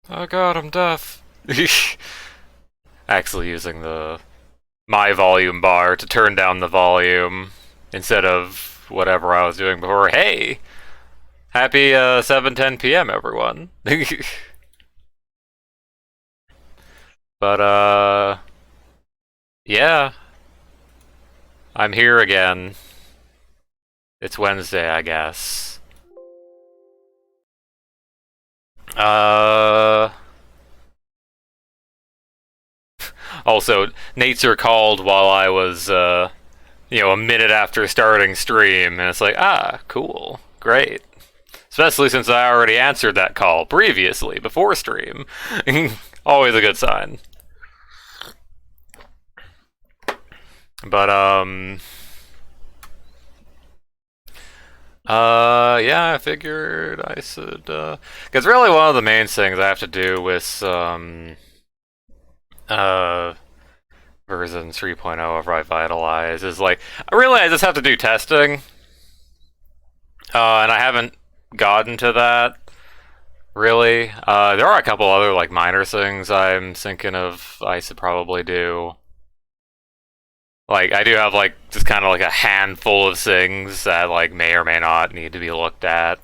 Oh god, I'm deaf. Actually using the my volume bar to turn down the volume instead of whatever I was doing before. Hey! Happy 7:10 p.m. everyone. But yeah, I'm here again. It's Wednesday, I guess. Uh Also, Nature called while I was a minute after starting stream, and it's like, ah, cool, great. Especially since I already answered that call previously, before stream. Always a good sign. But, yeah, I figured I should, because really one of the main things I have to do with, version 3.0 of Ry-vitalized is, like, really I just have to do testing. And I haven't gotten to that, really. There are a couple other, like, minor things I'm thinking of I should probably do. Like, I do have, like, just kind of like a handful of things that, like, may or may not need to be looked at.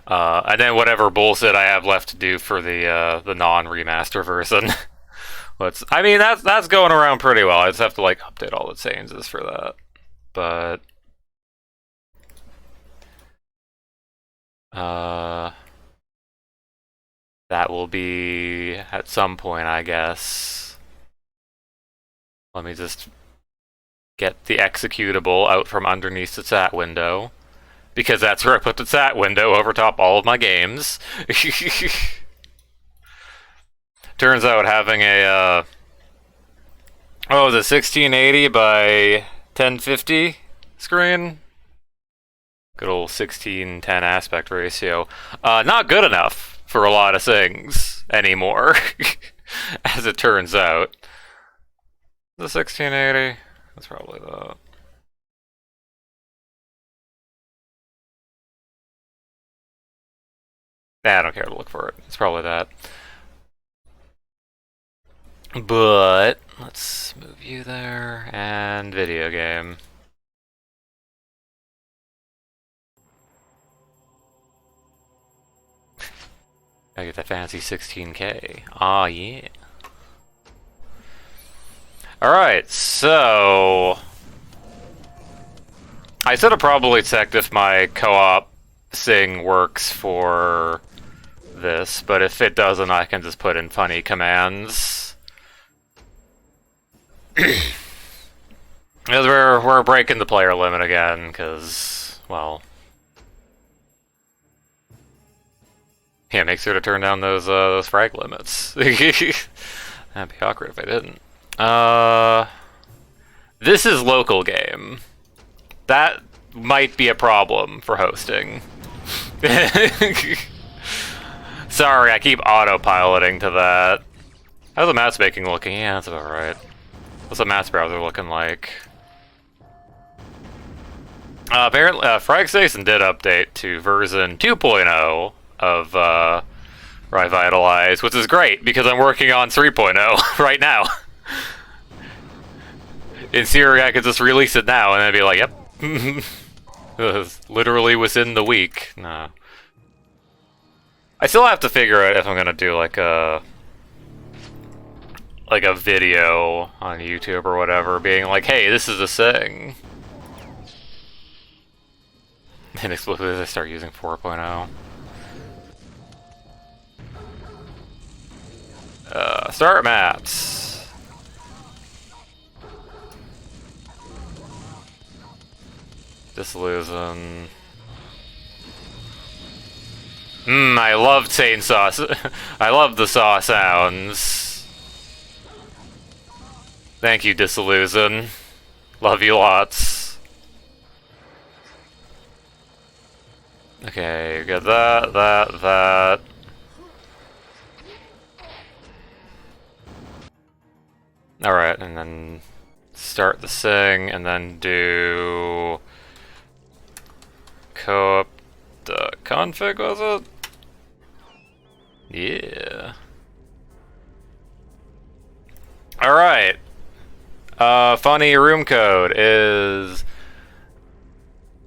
And then whatever bullshit I have left to do for the non-remaster version. I mean, that's going around pretty well. I just have to, like, update all the changes for that. But that will be at some point, I guess. Let me just get the executable out from underneath the chat window, because that's where I put the chat window over top all of my games. Turns out having a the 1680 by 1050 screen, good old 16:10 aspect ratio, not good enough for a lot of things anymore, as it turns out. The 1680, that's probably the... Nah, I don't care to look for it. It's probably that. But let's move you there, and video game. I get that fancy 16K. Aw, yeah. Alright, so... I should have probably checked if my co-op thing works for this, but if it doesn't, I can just put in funny commands. Because we're breaking the player limit again, because, well... Yeah, make sure to turn down those frag limits. That'd be awkward if I didn't. This is local game. That might be a problem for hosting. Sorry, I keep autopiloting to that. How's the matchmaking looking? Yeah, that's about right. What's the match browser looking like? Apparently, Frag Station did update to version 2.0 of Ry-vitalized, which is great because I'm working on 3.0 right now. In theory, I could just release it now and then be like, yep. Literally within the week. No. I still have to figure out if I'm gonna do like a video on YouTube or whatever, being like, hey, this is a thing. And explicitly I start using 4.0. Start maps. Dissolution. I love chainsaw. I love the saw sounds. Thank you, Dissolution. Love you lots. Okay, you got that. Alright, and then start the thing, and then do... co-op the config, was it? Yeah. Alright. Funny room code is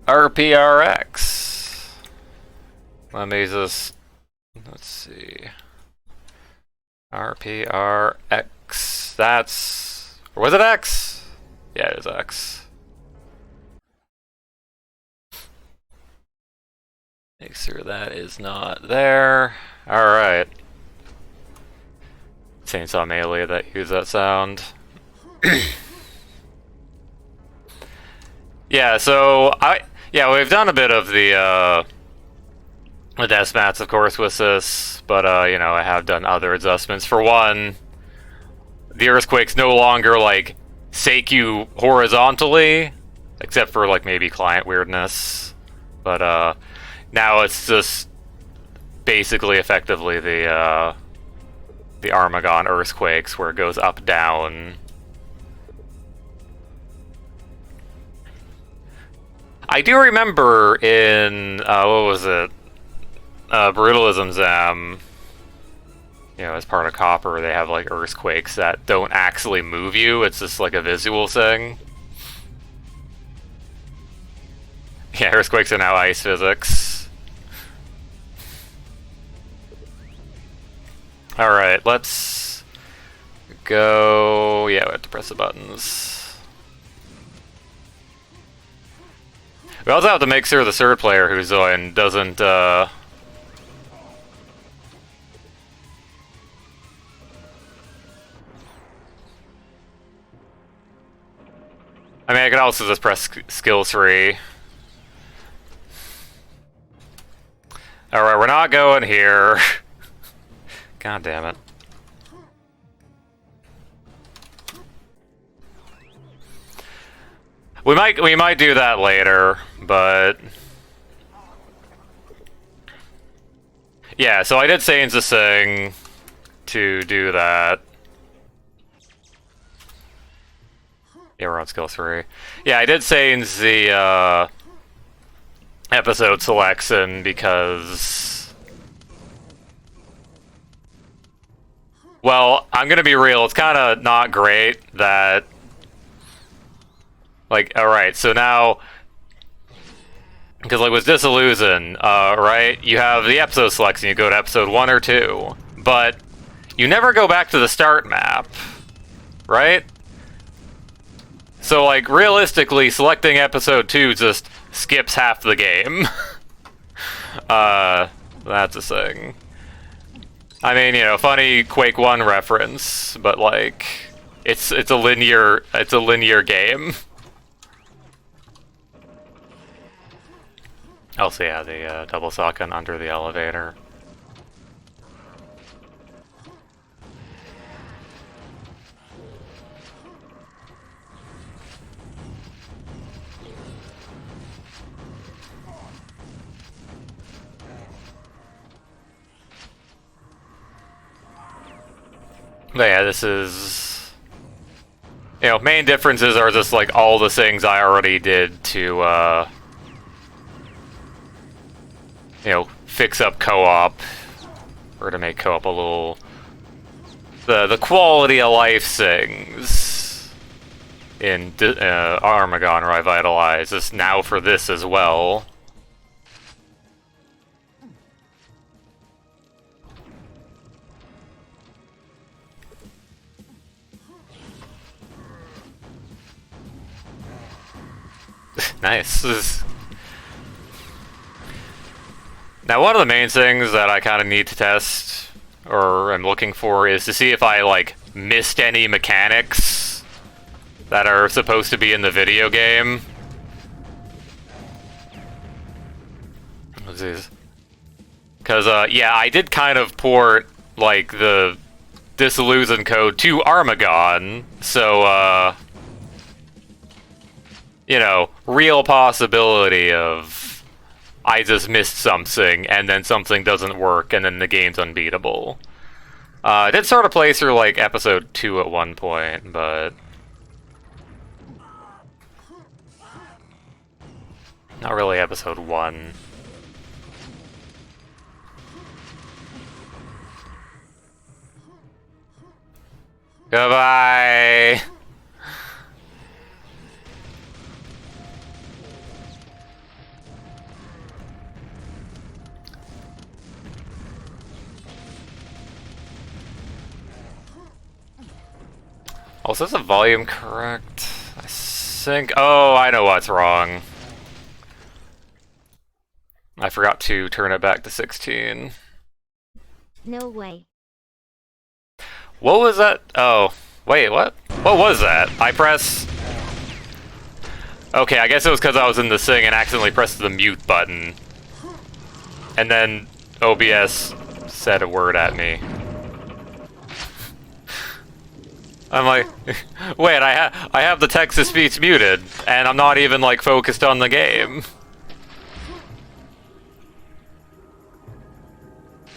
RPRX. Let me just... Let's see. RPRX. That's... Or was it X? Yeah, it is X. Make sure that is not there. Alright. Chainsaw Melee that use that sound. Yeah, so we've done a bit of the death mats, of course, with this, but you know, I have done other adjustments. For one, the earthquakes no longer like sake you horizontally, except for like maybe client weirdness. But now it's just basically effectively the Armagon earthquakes where it goes up down. I do remember in what was it? Brutalism Zam, you know, as part of Copper, they have like earthquakes that don't actually move you, it's just like a visual thing. Yeah, earthquakes are now ice physics. Alright, let's go... Yeah, we have to press the buttons. We also have to make sure the third player who's on doesn't, I mean, I could also just press skill 3. Alright, we're not going here. God damn it. We might do that later, but... Yeah, so I did Sane's the thing to do that. Yeah, we're on skill 3. Yeah, I did Sane's the episode selection because... Well, I'm gonna be real, it's kinda not great that... Like, alright, so now... Because, like, with Dissolution, right, you have the episode selection, you go to episode 1 or 2, but you never go back to the start map, right? So, like, realistically, selecting episode 2 just skips half the game. That's a thing. I mean, you know, funny Quake 1 reference, but, like, it's a linear game. Also, yeah, the double shotgun under the elevator. But yeah, this is... You know, main differences are just, like, all the things I already did to, you know, fix up co-op, or to make co-op a little... The quality of life things in Armagon Ry-vitalized is now for this as well. Nice. Now, one of the main things that I kind of need to test, or I'm looking for, is to see if I, like, missed any mechanics that are supposed to be in the video game. What's this? Because, yeah, I did kind of port, like, the Dissolution code to Armagon, so, you know, real possibility of I just missed something, and then something doesn't work, and then the game's unbeatable. I did sort of play through, like, episode 2 at one point, but... not really episode 1. Goodbye! Also, is the volume correct? I think... Oh, I know what's wrong. I forgot to turn it back to 16. No way. What was that? Oh, wait, what? What was that? I press... Okay, I guess it was because I was in the thing and accidentally pressed the mute button. And then OBS said a word at me. I'm like, wait, I have the text-to-speech muted, and I'm not even, like, focused on the game.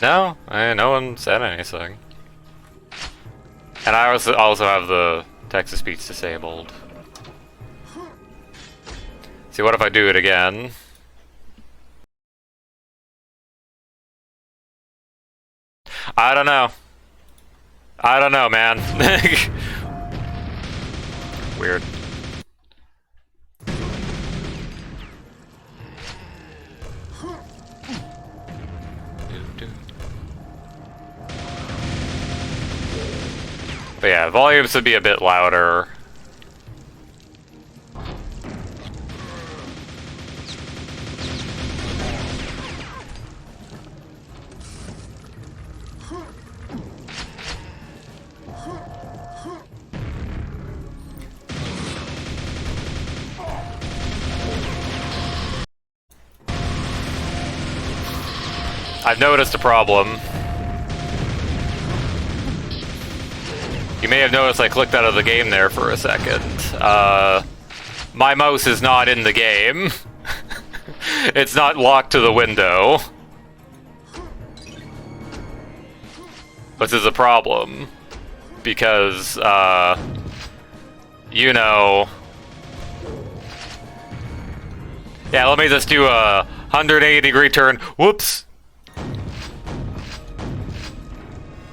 No, no one said anything. And I also have the text-to-speech disabled. See, what if I do it again? I don't know. I don't know, man. Weird. But yeah, volume should be a bit louder. I've noticed a problem. You may have noticed I clicked out of the game there for a second. My mouse is not in the game. It's not locked to the window. Which is a problem. Because, you know... Yeah, let me just do a 180-degree turn. Whoops!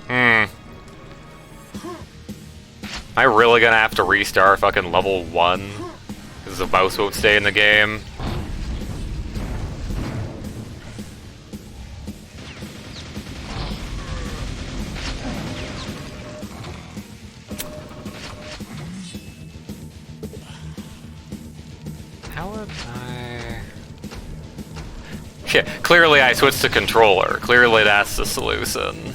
Am I really gonna have to restart fucking level 1? Because the mouse won't stay in the game? How would I... Yeah, clearly I switched to controller. Clearly that's the solution.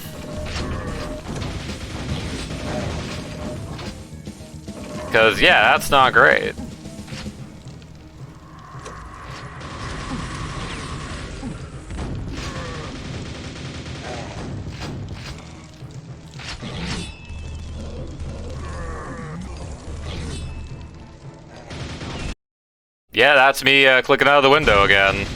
Because, yeah, that's not great. Yeah, that's me clicking out of the window again.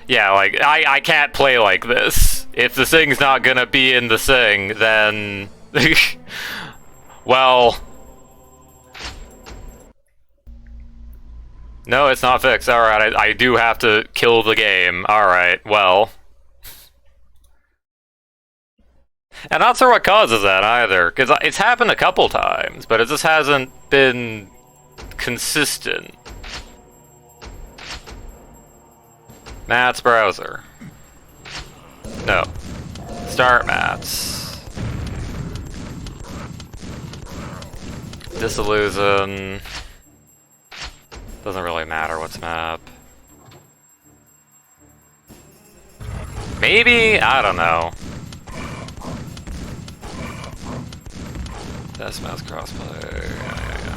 Yeah, like, I can't play like this. If the thing's not gonna be in the thing, then... well... No, it's not fixed. Alright, I do have to kill the game. Alright, well... And not sure what causes that either, because it's happened a couple times, but it just hasn't been consistent. Matt's browser. No. Start Matt's. Dissolution. Doesn't really matter what's map. Maybe? I don't know. That's mouse crossplay. Yeah.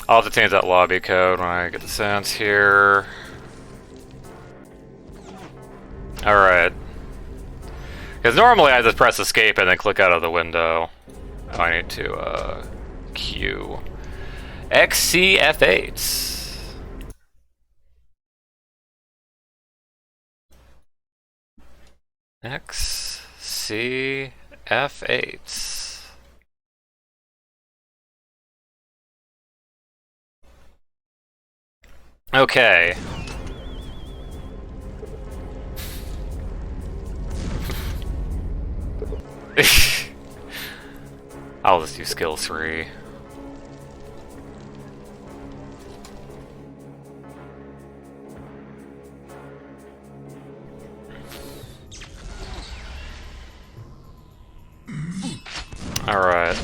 I'll have to change that lobby code when I get the sounds here. Alright. Because normally I just press escape and then click out of the window. Oh, I need to, Q. XCF8. X, C, F8. Okay. I'll just do skill 3. Alright.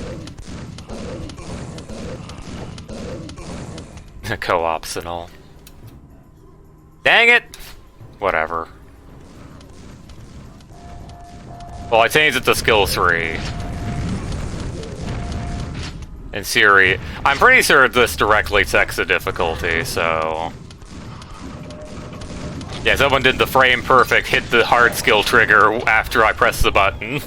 Co-optional. Dang it! Whatever. Well, I changed it to skill 3. In Siri, I'm pretty sure this directly checks the difficulty, so... Yeah, someone did the frame perfect, hit the hard skill trigger after I pressed the button.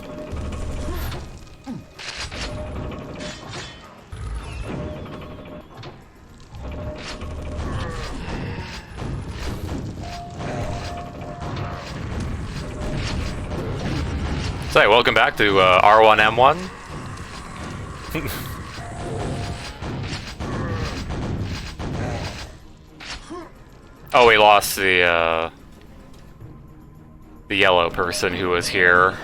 So, welcome back to R1M1. Oh, we lost the yellow person who was here.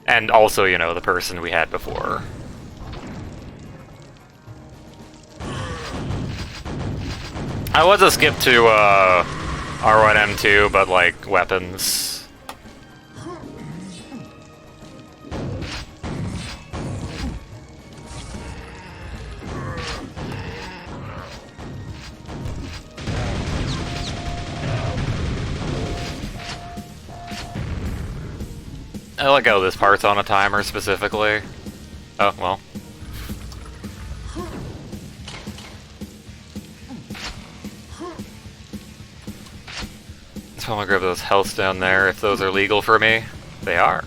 And also, you know, the person we had before. I was a skip to R1M2, but like weapons. I like how this part's on a timer specifically. Oh, well. So I'm gonna grab those healths down there if those are legal for me. They are.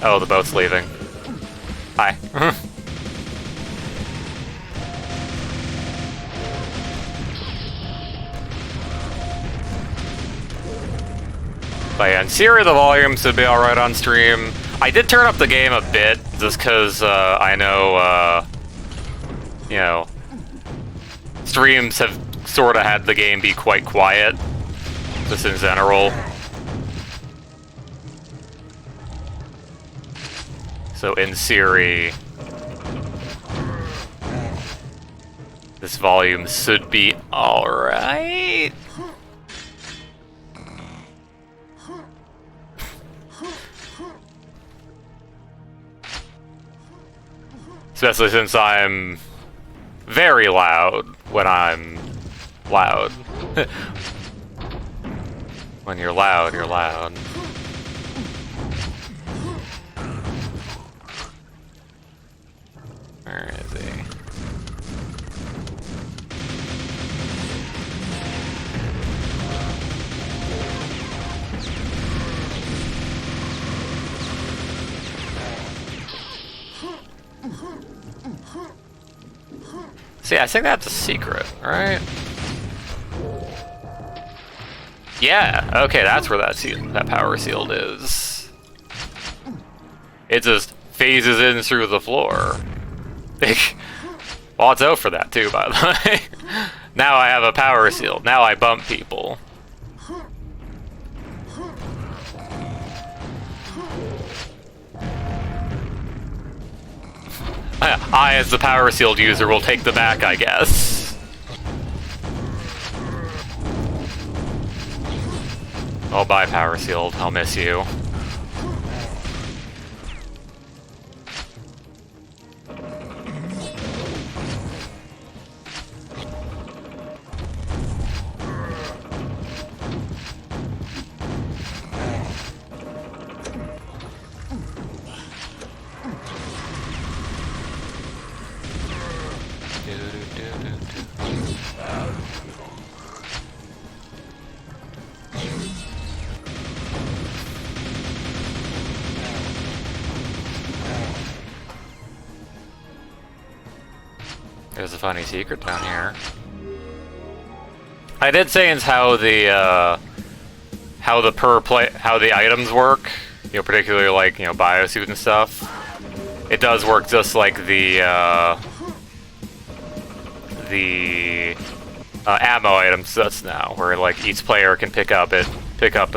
Oh, the boat's leaving. Hi. But yeah, in Siri, the volume should be alright on stream. I did turn up the game a bit, just because I know, you know, streams have sort of had the game be quite quiet, just in general. So in Siri, this volume should be alright. Especially since I'm very loud when I'm loud. When you're loud, you're loud. Where is he? See, I think that's a secret, right? Yeah, okay, that's where that power shield is. It just phases in through the floor. Well, it's out for that too, by the way. Now I have a power shield. Now I bump people. I, as the power shield user, will take the back, I guess. Oh, bye, power shield. I'll miss you. There's a funny secret down here. I did say in how the items work, you know, particularly like, you know, biosuit and stuff. It does work just like the ammo items does now, where like each player can pick up a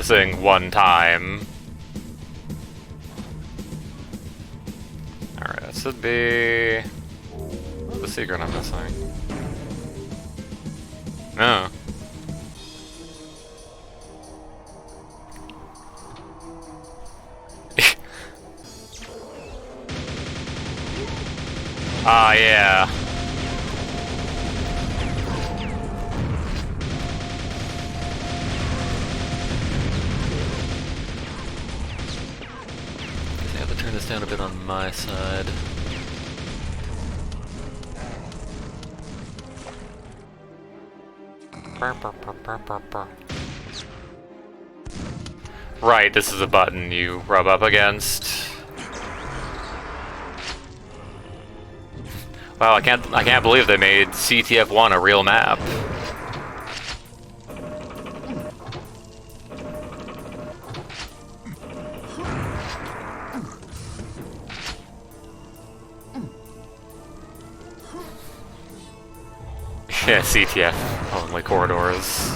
thing one time. Alright, that should be the secret I'm missing. No. Ah, yeah. I have to turn this down a bit on my side. Right, this is a button you rub up against. Wow, I can't believe they made CTF1 a real map. Yeah, CTF only corridors.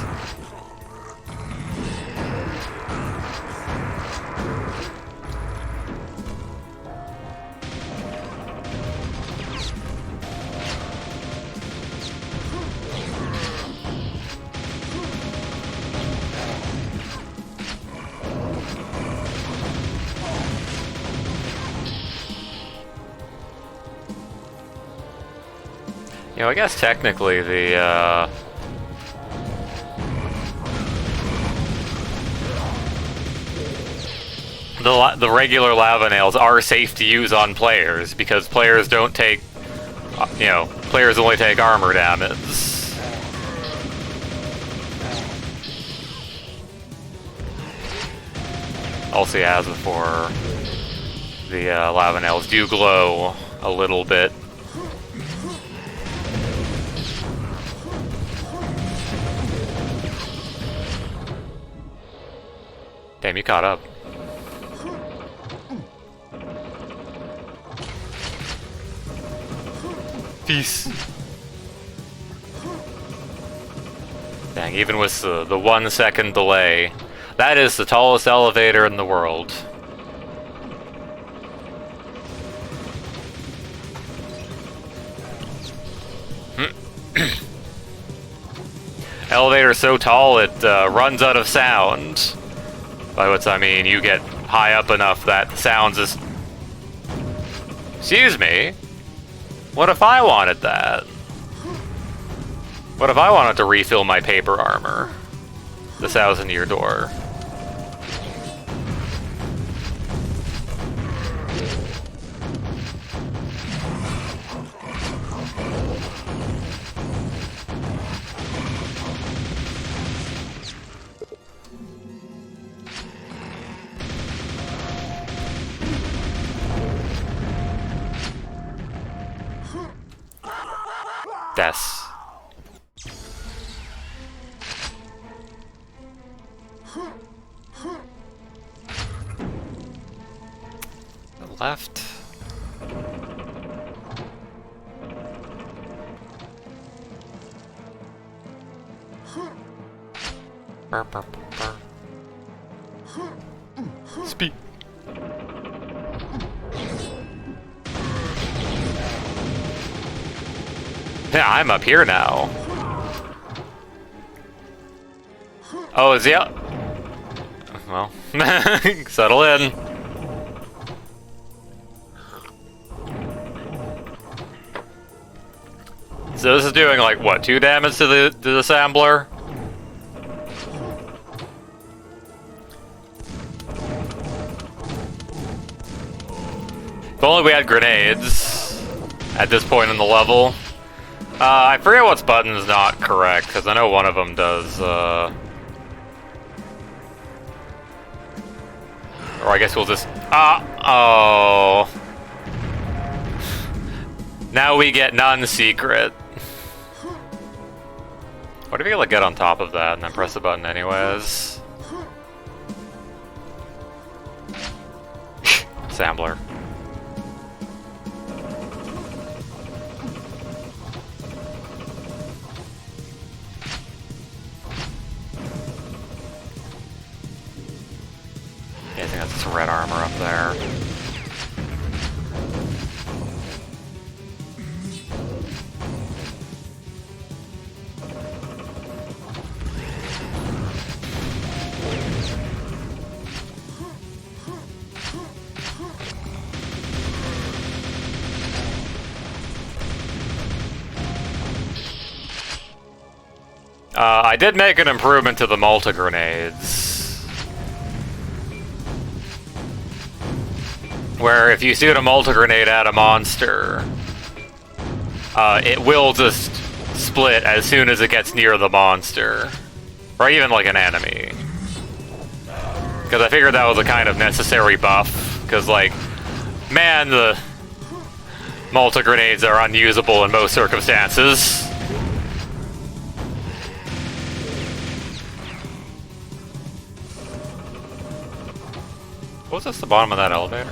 You know, I guess technically the regular lava nails are safe to use on players because players don't take, you know, players only take armor damage. Also, as before, the lava nails do glow a little bit. Damn, you caught up. Peace. Dang, even with the 1 second delay, that is the tallest elevator in the world. Elevator so tall it runs out of sound. By which I mean you get high up enough that sounds just... Excuse me? What if I wanted that? What if I wanted to refill my paper armor? The 1,000-year door. Death. Left. Burr, burr, burr. Speak. Yeah, I'm up here now. Oh, is he up? Well, settle in. So this is doing like what, 2 damage to the assembler? If only we had grenades at this point in the level. I forget what's button's not correct, because I know one of them does, or I guess we'll just... oh... Now we get none secret. What if you like get on top of that and then press the button anyways? Sampler. Yeah, I think that's some red armor up there. I did make an improvement to the multi-grenades. Where if you shoot a multi-grenade at a monster, it will just split as soon as it gets near the monster. Or even like an enemy. Because I figured that was a kind of necessary buff. Because like, man, the multi-grenades are unusable in most circumstances. What was this, the bottom of that elevator?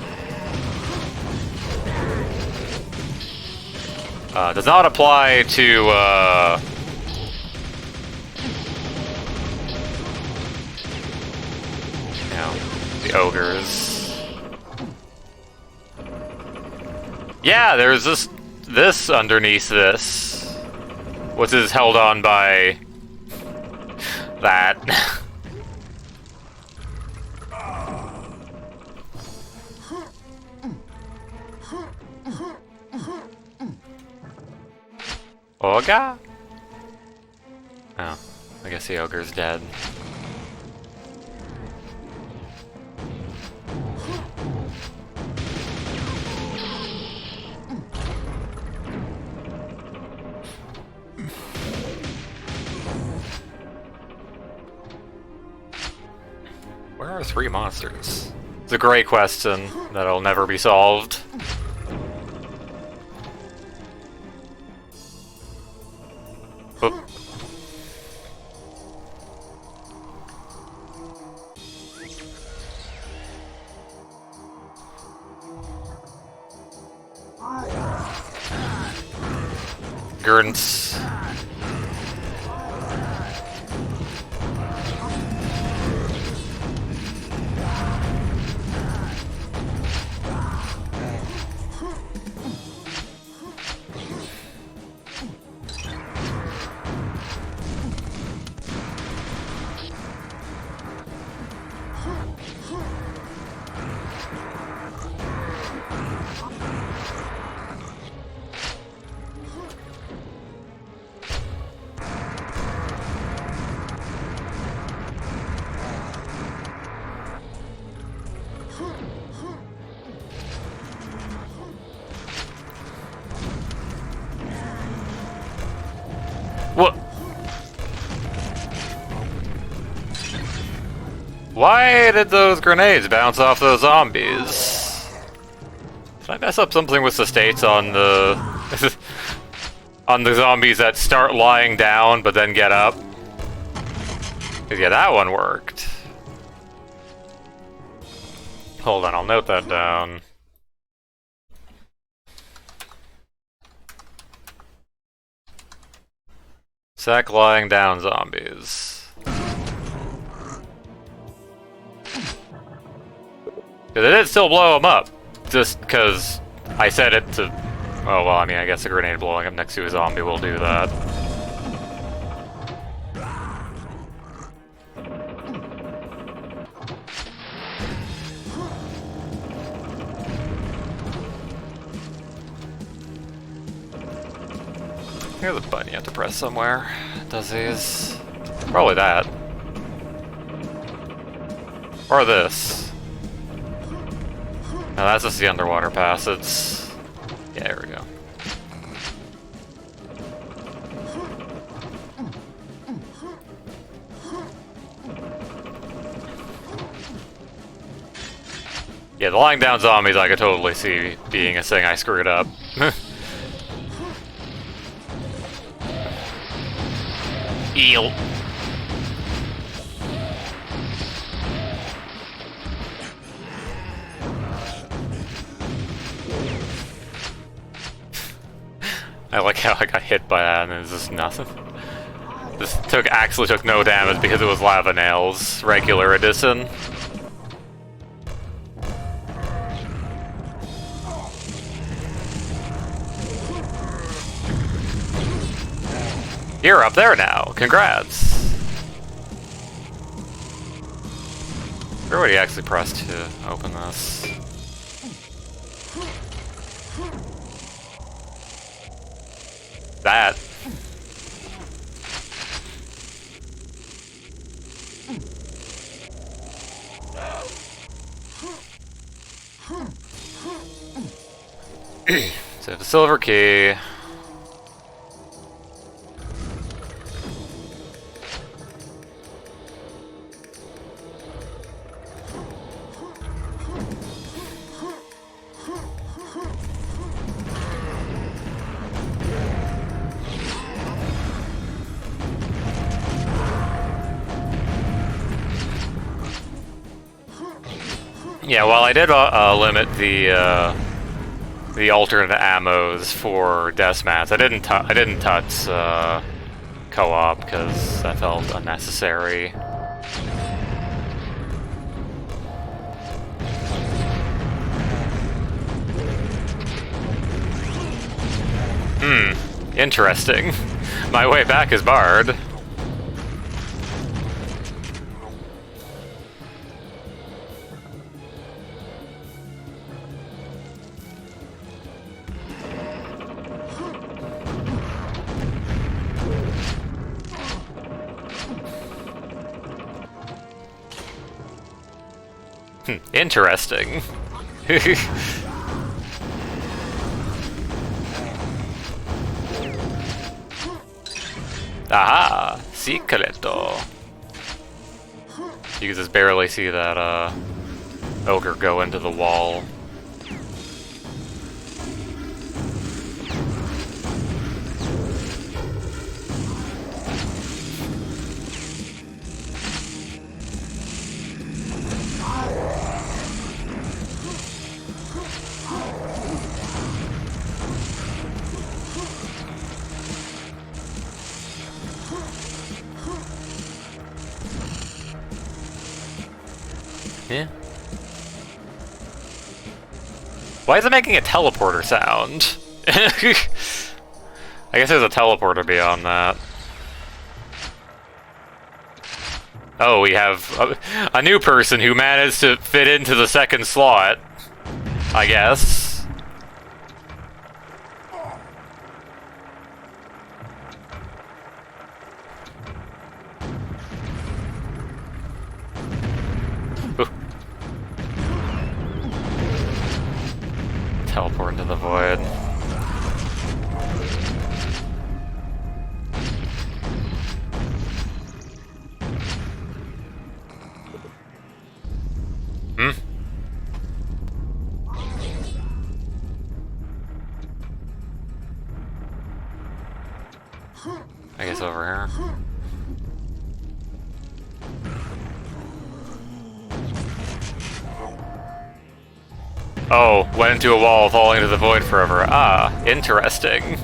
Does not apply to, you know, the ogres. Yeah, there's this underneath this, which is held on by that. Oga? Oh, I guess the ogre's dead. Where are 3 monsters? It's a great question that'll never be solved. Oop. Gurns. What? Why did those grenades bounce off those zombies? Did I mess up something with the states on the on the zombies that start lying down but then get up? 'Cause yeah, that one worked. Hold on, I'll note that down. Sack lying down zombies. Cause it did still blow them up. Just cause I set it to... Oh well, I mean, I guess a grenade blowing up next to a zombie will do that. Here's a button you have to press somewhere. Does these? Probably that. Or this. No, that's just the underwater passage. Yeah, there we go. Yeah, the lying down zombies I could totally see being a thing I screwed up. Eel. I like how I got hit by that and it's just nothing. This actually took no damage because it was lava nails, regular edition. You're up there now. Congrats. Where would he actually press to open this? That. So the silver key. Yeah, while I did limit the alternate ammos for deathmatch, I didn't touch co-op because that felt unnecessary. Interesting. My way back is barred. Interesting. Aha! Secreto. You can just barely see that ogre go into the wall. Yeah. Why is it making a teleporter sound? I guess there's a teleporter beyond that. Oh, we have a new person who managed to fit into the second slot, I guess. Teleport into the void. I guess over here. Oh, went into a wall, falling into the void forever. Ah, interesting.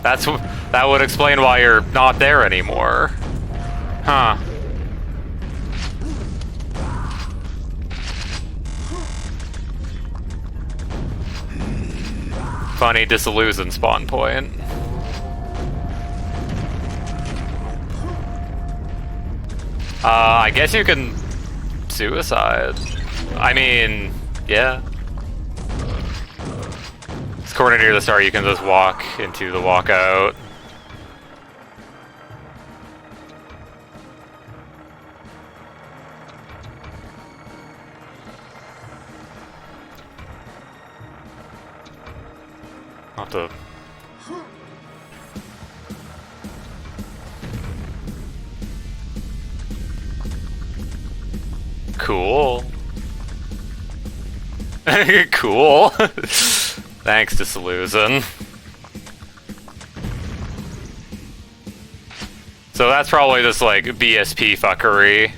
That would explain why you're not there anymore. Huh. Funny Dissolution spawn point. I guess you can suicide. I mean, yeah. This corner near the start, you can just walk into the walkout. I'll have to... Cool. Cool. Thanks, Dissolution. So that's probably just like BSP fuckery.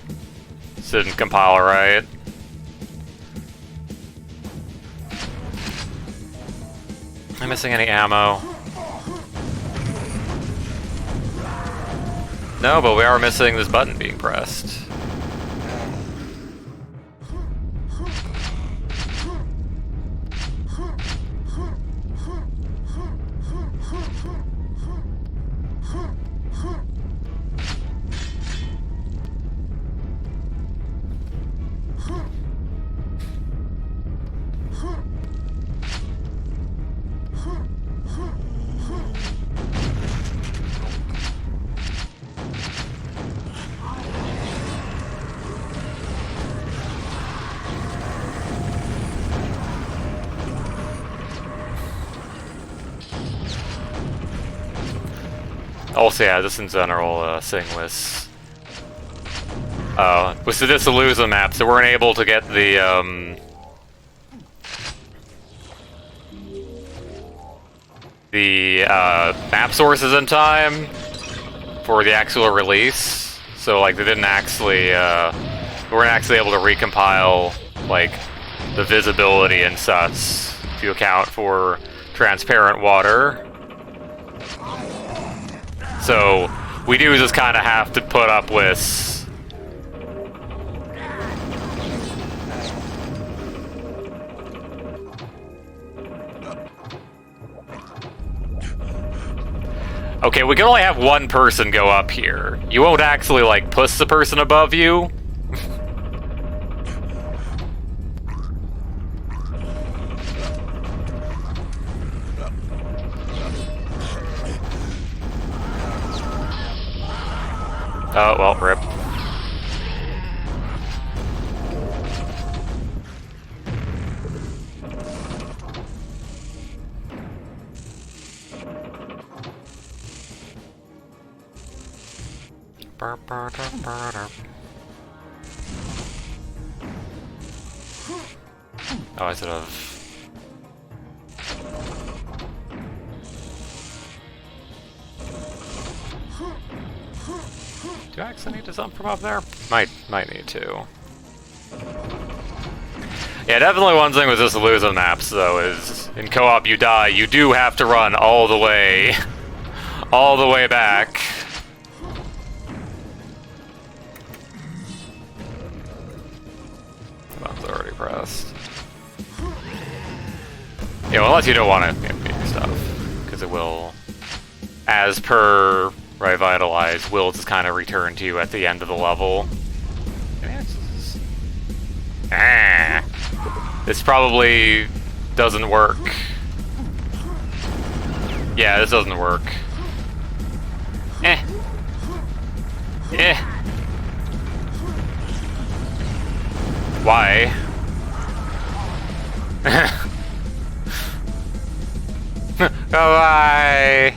This didn't compile right. Am I missing any ammo? No, but we are missing this button being pressed. Also, yeah, just in general, thing with the Dissolution maps, they weren't able to get the map sources in time for the actual release. So, like, they didn't actually, they weren't actually able to recompile, like, the visibility and such to account for transparent water. So we do just kind of have to put up with okay, we can only have one person go up here. You won't actually, like, push the person above you. Oh, well, rip. Oh, I should have... Do I actually need to jump from up there? Might need to. Yeah, definitely one thing with Dissolution maps, though, is in co-op you die, you do have to run all the way back. Button's already pressed. Yeah, well, unless you don't want to do stuff, because it will, as per Ry-vitalized, will just kind of return to you at the end of the level. This probably doesn't work. Yeah, this doesn't work. Why? Bye-bye!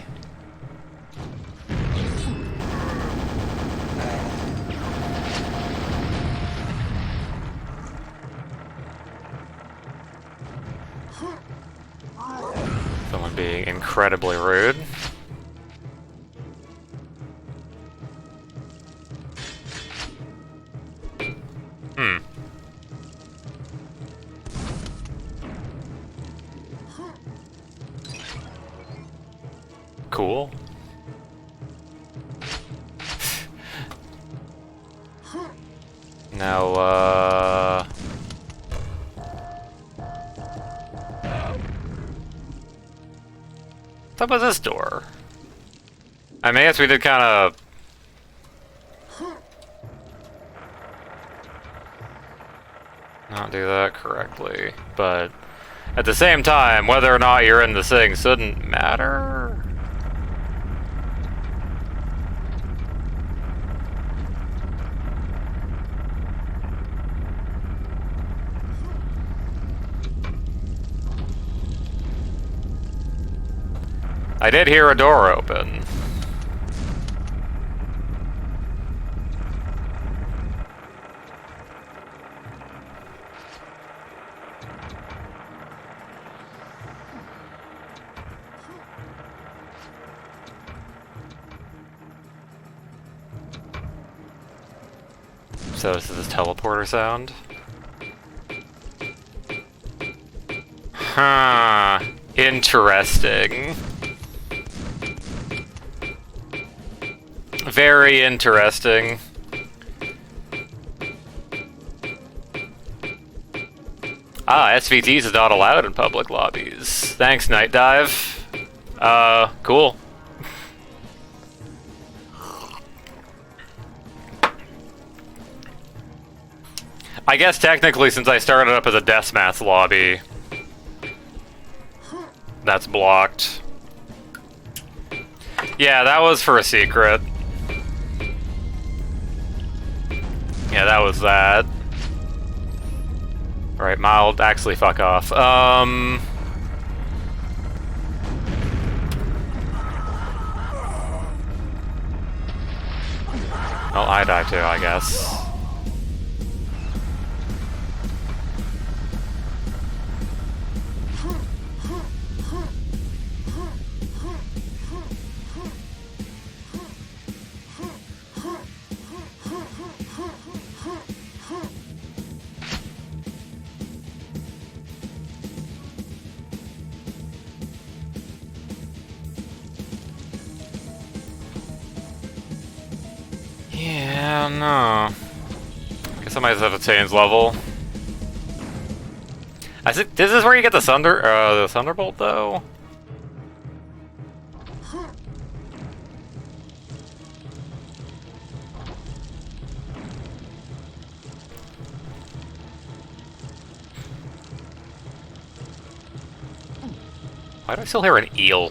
Someone being incredibly rude. Cool. Now, what was this door? I mean, yes, we did kind of... not do that correctly, but at the same time, whether or not you're in the thing shouldn't matter. I did hear a door open. So this is this teleporter sound. Huh. Interesting. Very interesting. Ah, SVTs is not allowed in public lobbies. Thanks, Night Dive. Cool. I guess technically, since I started up as a deathmatch lobby, that's blocked. Yeah, that was for a secret. Yeah, that was that. Right, mild, actually fuck off. Oh, I die too, I guess. Yeah, no. Guess I might just have to change level. I think this is where you get the Thunderbolt, though. Why do I still hear an eel?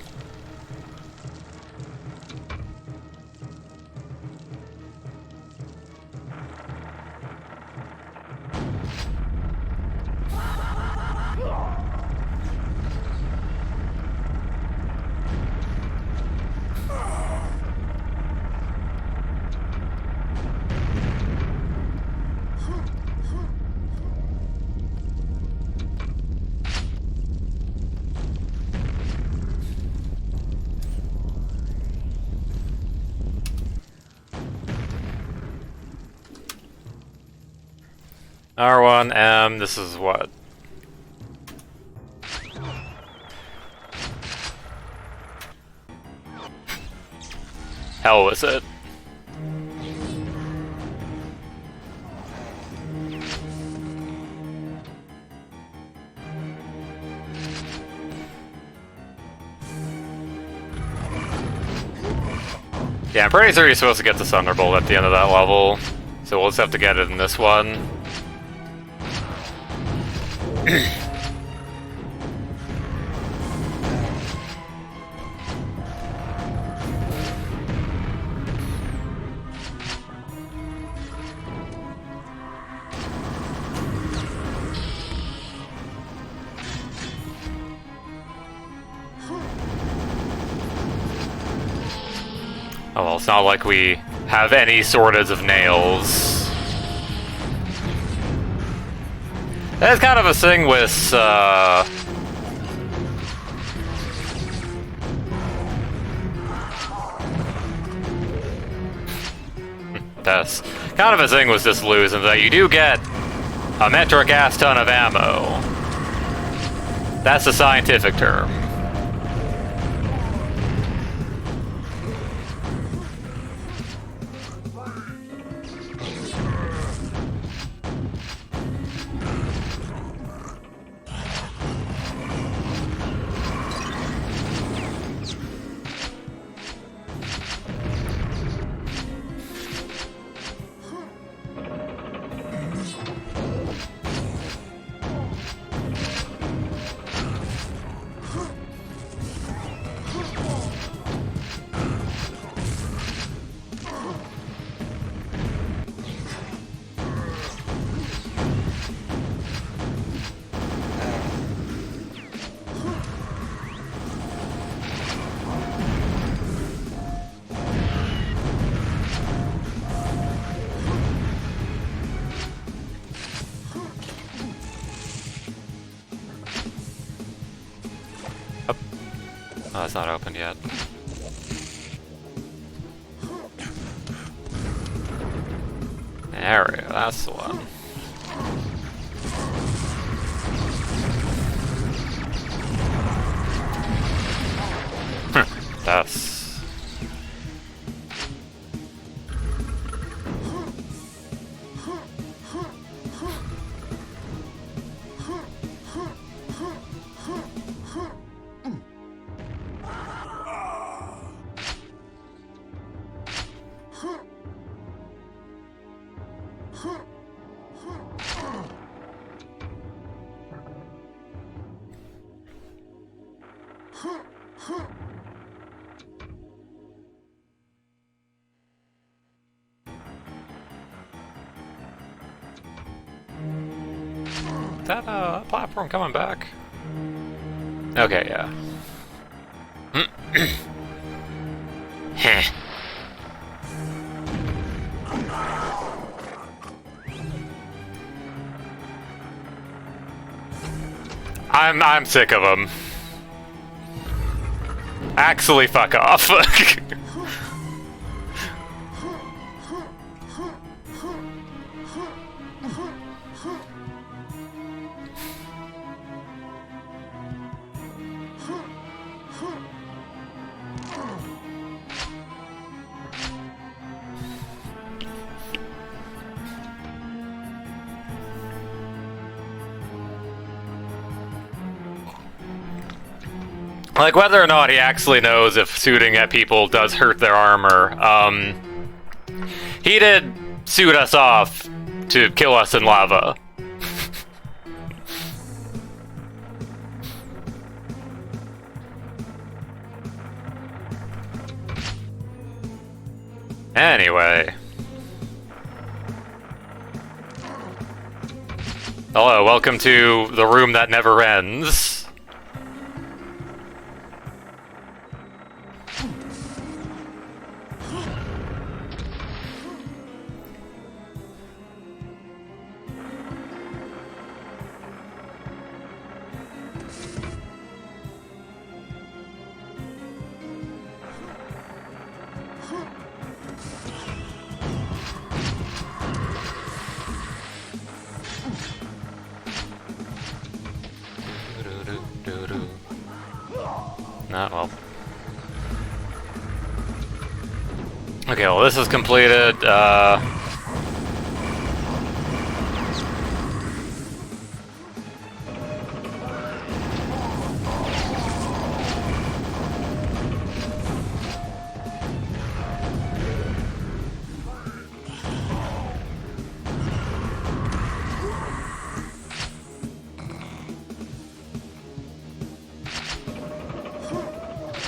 R1M, this is what? Hell was it? Yeah, I'm pretty sure you're supposed to get the Thunderbolt at the end of that level, so we'll just have to get it in this one. Oh well, it's not like we have any shortage of nails. That's kind of a thing with, that's kind of a thing with this losing, that you do get a metric ass ton of ammo. That's the scientific term. Oh, it's not open yet. Area, that's the one. That's... Is that a platform coming back? Okay, yeah. Heh. I'm sick of them. Actually, fuck off. Like, whether or not he actually knows if shooting at people does hurt their armor, he did shoot us off to kill us in lava. Anyway. Hello, welcome to the room that never ends. Not well. Okay, well, this is completed.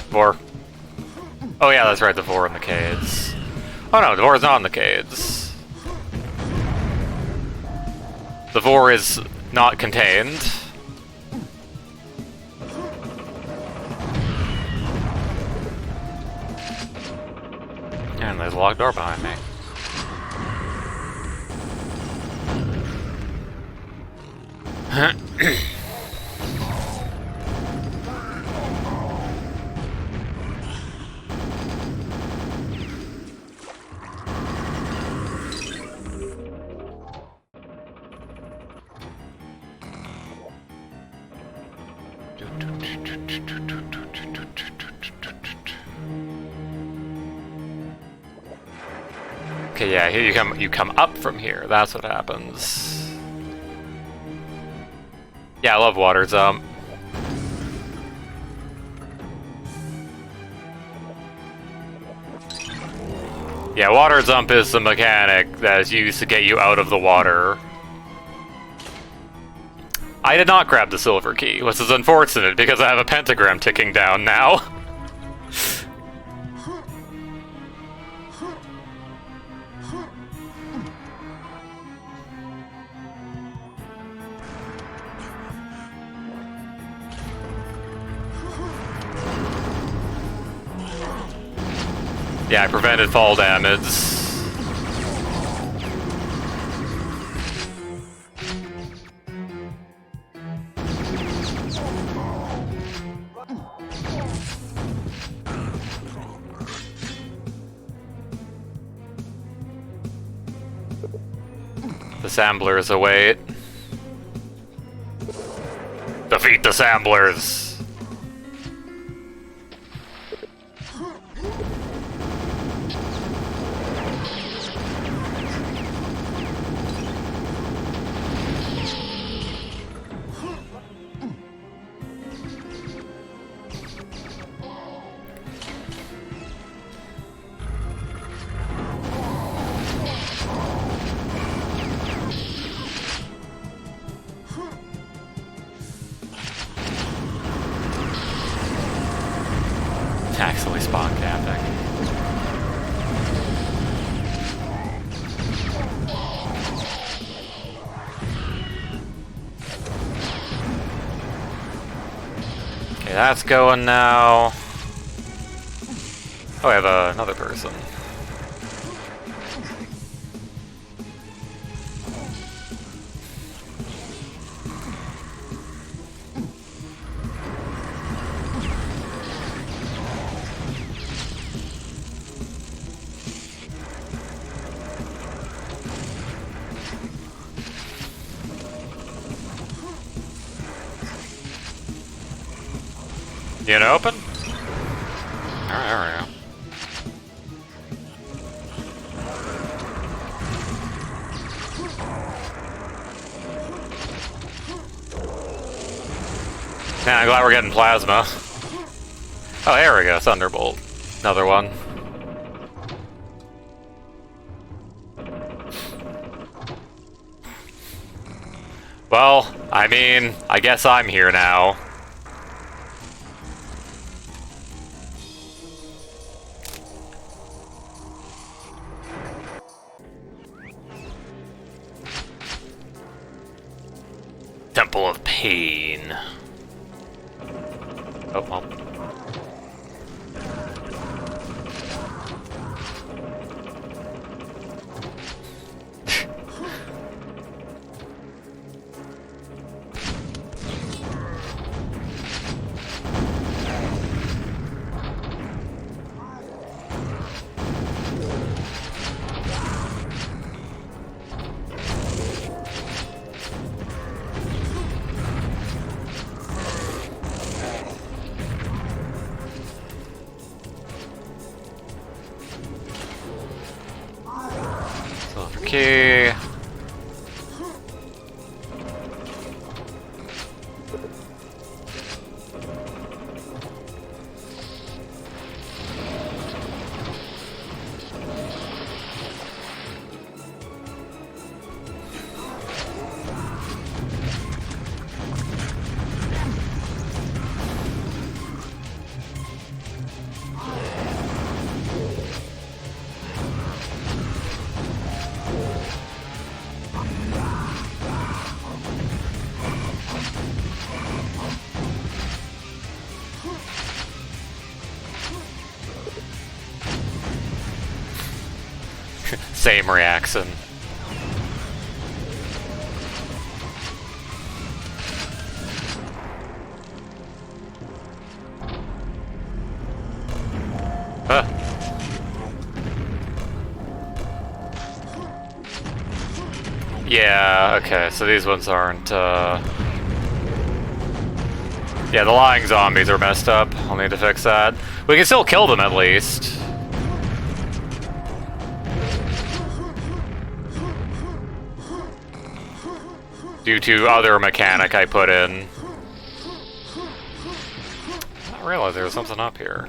Vor. Oh yeah, that's right, the Vor in the caves. Oh no, the Vor is not in the caves. The Vor is not contained. And there's a locked door behind me. Okay, yeah, here you come up from here. That's what happens. Yeah, I love water jump. Yeah, water jump is the mechanic that is used to get you out of the water. I did not grab the silver key, which is unfortunate because I have a pentagram ticking down now. Yeah, I prevented fall damage. The Samblers await. Defeat the Samblers! Accidentally spawn camping. Okay, that's going now. Oh, I have another person. Get open? Alright, there we go. Man, I'm glad we're getting plasma. Oh, there we go, Thunderbolt. Another one. Well, I mean, I guess I'm here now. Temple of Pain. Oh, well. Key. Same reaction. Huh. Yeah, okay, so these ones aren't, yeah, the lying zombies are messed up. I'll need to fix that. We can still kill them at least. Due to other mechanic I put in. I didn't realize there was something up here.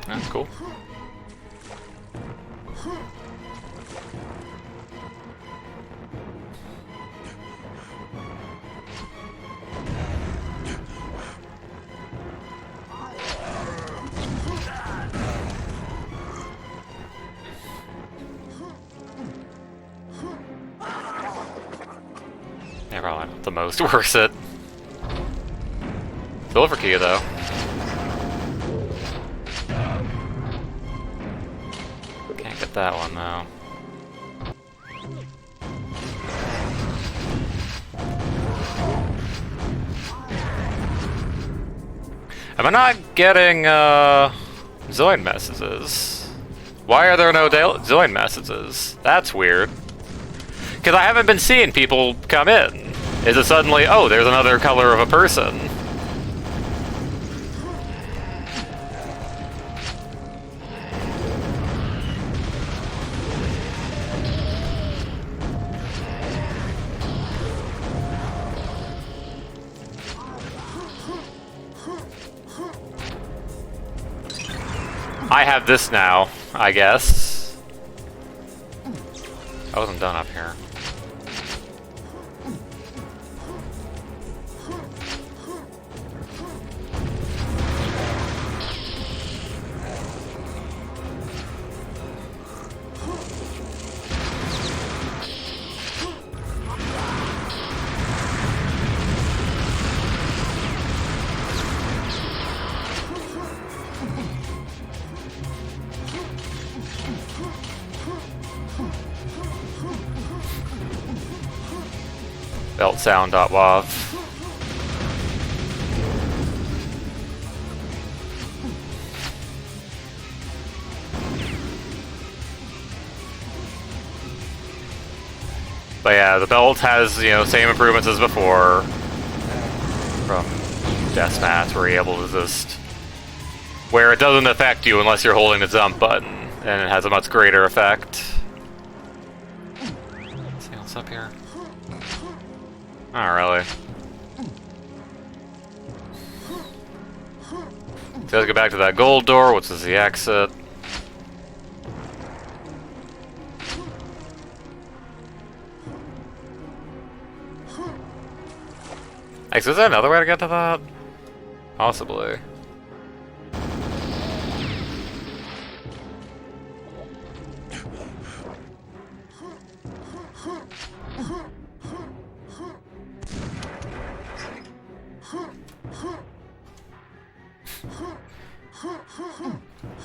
That's cool. Yeah, probably not the most worth it. Silver key, though. Can't Get that one though. Am I not getting Zoid messages? Why are there no Zoid messages? That's weird. Because I haven't been seeing people come in. Is it suddenly, oh, there's another color of a person? I have this now, I guess. I wasn't done up here. Belt sound.wav. But yeah, the belt has, you know, same improvements as before from Deathmatch, where you're able to just, where it doesn't affect you unless you're holding the jump button, and it has a much greater effect. Let's see what's up here. Not really. So let's go back to that gold door, which is the exit. Actually, is there another way to get to that? Possibly.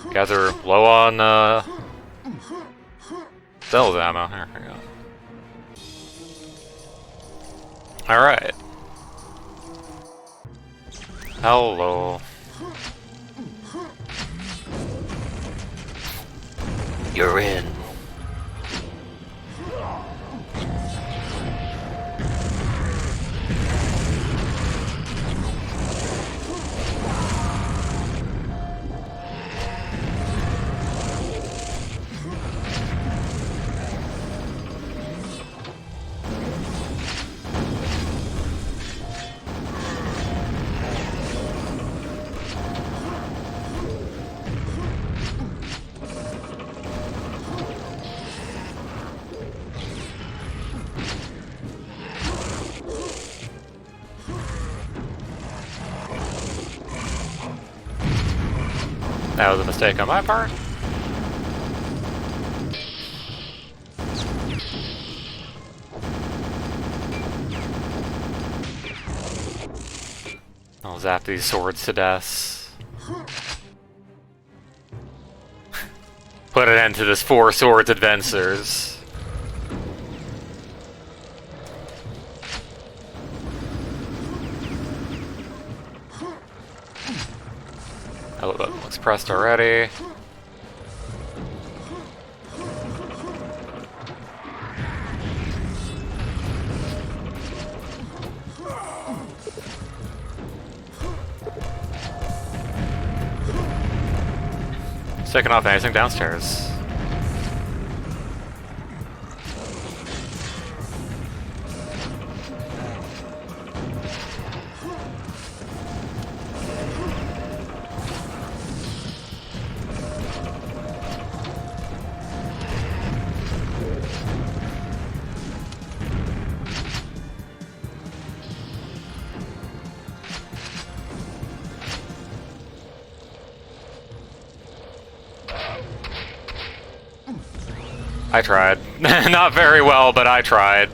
You guys are low on Zel's ammo. Here we go. Alright. Hello. You're in. That was a mistake on my part. I'll zap these swords to death. Put an end to this 4 swords adventures. Hello button looks pressed already. Taking off anything downstairs. I tried. Not very well, but I tried.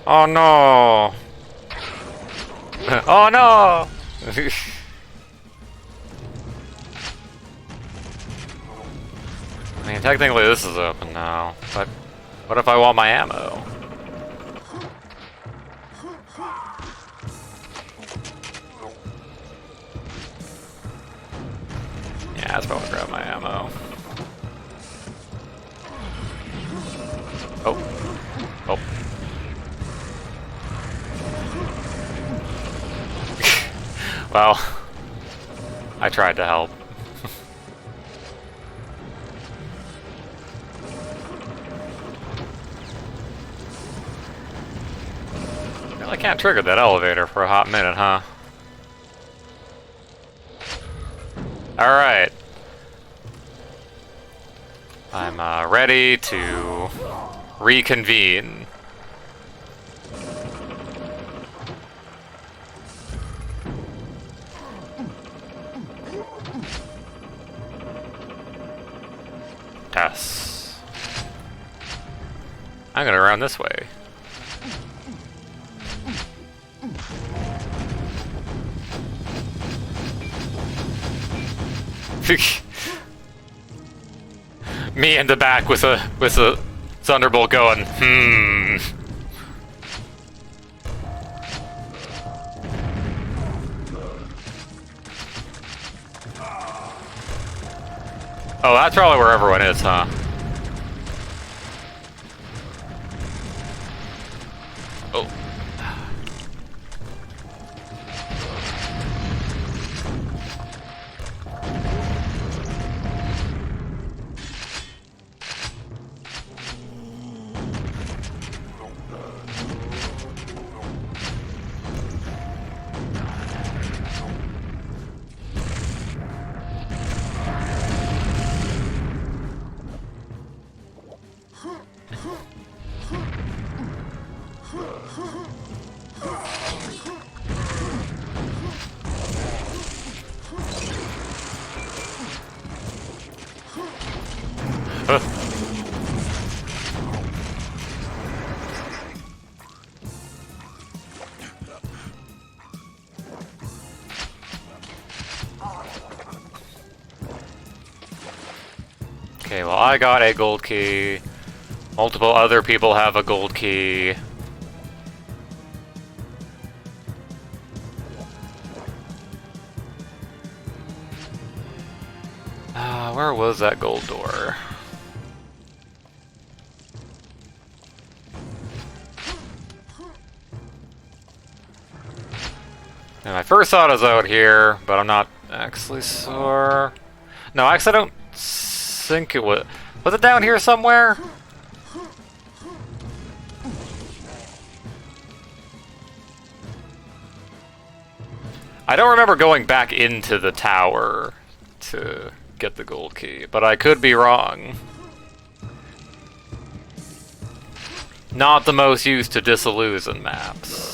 Oh no! Oh no! I mean, technically this is open now, but what if I want my ammo? Yeah, that's probably grab my ammo. Oh. Oh. Well, I tried to help. Well, I can't trigger that elevator for a hot minute, huh? Alright. I'm ready to reconvene. Yes. I'm gonna run this way. Me in the back with a thunderbolt going, Oh, that's probably where everyone is, huh? Oh. Okay, well, I got a gold key. Multiple other people have a gold key. Where was that gold door? And I first thought it was out here, but I'm not actually sure. No, actually I don't think it was. Was it down here somewhere? I don't remember going back into the tower to get the gold key, but I could be wrong. Not the most used to Dissolution maps.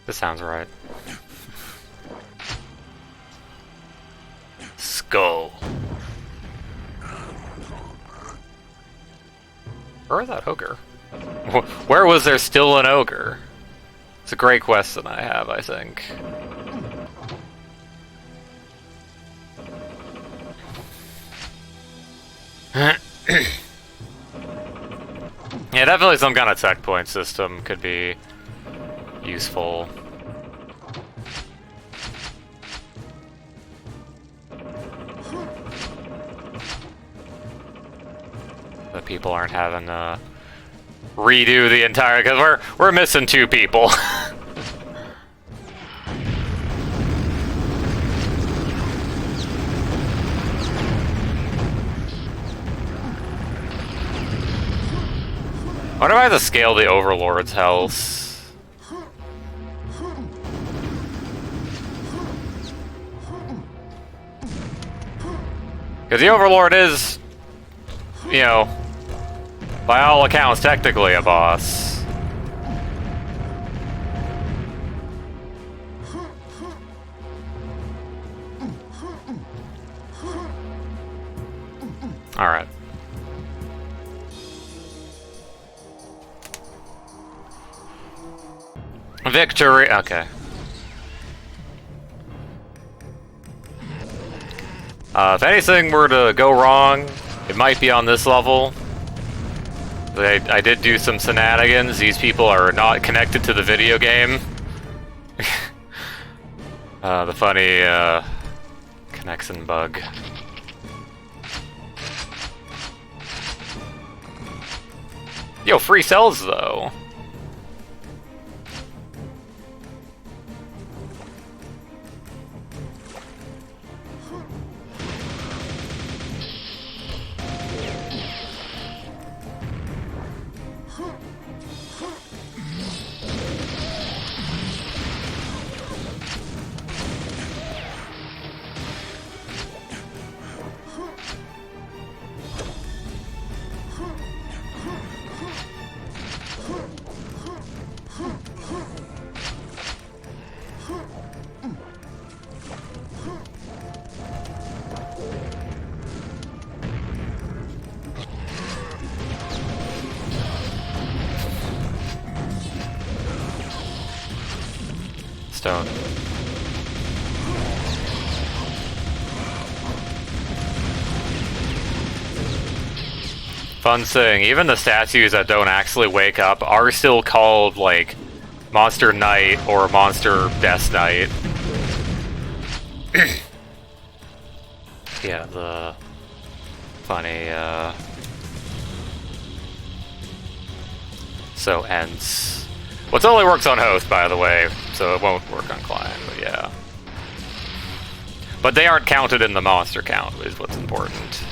This sounds right. Skull. Where was that ogre? Where was there still an ogre? It's a great question I have, I think. Yeah, definitely some kind of checkpoint system could be useful. That people aren't having to redo the entire, because we're missing 2 people. I wonder if I have to scale the Overlord's health. Because the Overlord is, you know, by all accounts, technically a boss. Alright. Victory! Okay. If anything were to go wrong, it might be on this level. I did do some shenanigans. These people are not connected to the video game. The funny connection bug. Yo, free cells though. Stone. Fun thing, even the statues that don't actually wake up are still called, like, Monster Knight or Monster Death Knight. Yeah, the funny, so ends. Which only works on host, by the way, so it won't work on client, but yeah. But they aren't counted in the monster count, is what's important.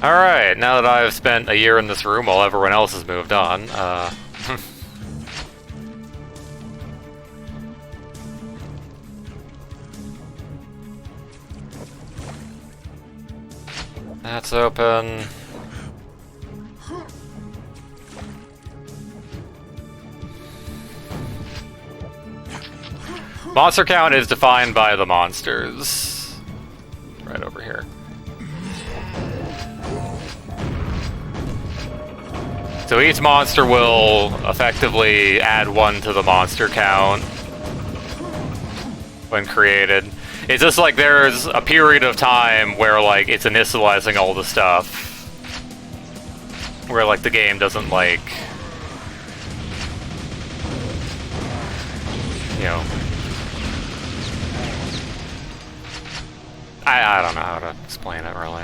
Alright, now that I've spent a year in this room while everyone else has moved on, that's open. Monster count is defined by the monsters. Right over here. So each monster will effectively add 1 to the monster count when created. It's just like there's a period of time where like it's initializing all the stuff. Where like the game doesn't like, you know, I don't know how to explain it really,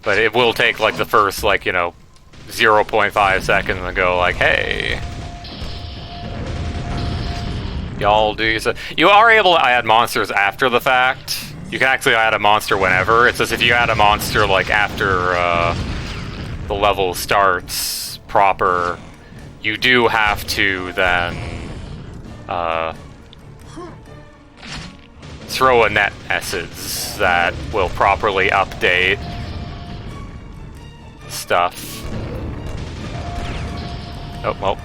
but it will take like the first like, you know, 0.5 seconds and go like, hey, y'all do so. You are able to add monsters after the fact. You can actually add a monster whenever. It's just if you add a monster like after the level starts proper, you do have to then throw a net message that will properly update stuff. Oh, well.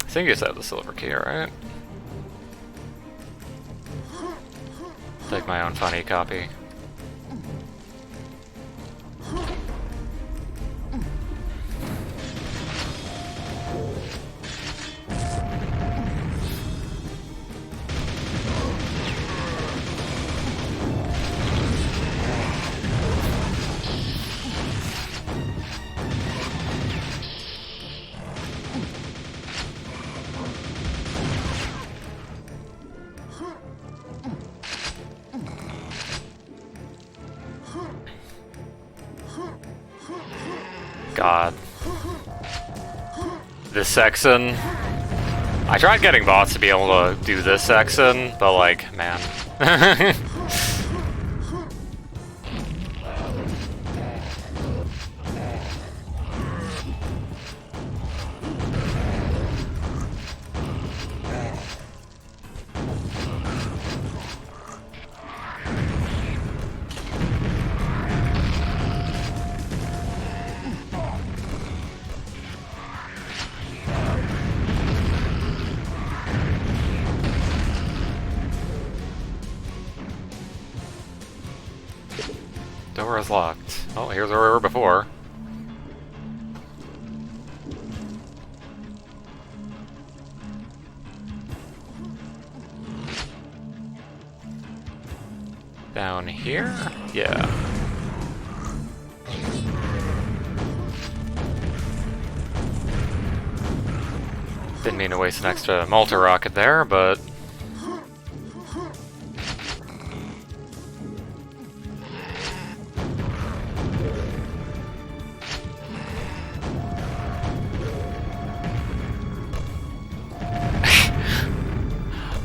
I think you just have the silver key, right? Take my own funny copy. God. This section. I tried getting bots to be able to do this section, but like, man. Door is locked. Oh, here's where we were before. Down here? Yeah. Didn't mean to waste an extra multi-rocket there, but...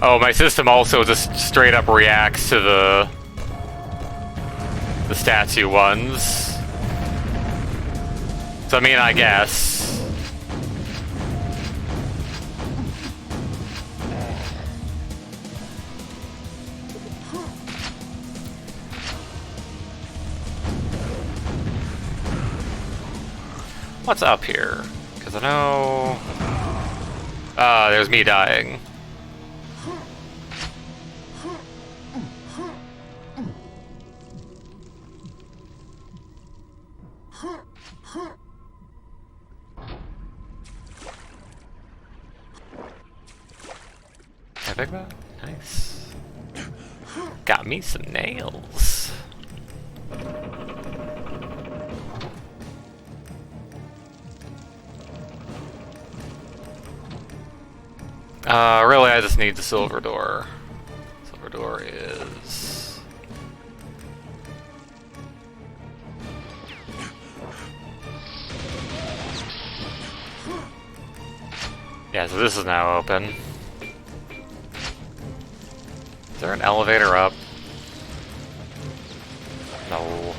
Oh, my system also just straight up reacts to the statue ones. So I mean, I guess. What's up here? Because I know... there's me dying. Can I pick that? Nice. Got me some nails. Really, I just need the silver door. Silver door is... Yeah, so this is now open. Is there an elevator up? No.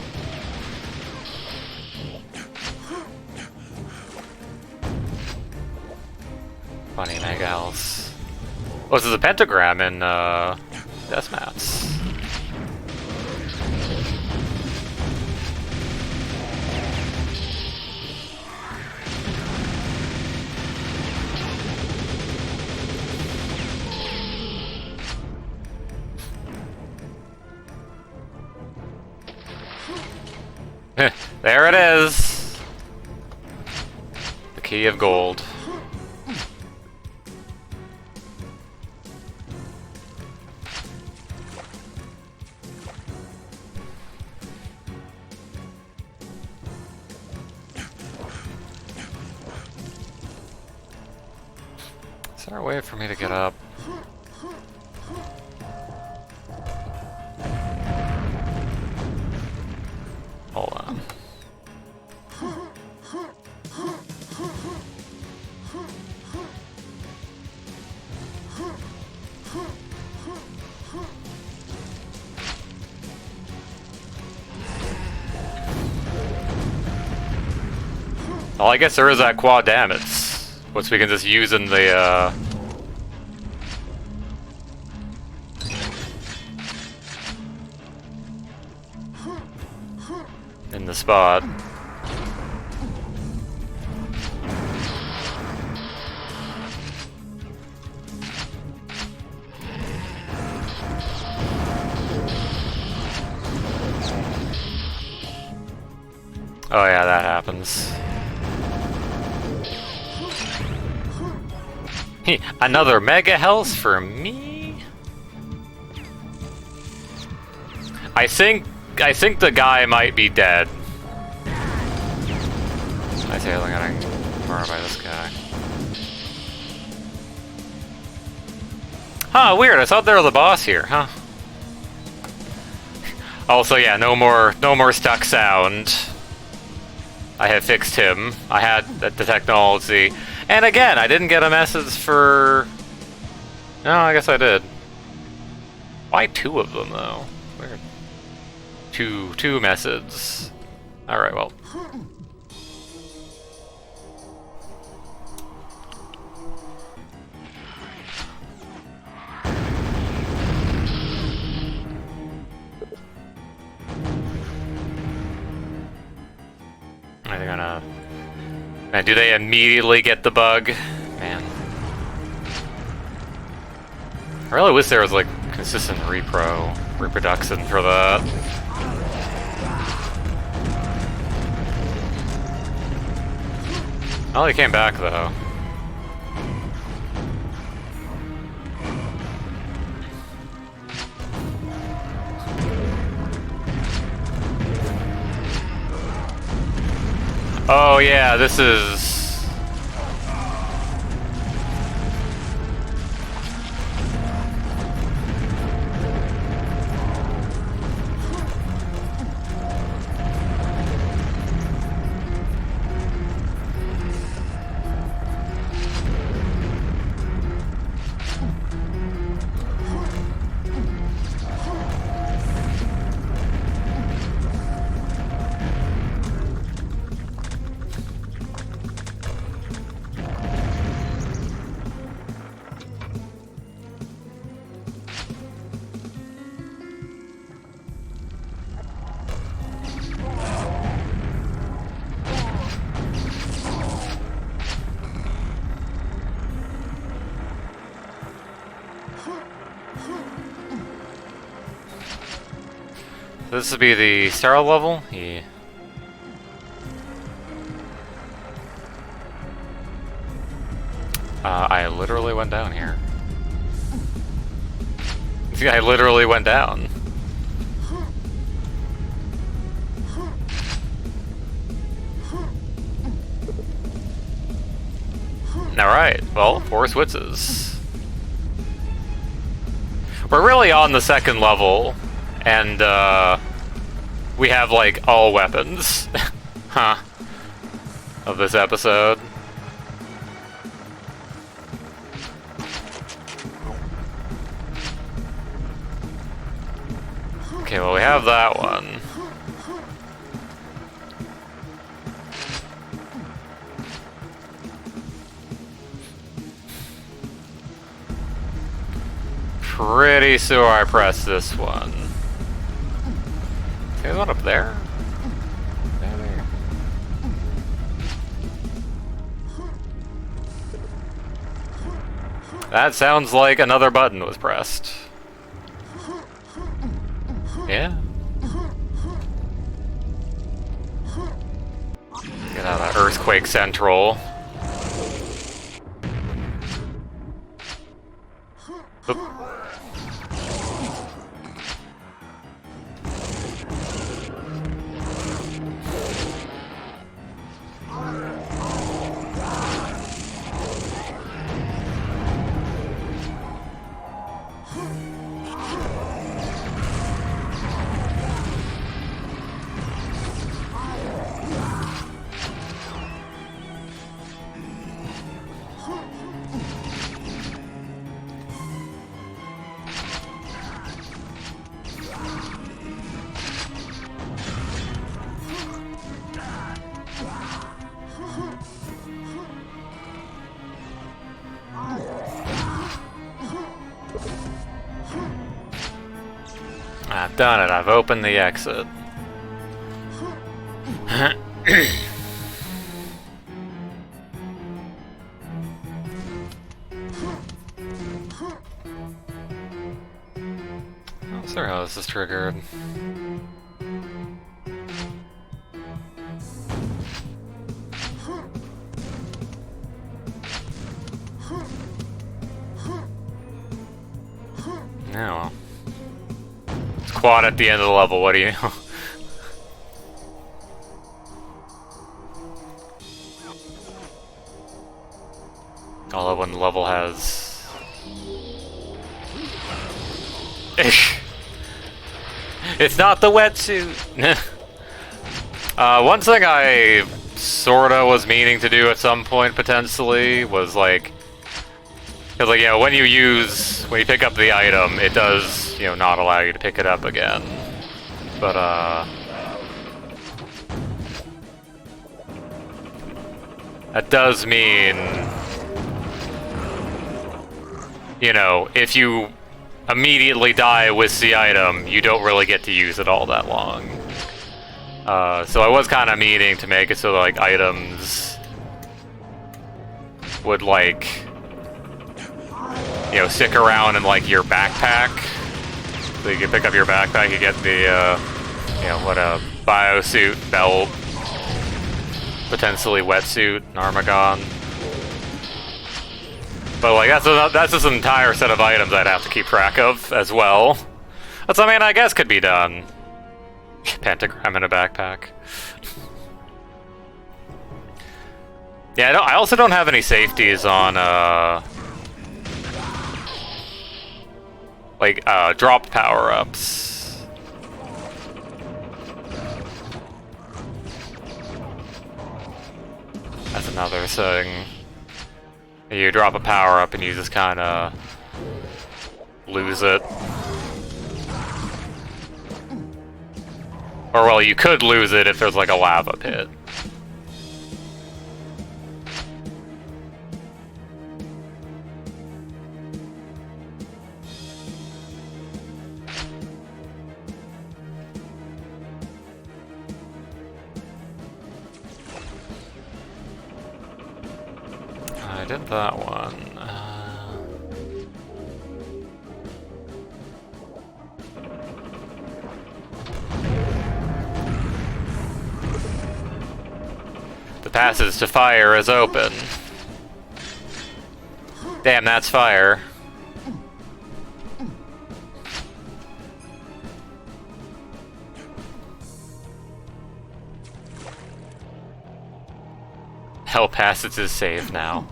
Funny mega house. Oh, this is a pentagram in death mats. There it is! The key of gold. Is there a way for me to get up? Hold on. Well, I guess there is that quad damage, which we can just use in the, in the spot. Oh yeah, that happens. Another mega health for me? I think the guy might be dead. I say I'm getting murdered by this guy. Huh, weird, I thought there was a boss here, huh? Also, yeah, no more stuck sound. I have fixed him. I had the technology. And again, I didn't get a message for... No, I guess I did. Why two of them, though? Weird. Two messages. Alright, well. Are they gonna... Man, do they immediately get the bug? Man. I really wish there was, like, consistent reproduction for that. Oh, he came back, though. Oh yeah, this is... This would be the sterile level? Yeah. I literally went down here. I literally went down. Alright, well, 4 switches. We're really on the second level, and we have like all weapons, huh, of this episode. Okay, well, we have that one. Pretty sure I pressed this one. There's one up there. There. That sounds like another button was pressed. Yeah. Get out of Earthquake Central. Oop. I've done it. I've opened the exit. Not sure how this is triggered. Yeah, well. It's quad at the end of the level, what do you know? Although when the level has... It's not the wetsuit! One thing I sorta was meaning to do at some point potentially was like, because like, yeah, when you pick up the item, it does, you know, not allow you to pick it up again. But that does mean, you know, if you immediately die with the item, you don't really get to use it all that long. So I was kind of meaning to make it so that, like, items would, like, you know, stick around in, like, your backpack. So you can pick up your backpack, you get the, you know, what, a biosuit, belt, potentially wetsuit, an Armagon. But, like, that's just an entire set of items I'd have to keep track of as well. That's, I mean, I guess could be done. Pentagram in a backpack. Yeah, I also don't have any safeties on, like, drop power-ups. That's another thing. You drop a power-up and you just kinda lose it. Or, well, you could lose it if there's, like, a lava pit. I did that one. The passage to fire is open. Damn, that's fire. Hell passage is saved now.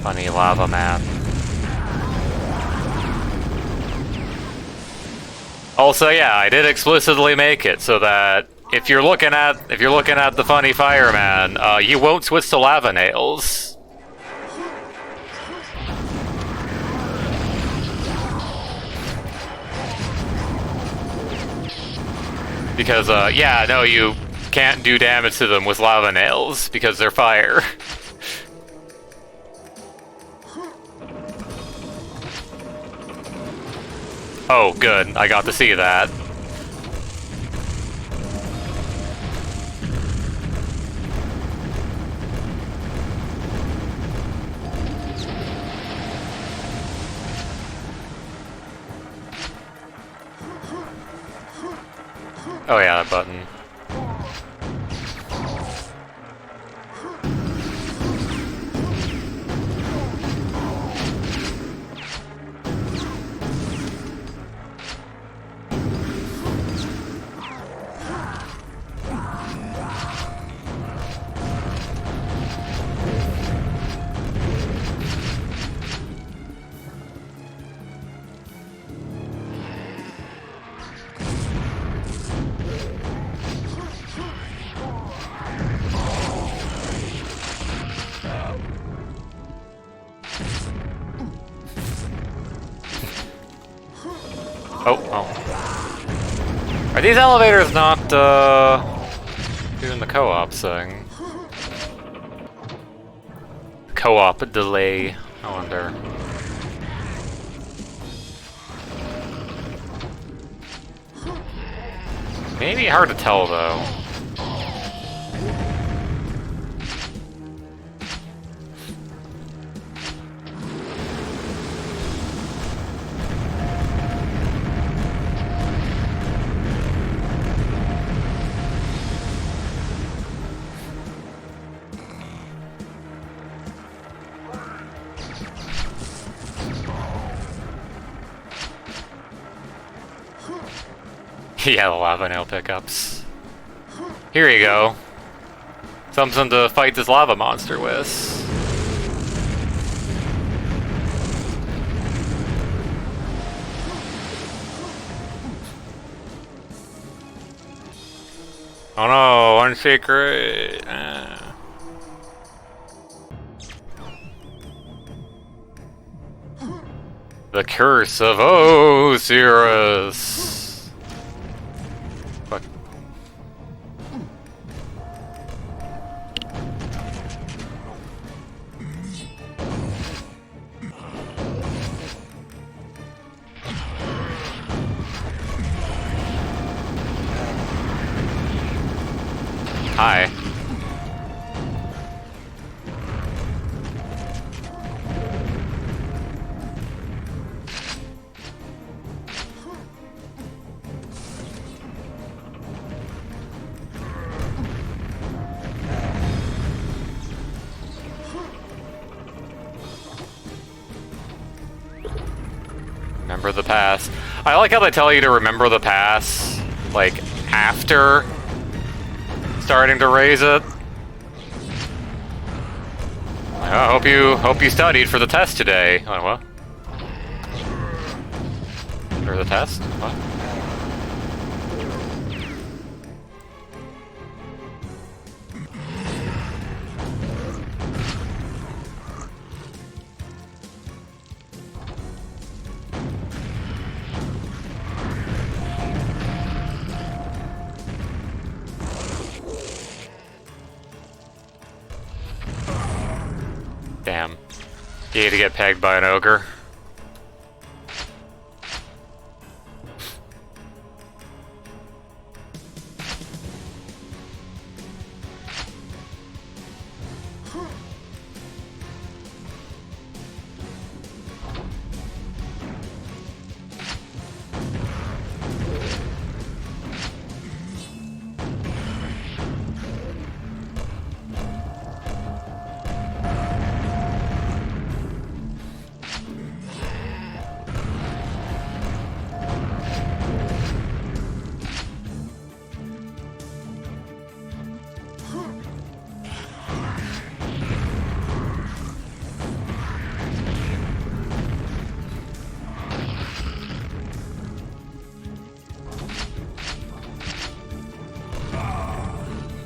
Funny lava man. Also, yeah, I did explicitly make it so that if you're looking at the funny fireman, you won't switch to lava nails. Because yeah, no, you can't do damage to them with lava nails because they're fire. Oh, good. I got to see that. Oh yeah, that button. Oh. Are these elevators not, doing the co-op thing? Co-op delay, I wonder. Maybe hard to tell, though. Yeah, the lava nail pickups. Here you go. Something to fight this lava monster with. Oh no, one secret. The curse of Osiris. Fuck. Hi. Remember the pass. I like how they tell you to remember the pass, like, after starting to raise it. I hope you studied for the test today. Oh, what? For the test? What? Damn. You need to get pegged by an ogre.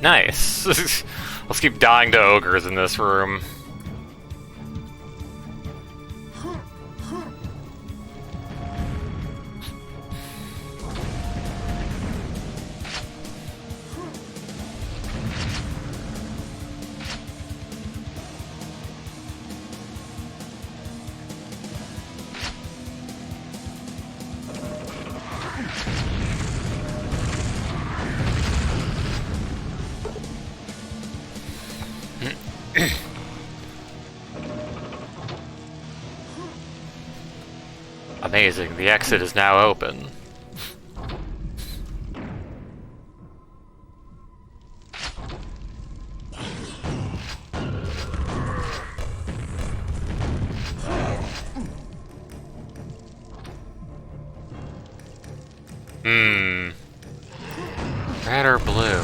Nice. Let's keep dying to ogres in this room. Amazing, the exit is now open. Red or blue?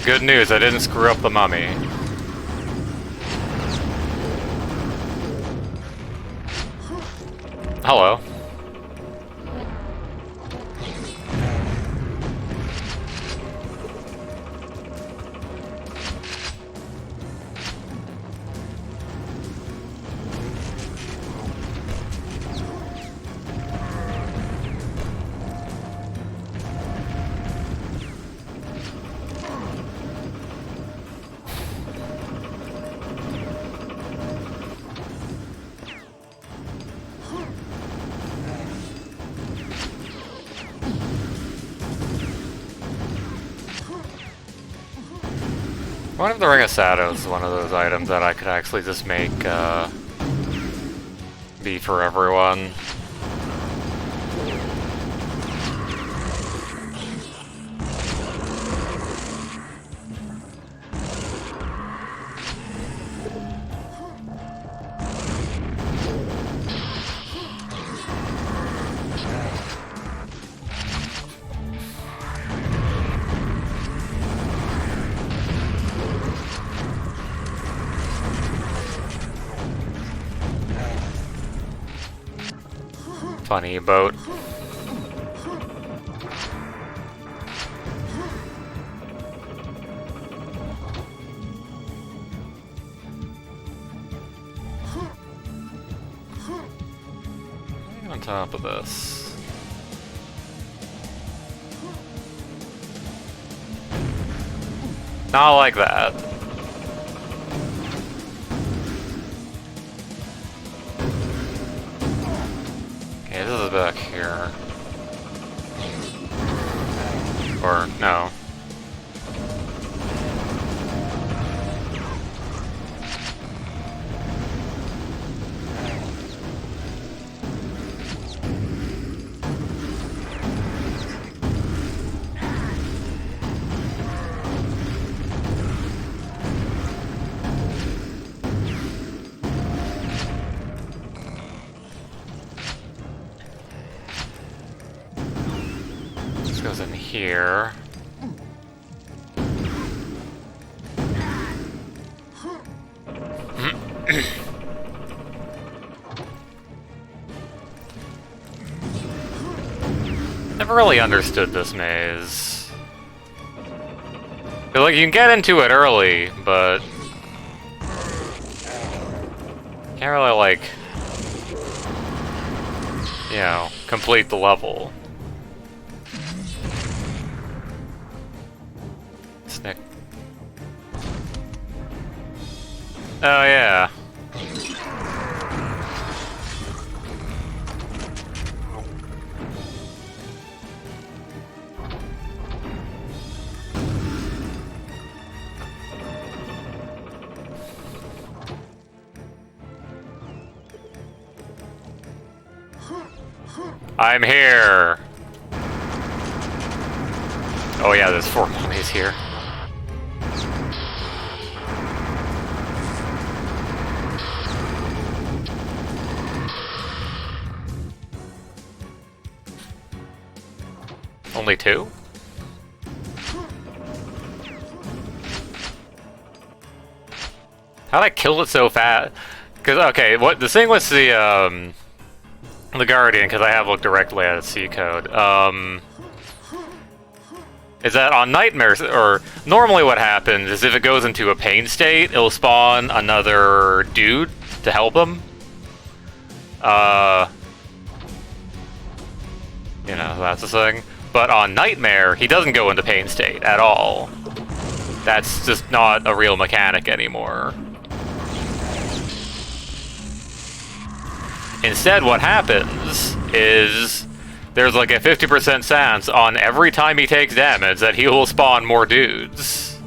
Good news, I didn't screw up the mummy. Hello. One of the Ring of Shadows is one of those items that I could actually just make be for everyone. Funny boat. On top of this. Not like that. Okay, this is back here. Or, no. This goes in here. Never really understood this maze. Like, you can get into it early, but can't really, like, you know, complete the level. Snick. Oh, yeah. I'm here! Oh yeah, there's 4 mummies here. Only 2? How'd I kill it so fast? Cause, okay, what the thing with the Guardian, because I have looked directly at its C code, is that on nightmares, or normally what happens is if it goes into a pain state, it'll spawn another dude to help him. You know, that's the thing. But on Nightmare, he doesn't go into pain state at all. That's just not a real mechanic anymore. Instead, what happens is there's like a 50% chance on every time he takes damage that he will spawn more dudes.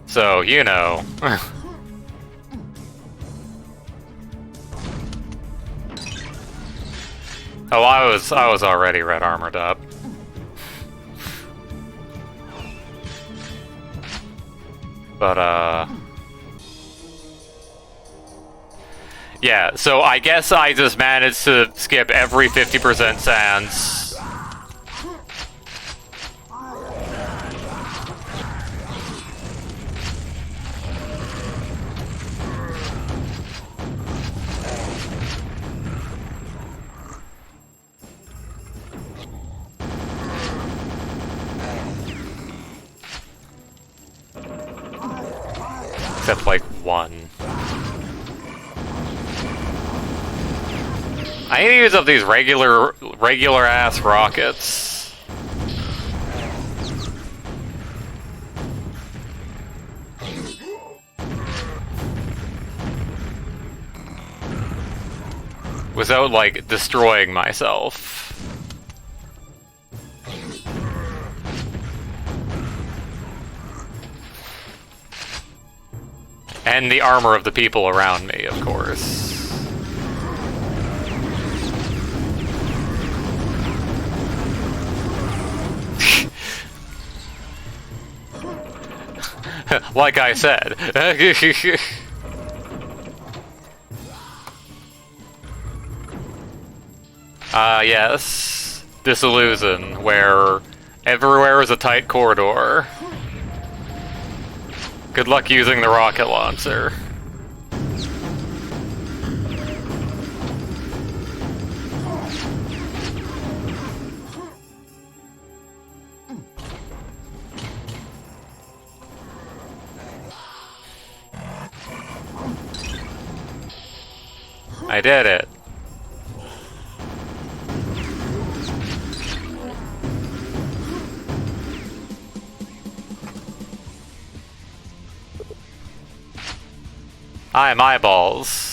So, you know. Oh, I was already red armored up. But, yeah, so I guess I just managed to skip every 50% chance. Except, like, 1. I need to use up these regular ass rockets. Without, like, destroying myself. And the armor of the people around me, of course. Like I said. Yes. Dissolution, where everywhere is a tight corridor. Good luck using the rocket launcher. I did it. I'm eyeballs.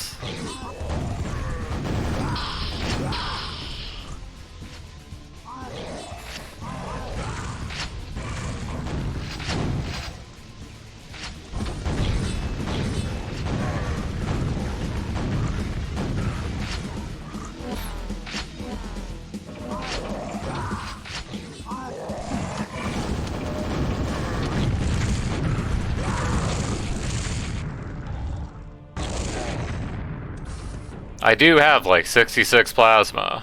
I do have like 66 plasma.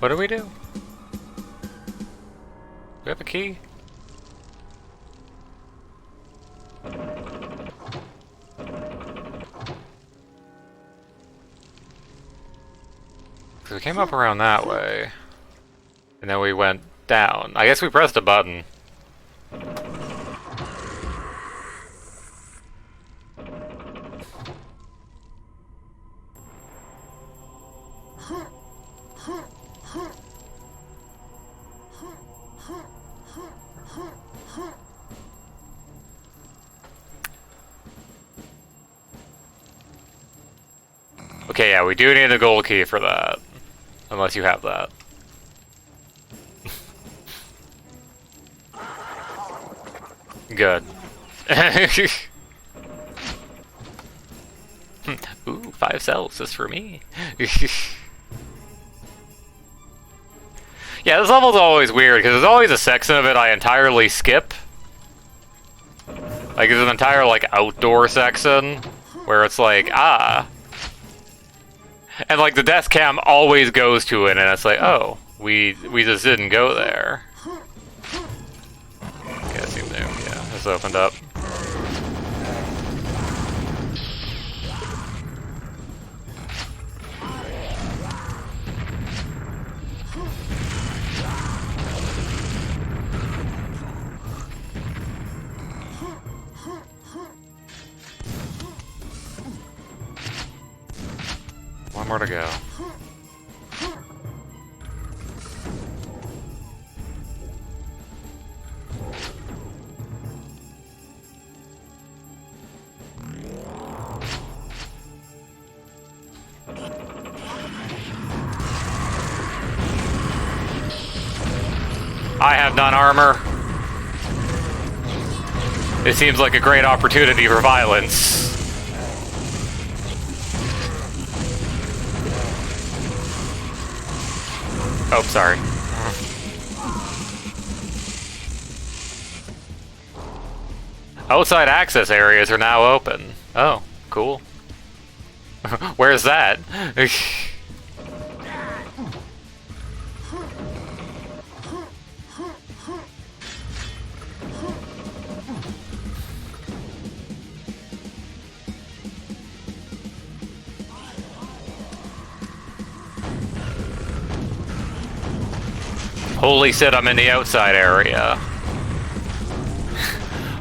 What do we do? Do we have a key? We came up around that way, and then we went down. I guess we pressed a button. Okay, yeah, we do need a gold key for that. Unless you have that. Good. Ooh, 5 cells just for me. Yeah, this level's always weird, because there's always a section of it I entirely skip. Like, there's an entire, like, outdoor section, where it's like, ah. And, like, the death cam always goes to it, and it's like, oh, we just didn't go there. Okay, that seems new. Yeah, this opened up. One more to go. I have none armor. It seems like a great opportunity for violence. Oh, sorry. Outside access areas are now open. Oh, cool. Where's that? Holy shit, I'm in the outside area.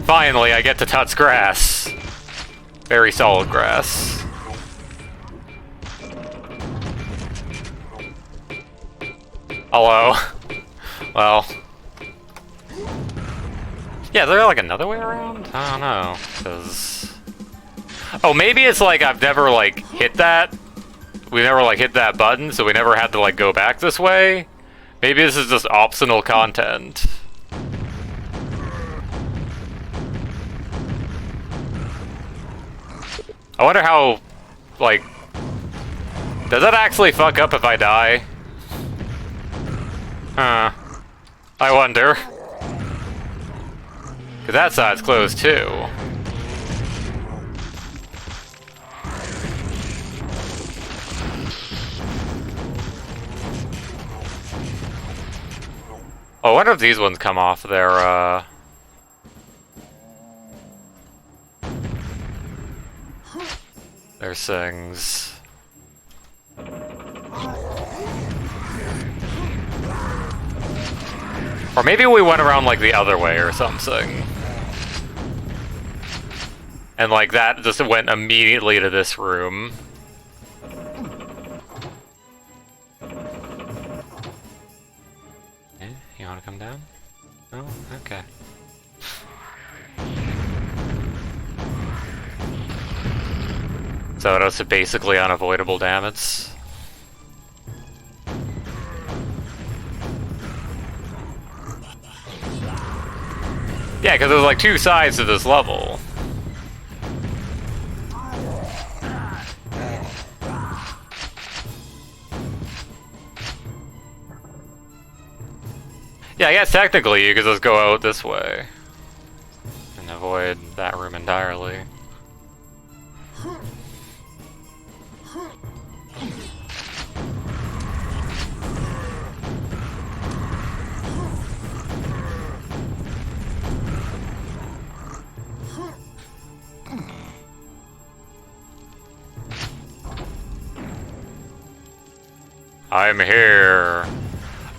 Finally, I get to touch grass. Very solid grass. Hello. Well. Yeah, is there like another way around? I don't know, because... Oh, maybe it's like I've never, like, hit that. We never, like, hit that button, so we never had to, like, go back this way. Maybe this is just optional content. I wonder how, like... Does that actually fuck up if I die? Huh. I wonder. Because that side's closed, too. Oh, I wonder if these ones come off their, their things. Or maybe we went around, like, the other way or something. And, like, that just went immediately to this room. You wanna come down? Oh, okay. So that's basically unavoidable damage. Yeah, because there's like two sides to this level. Yeah, I guess technically you could just go out this way and avoid that room entirely. I'm here.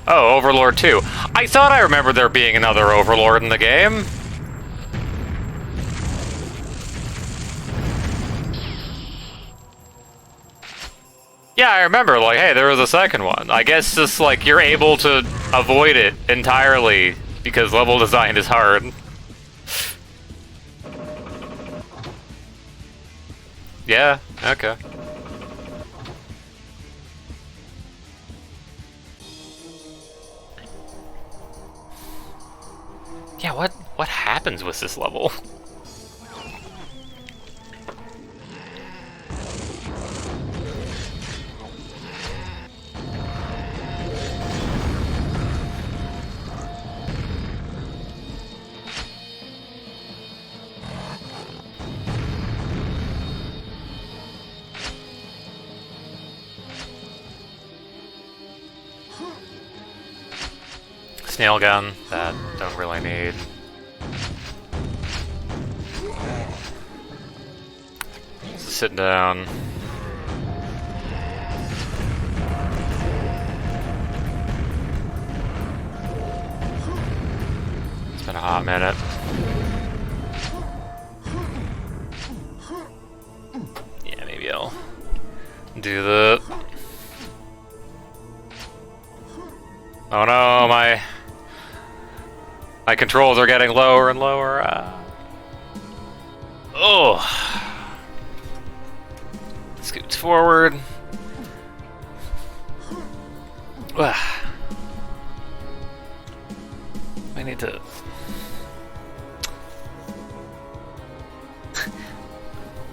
Oh, Overlord 2. I thought I remembered there being another Overlord in the game. Yeah, I remember, like, hey, there was a second one. I guess just, like, you're able to avoid it entirely because level design is hard. Yeah, okay. Yeah, what happens with this level? Snail gun, that don't really need. Just sit down. It's been a hot minute. Yeah, maybe I'll do the... Oh no, my controls are getting lower and lower. Oh. Scoots forward. I need to...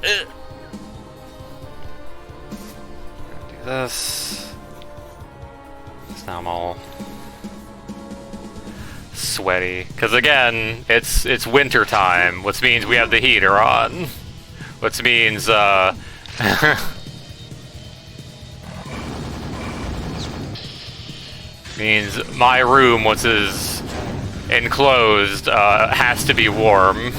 do this. So now I'm all sweaty, because again, it's winter time, which means we have the heater on, which means means my room, which is enclosed, has to be warm.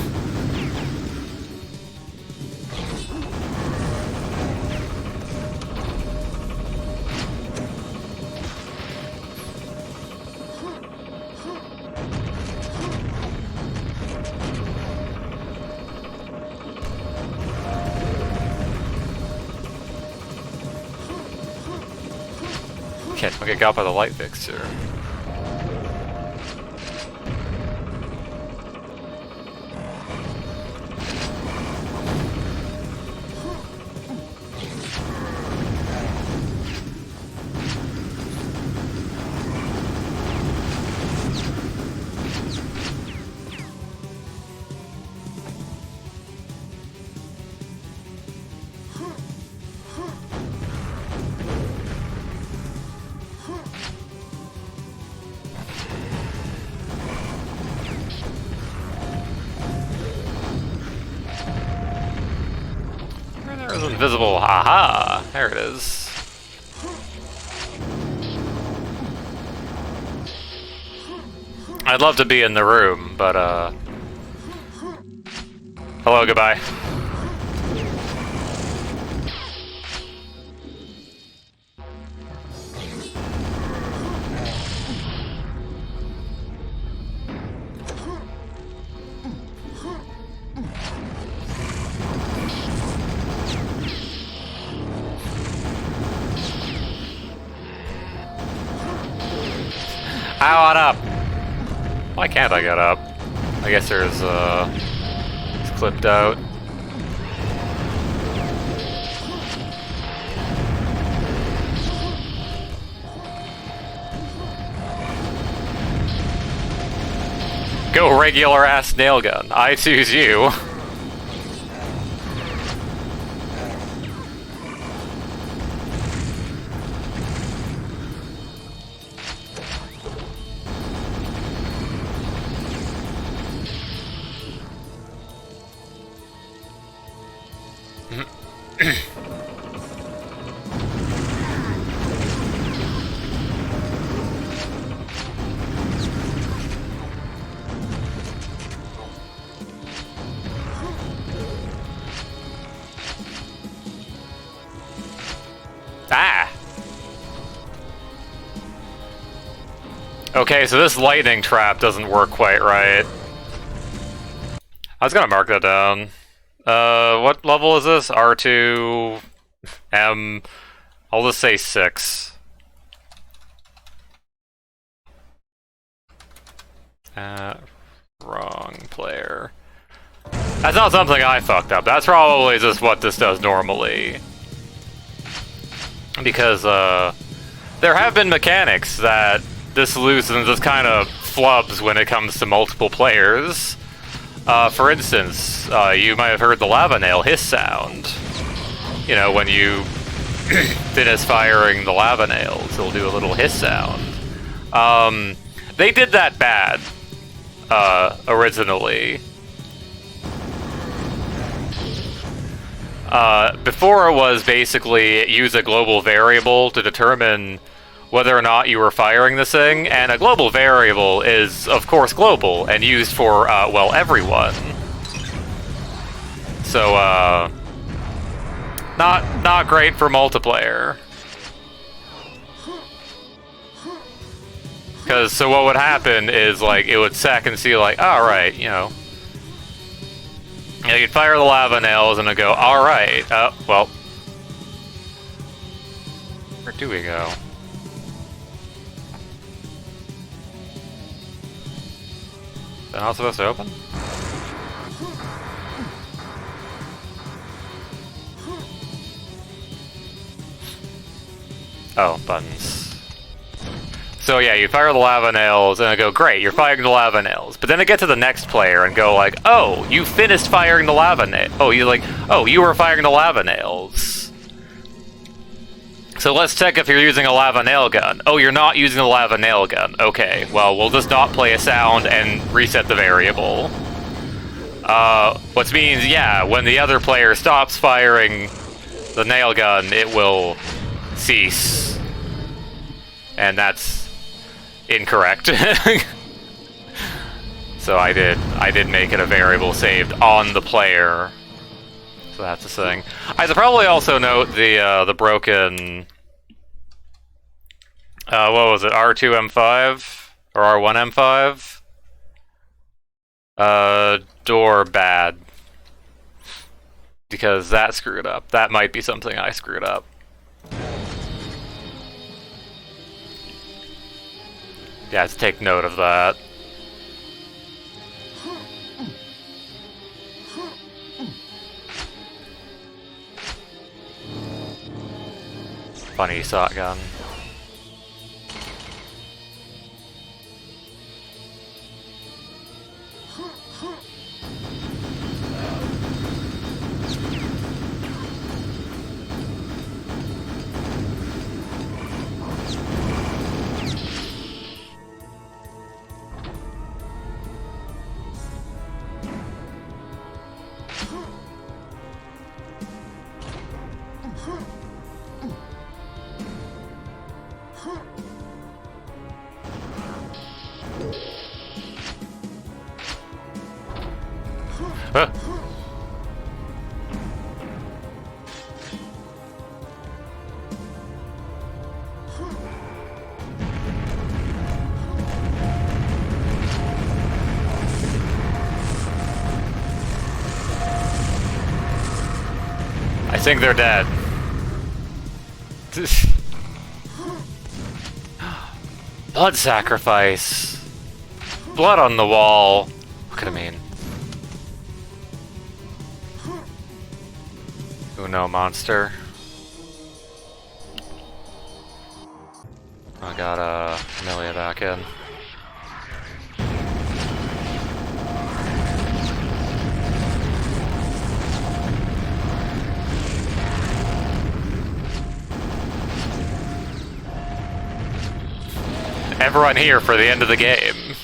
Don't get got by the light fixture. invisible. Aha! There it is. I'd love to be in the room, but hello, goodbye. How on up? Why can't I get up? I guess there's it's clipped out. Go regular ass nail gun. I choose you. Ah! Okay, so this lightning trap doesn't work quite right. I was gonna mark that down. What level is this? R2... M... I'll just say 6. Wrong player. That's not something I fucked up. That's probably just what this does normally. Because, there have been mechanics that Dissolution just kind of flubs when it comes to multiple players. For instance, you might have heard the lava nail hiss sound. You know, when you finish firing the lava nails, it'll do a little hiss sound. They did that bad, originally. Before it was basically use a global variable to determine whether or not you were firing this thing, and a global variable is, of course, global, and used for, well, everyone. So, not great for multiplayer. Because, so what would happen is, like, it would check and see, like, alright, you know. You'd fire the lava nails, and it'd go, alright, well. Where do we go? Is that not supposed to open? Oh, buttons. So yeah, you fire the lava nails, and I go, great, you're firing the lava nails. But then I get to the next player and go like, oh, you finished firing the lava nail. Oh, you were firing the lava nails. So let's check if you're using a lava nail gun. Oh, you're not using a lava nail gun. Okay, well, we'll just not play a sound and reset the variable. Which means, yeah, when the other player stops firing the nail gun, it will cease. And that's incorrect. So I did make it a variable saved on the player. So that's the thing. I should probably also note the broken what was it, R2M5 or R1M5? Door bad. Because that screwed up. That might be something I screwed up. Yeah, let's take note of that. Funny shotgun. Huh. I think they're dead. Blood sacrifice. Blood on the wall. What could it mean? Uno monster. I got Amelia back in. Everyone here for the end of the game.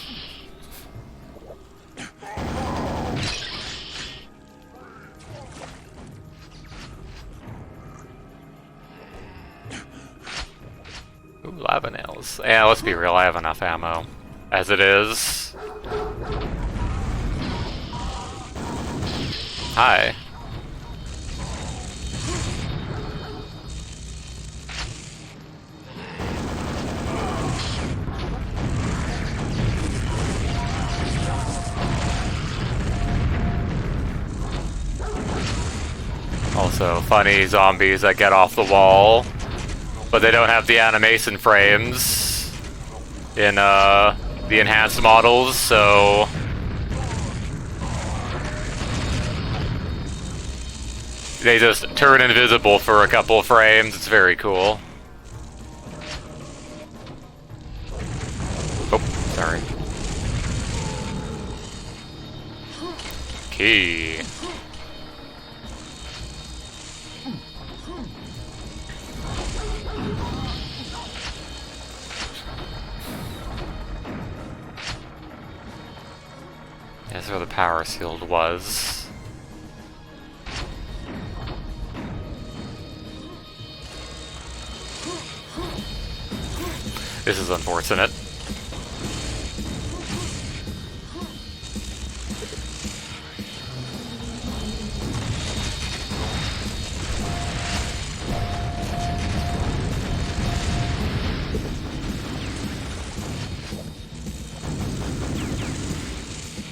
Ooh, lava nails. Yeah, let's be real, I have enough ammo. As it is. Hi. Also, funny zombies that get off the wall, but they don't have the animation frames in the enhanced models, so they just turn invisible for a couple frames. It's very cool. Oh, sorry. Key. That's where the power shield was. This is unfortunate.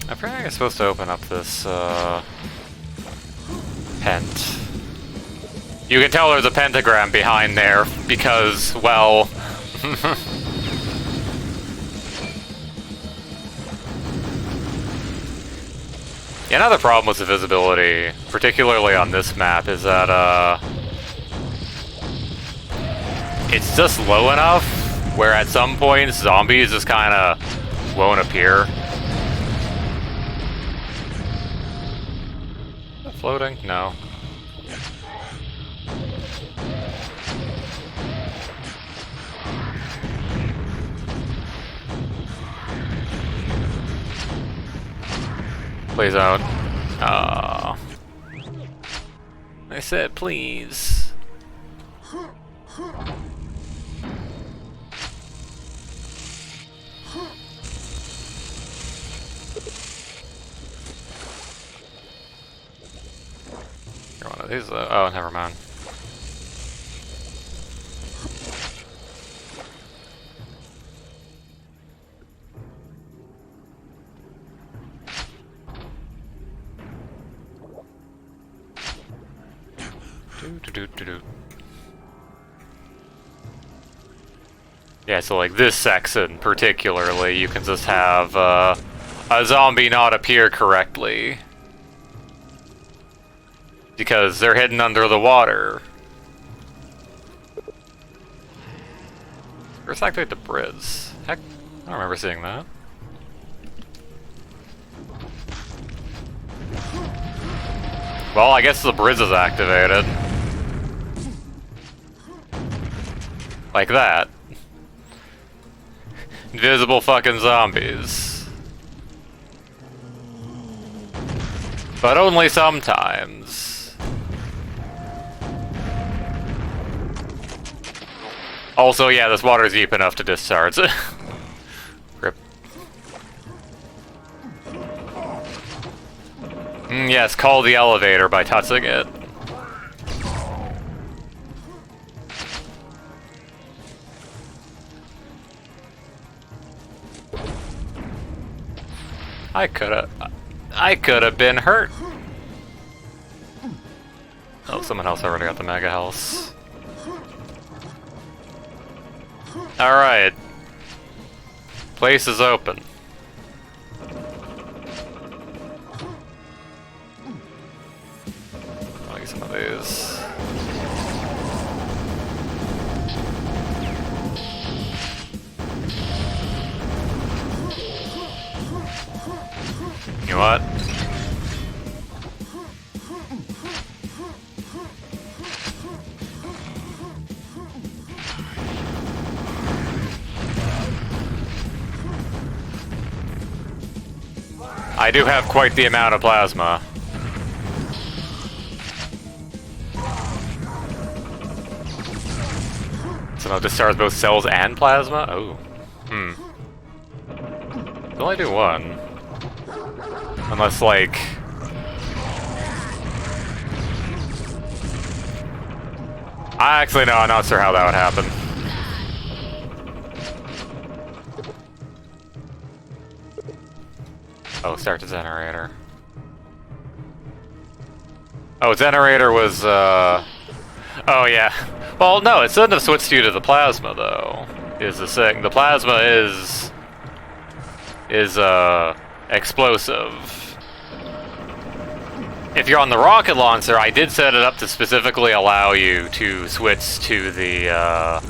I forget I'm supposed to open up this, pent. You can tell there's a pentagram behind there, because, well... Another problem with the visibility, particularly on this map, is that, it's just low enough, where at some points, zombies just kinda won't appear. Floating? No. Please don't. Oh. I said please. One of these, oh, never mind. Yeah, so like this section particularly, you can just have a zombie not appear correctly. Because they're hidden under the water. Where's activate the bridge? Heck, I don't remember seeing that. Well, I guess the bridge is activated. Like that. Invisible fucking zombies. But only sometimes. Also, yeah, this water is deep enough to discharge. Rip. Yes, call the elevator by touching it. I could've been hurt. Oh, someone else already got the mega health. Alright. Place is open. I'll get some of these. You know what? I do have quite the amount of plasma. So now discharge both cells and plasma? Oh. I'll only do one. Unless, like... Actually, no, I'm not sure how that would happen. Oh, start the generator. Oh, generator was, Oh, yeah. Well, no, it shouldn't have switched you to the plasma, though, is the thing. The plasma is, explosive. If you're on the rocket launcher, I did set it up to specifically allow you to switch to the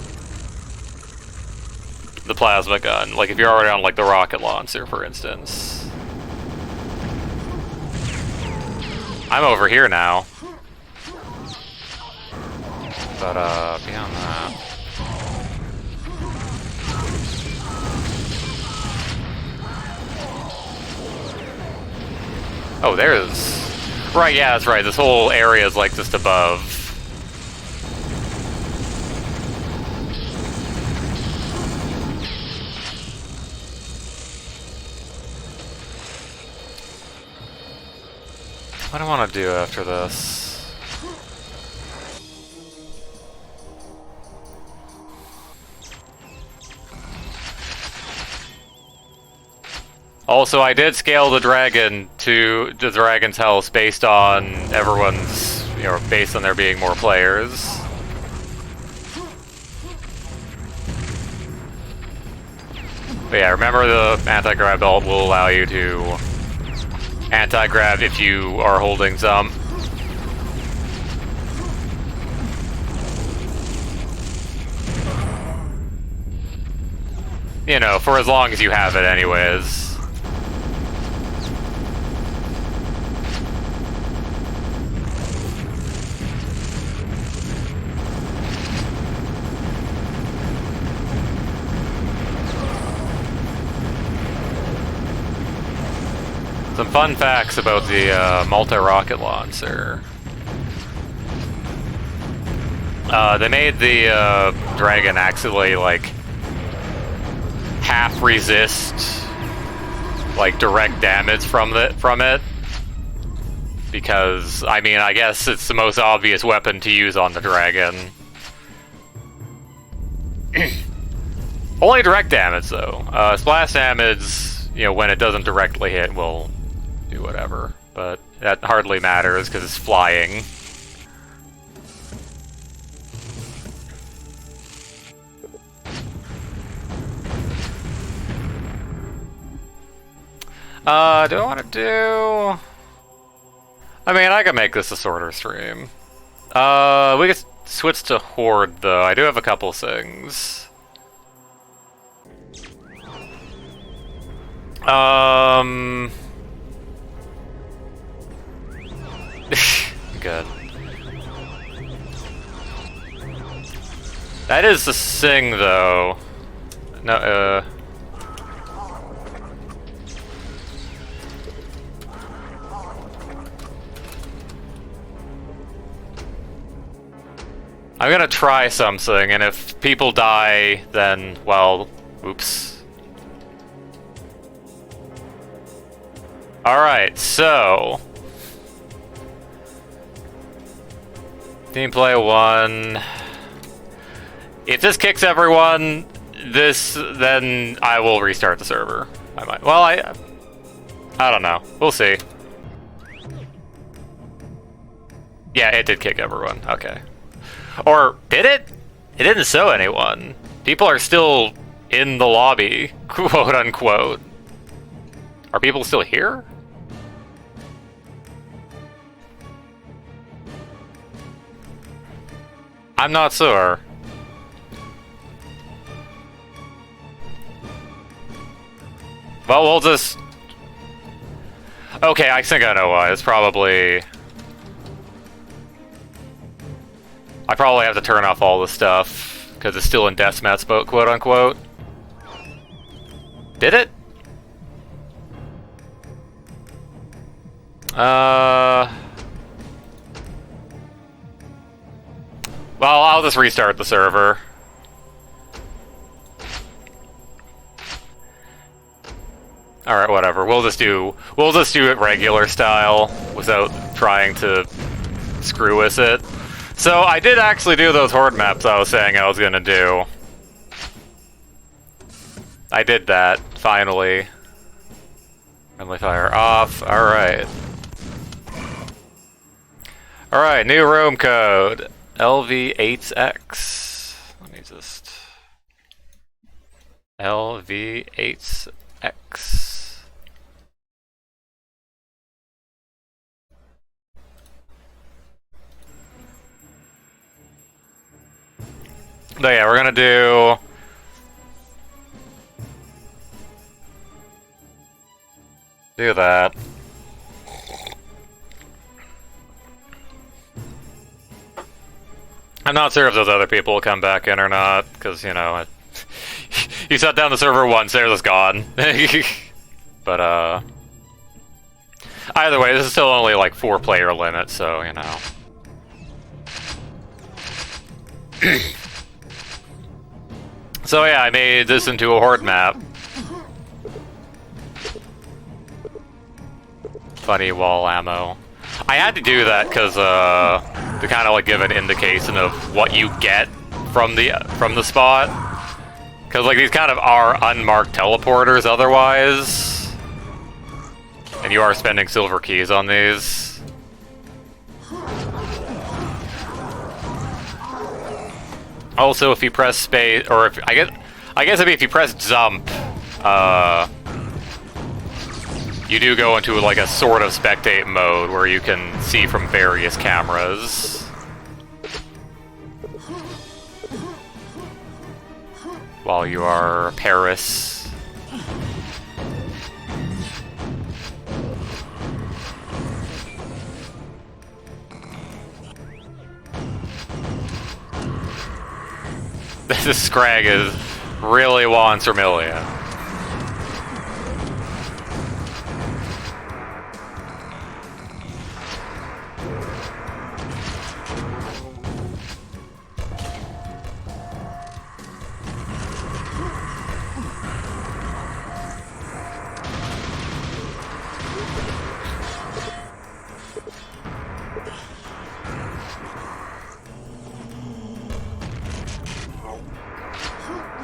plasma gun. Like, if you're already on, like, the rocket launcher, for instance. I'm over here now. But, beyond that... Oh, there's... Right, yeah, that's right. This whole area is, like, just above. What do I want to do after this? Also, I did scale the dragon to the dragon's health based on everyone's, you know, based on there being more players. But yeah, remember the anti-grav belt will allow you to anti-grav if you are holding some. You know, for as long as you have it anyways. Some fun facts about the multi-rocket launcher. They made the Dragon actually like half resist like direct damage from it. Because I mean, I guess it's the most obvious weapon to use on the Dragon. Only direct damage though. Splash damage, you know, when it doesn't directly hit will do whatever, but that hardly matters because it's flying. Do I want to do... I mean, I can make this a shorter stream. We could switch to Horde, though. I do have a couple things. Good. That is the thing, though. No, I'm gonna try something, and if people die, then, well, oops. Alright, so... Team play 1. If this kicks everyone, then I will restart the server. I might. Well, I don't know. We'll see. Yeah, it did kick everyone. Okay. Or did it? It didn't show anyone. People are still in the lobby, quote unquote. Are people still here? I'm not sure. Well, we'll just... Okay, I think I know why. It's probably... I probably have to turn off all the stuff, because it's still in deathmatch mode, quote unquote. Did it? Well, I'll just restart the server. Alright, whatever. We'll just do it regular style without trying to screw with it. So I did actually do those horde maps I was saying I was gonna do. I did that, finally. Friendly fire off. Alright. Alright, new room code. LV8X. Let me just... LV8X. But yeah, we're gonna do... that. I'm not sure if those other people will come back in or not, because, you know, you shut down the server once, they're just gone. But, either way, this is still only, like, 4-player limit, so, you know. So yeah, I made this into a horde map. Funny wall ammo. I had to do that because to kind of like give an indication of what you get from the spot. Because like these kind of are unmarked teleporters otherwise, and you are spending silver keys on these. Also, if you press space, or if I guess if you press jump, you do go into like a sort of spectate mode where you can see from various cameras. While you are Paris. This Scrag is really wants Vermilion.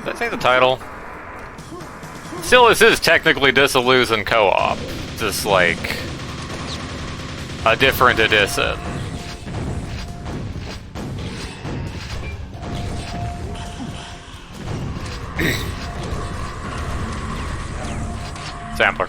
Did I say the title? Still, this is technically Dissolution co-op. Just like a different edition. Sampler.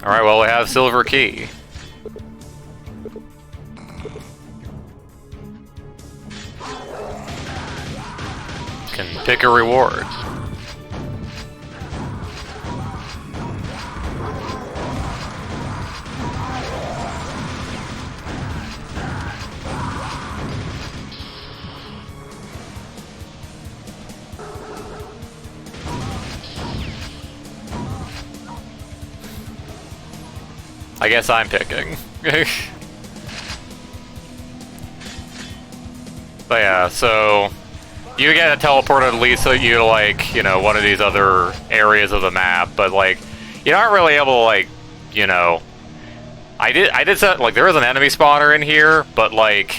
Alright, well, we have silver key. Can pick a reward. I guess I'm picking. But yeah, so you get teleported at least so you to like, you know, one of these other areas of the map, but like you aren't really able to like, you know, I did set like there is an enemy spawner in here, but like,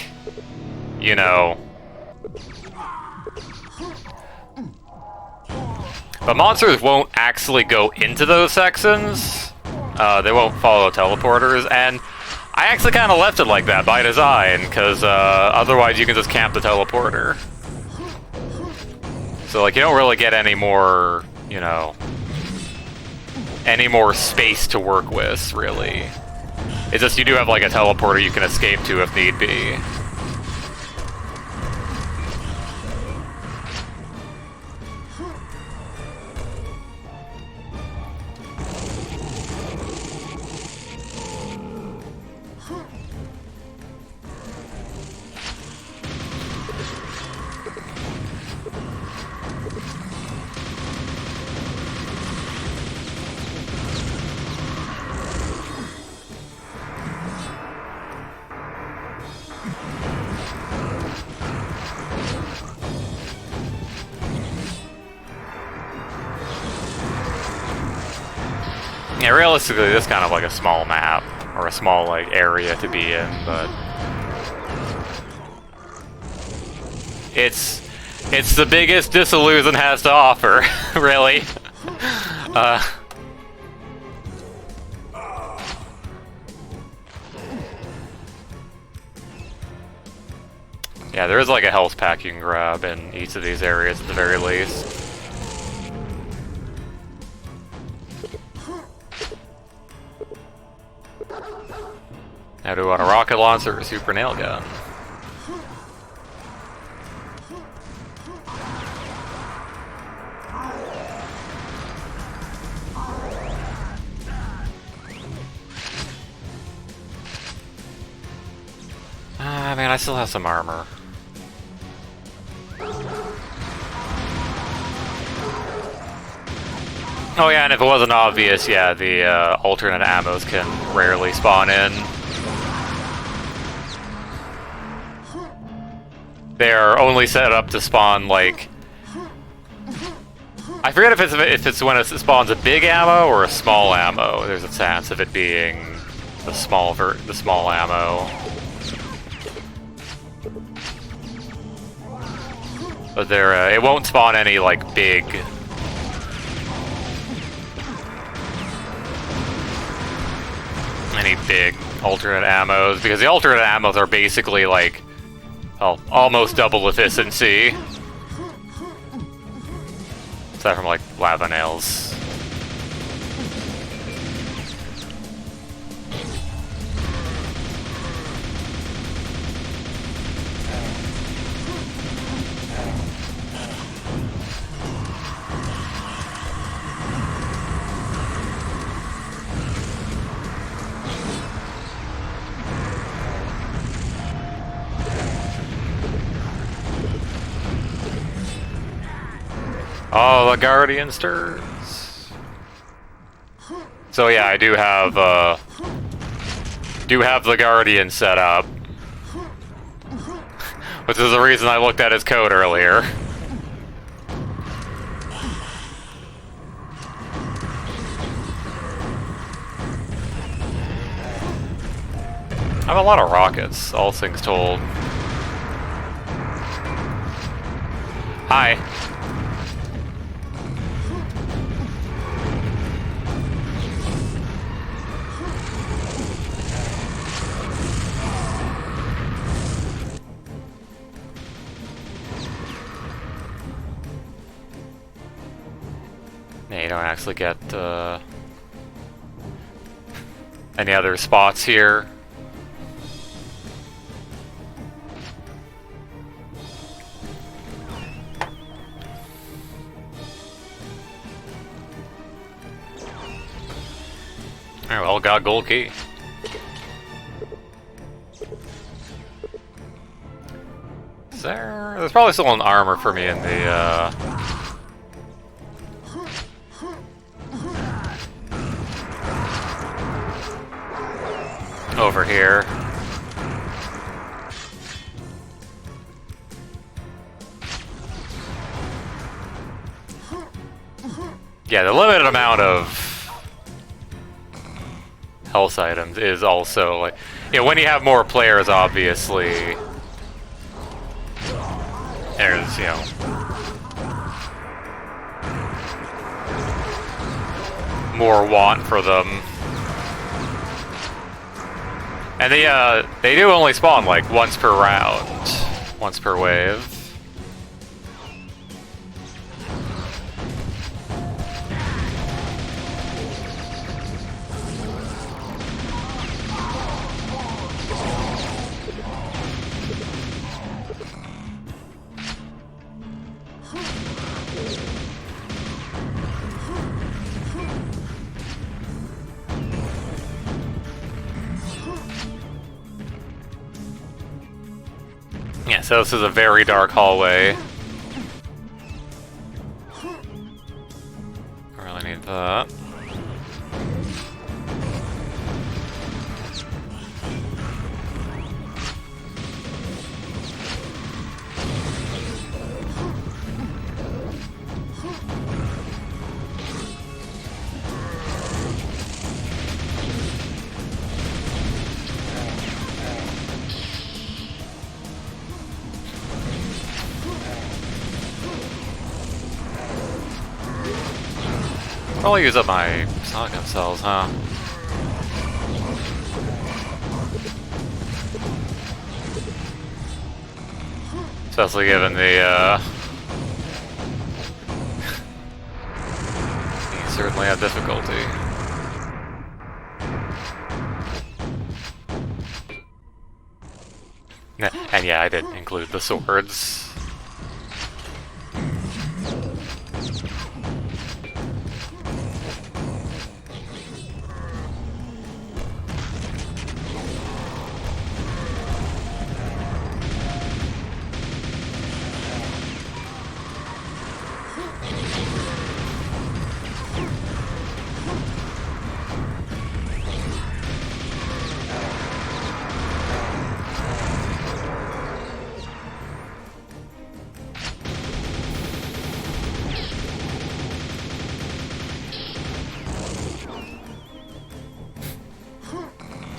you know, but monsters won't actually go into those sections. They won't follow teleporters, and I actually kind of left it like that by design, because otherwise you can just camp the teleporter. So like you don't really get any more, you know, any more space to work with, really. It's just you do have like a teleporter you can escape to if need be. Yeah, realistically, this is kind of like a small map, or a small, like, area to be in, but... It's the biggest Dissolution has to offer, really. Yeah, there is like a health pack you can grab in each of these areas at the very least. Now do we want a rocket launcher or a super nail gun? Man, I still have some armor. Oh yeah, and if it wasn't obvious, yeah, the alternate ammos can rarely spawn in. They're only set up to spawn, like... I forget if it's when it spawns a big ammo or a small ammo. There's a chance of it being the small ammo. But it won't spawn any, like, big... any big alternate ammos, because the alternate ammos are basically, like, well, almost double efficiency. Aside from, like, lava nails. Oh, the Guardian stirs. So yeah, I do have the Guardian set up, which is the reason I looked at his code earlier. I have a lot of rockets, all things told. Hi. Yeah, you don't actually get any other spots here. Alright, well, got gold key. There's probably still an armor for me in the over here. Yeah, the limited amount of health items is also like, you know, when you have more players, obviously, there's, you know, more want for them. And they do only spawn like once per round, once per wave. Yeah, so this is a very dark hallway. I really need that. Probably use up my shotgun cells, huh? Especially given the, you certainly have difficulty. And yeah, I did include the swords.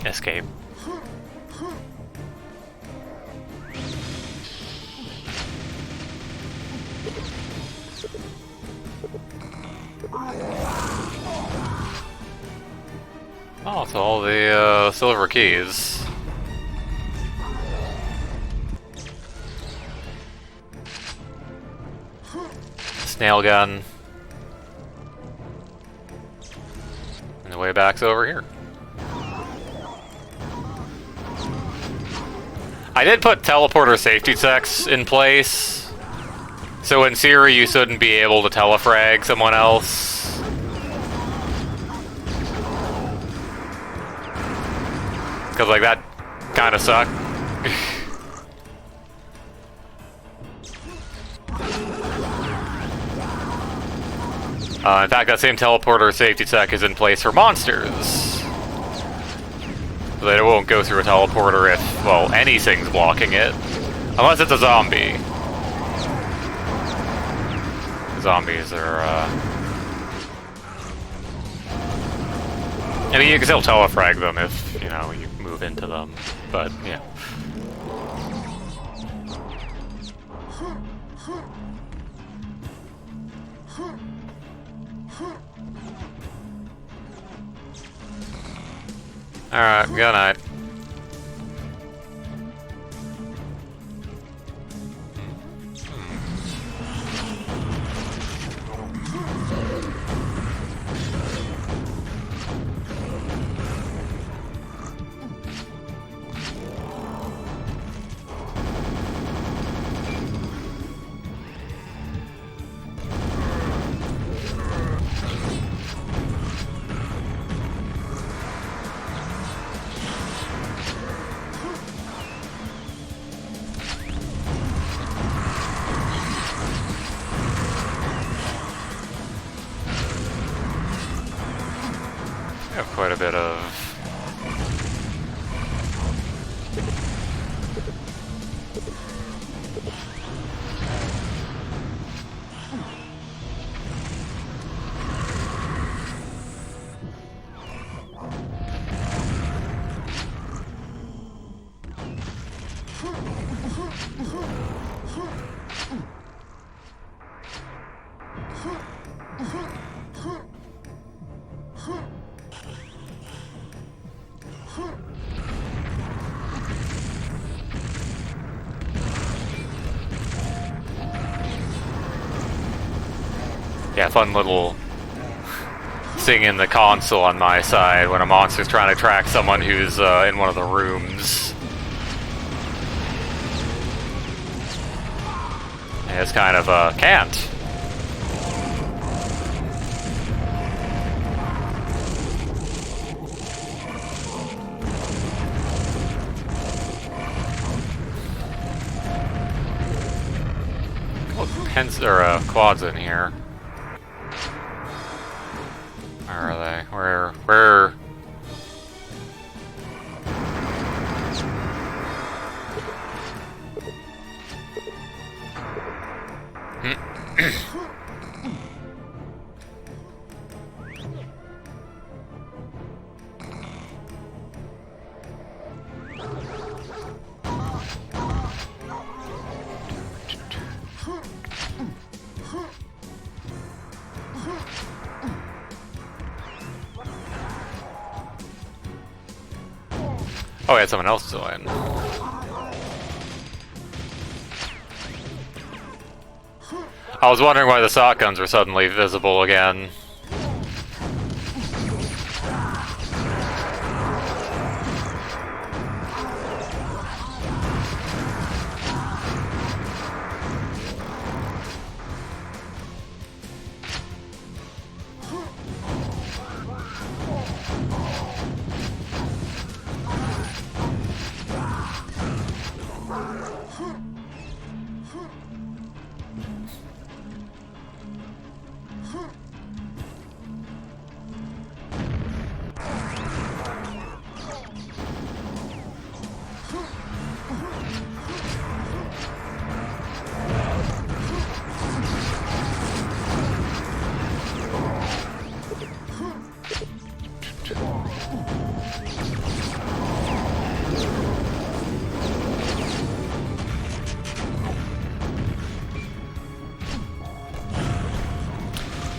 Escape. Oh, it's all the silver keys. Snail gun. And the way back's over here. I did put teleporter safety checks in place, so in theory you shouldn't be able to telefrag someone else. Because, like, that kind of sucked. In fact, that same teleporter safety check is in place for monsters. So that it won't go through a teleporter if, well, anything's blocking it. Unless it's a zombie. Zombies are, I mean, you can still telefrag them if, you know, you move into them, but, yeah. Alright, good night. I have quite a bit of... Yeah, fun little thing in the console on my side when a monster's trying to track someone who's in one of the rooms. And it's kind of can't. Pens or quads in here. Where are they? Where? Oh, we had someone else join. I was wondering why the shotguns were suddenly visible again.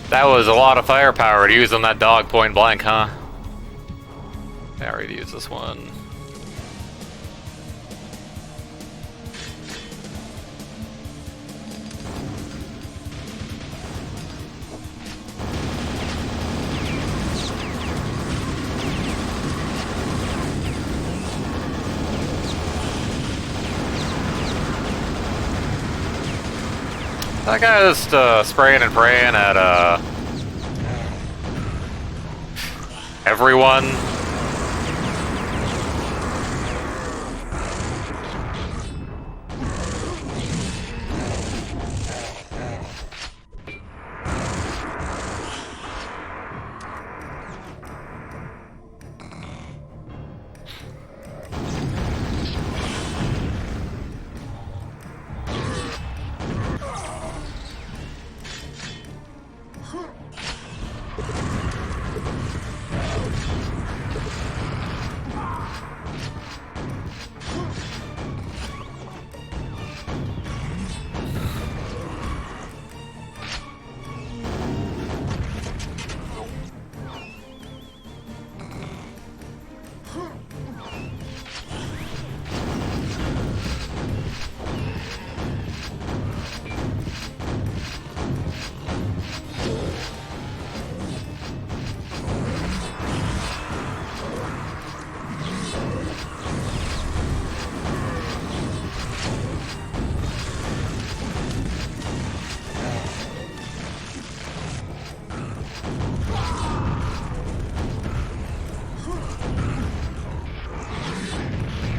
That was a lot of firepower to use on that dog point blank, huh? Yeah, ready to use this one. That guy just spraying and praying at everyone.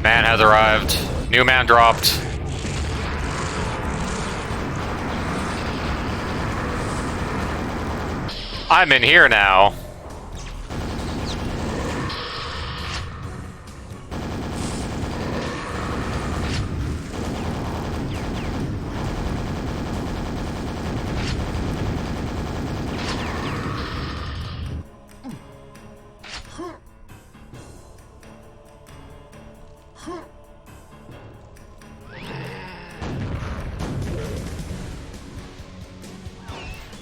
Man has arrived. New man dropped. I'm in here now.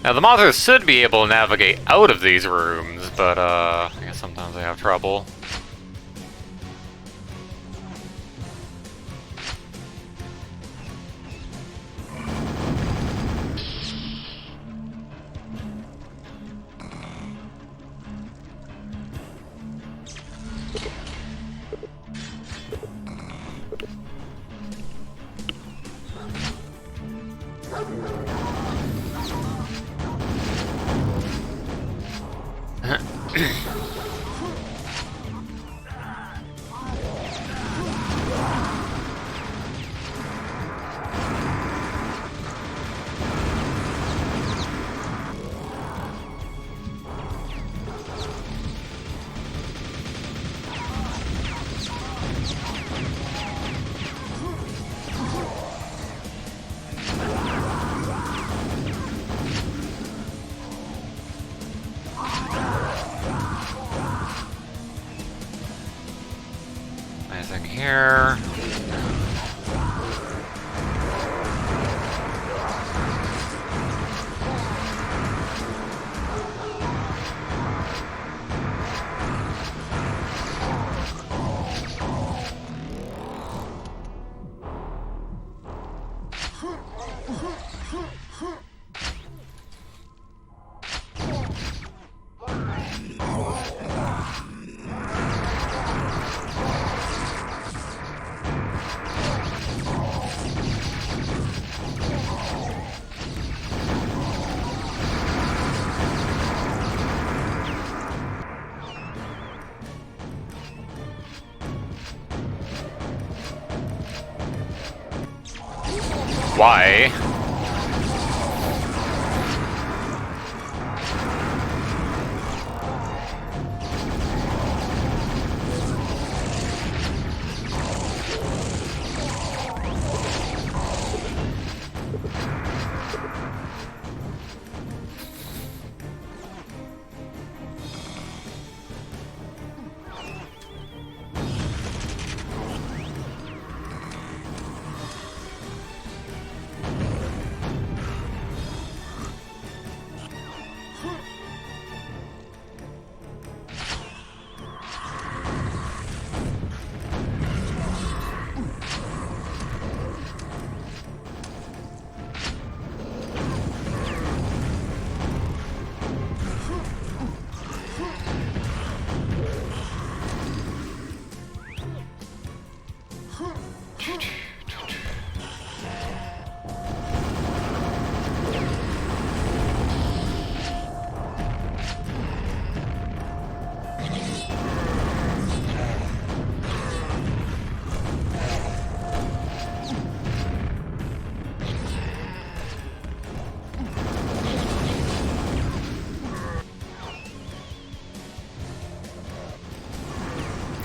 Now the monsters should be able to navigate out of these rooms, but I guess sometimes they have trouble. Anything here? Why?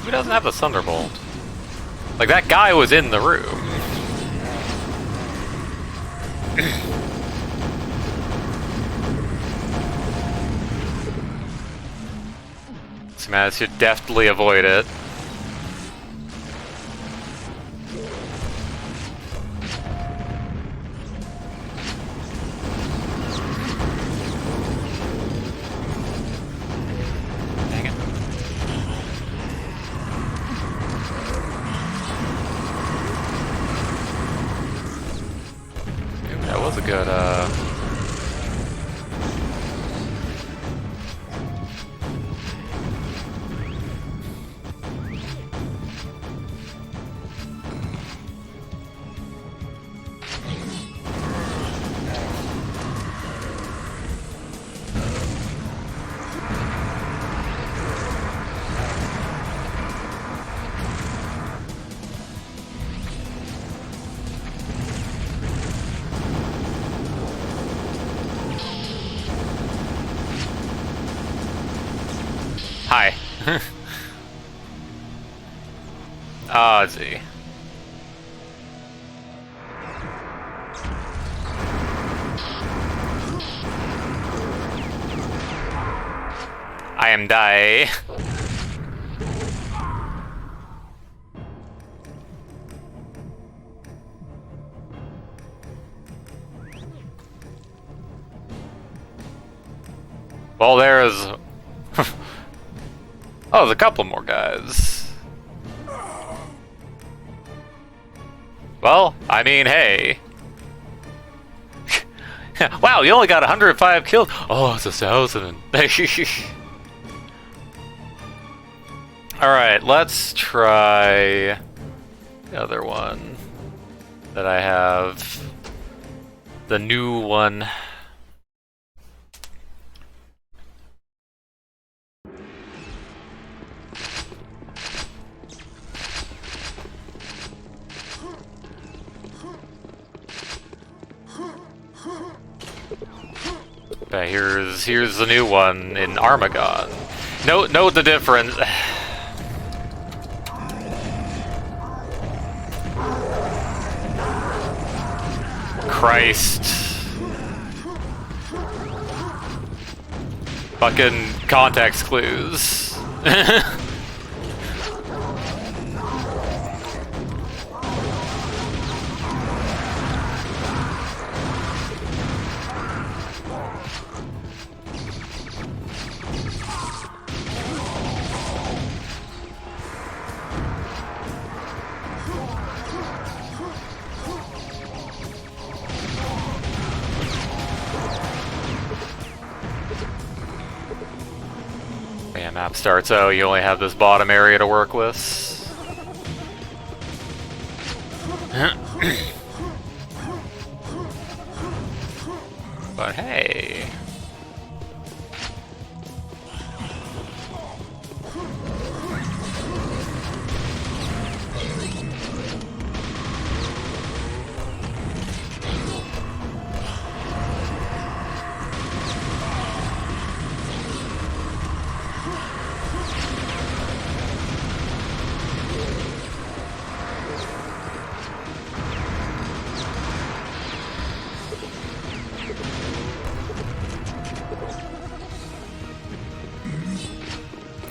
Who doesn't have the Thunderbolt? Like, that guy was in the room. So man, should deftly avoid it. Dang it. Ooh, that was a good, Hi. Ozzy. I am die. Well, there's... oh, there's a couple more guys. Well, I mean, hey. Wow, you only got 105 kills. Oh, it's 1,000. Alright, let's try the other one that I have. The new one. Okay, here's the new one in Armagon. Note the difference. Christ. Fucking context clues. And map starts out, you only have this bottom area to work with. But hey.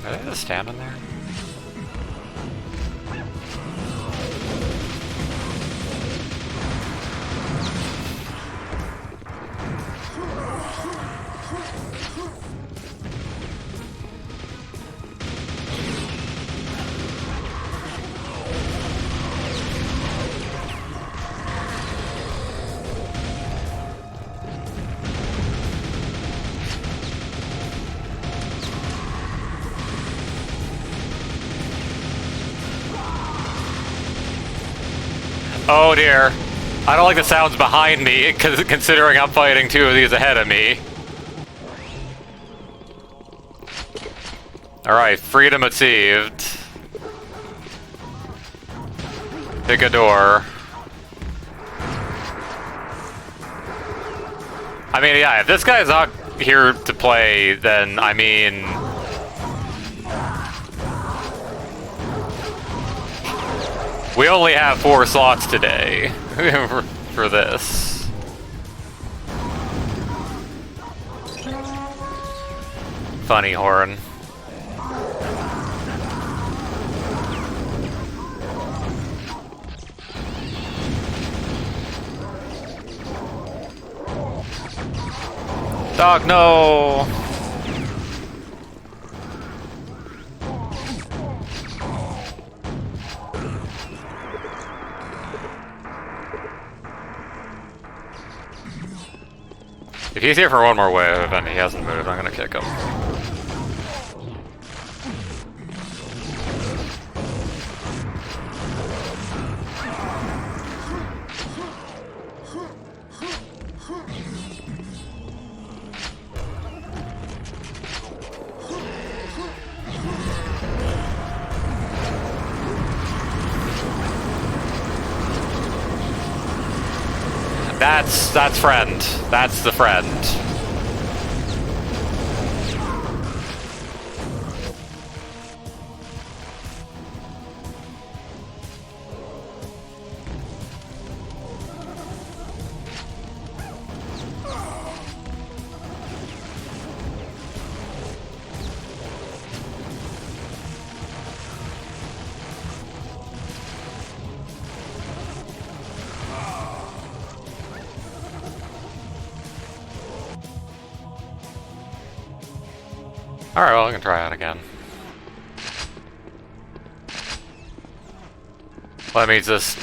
Are they just standing there? Oh dear. I don't like the sounds behind me, considering I'm fighting two of these ahead of me. Alright, freedom achieved. Pick a door. I mean, yeah, if this guy's not here to play, then, I mean... we only have 4 slots today for this. Funny horn. Dog, no! If he's here for one more wave and he hasn't moved, I'm gonna kick him. That's friend. That's the friend. Alright, well, I can try it again. Let me just,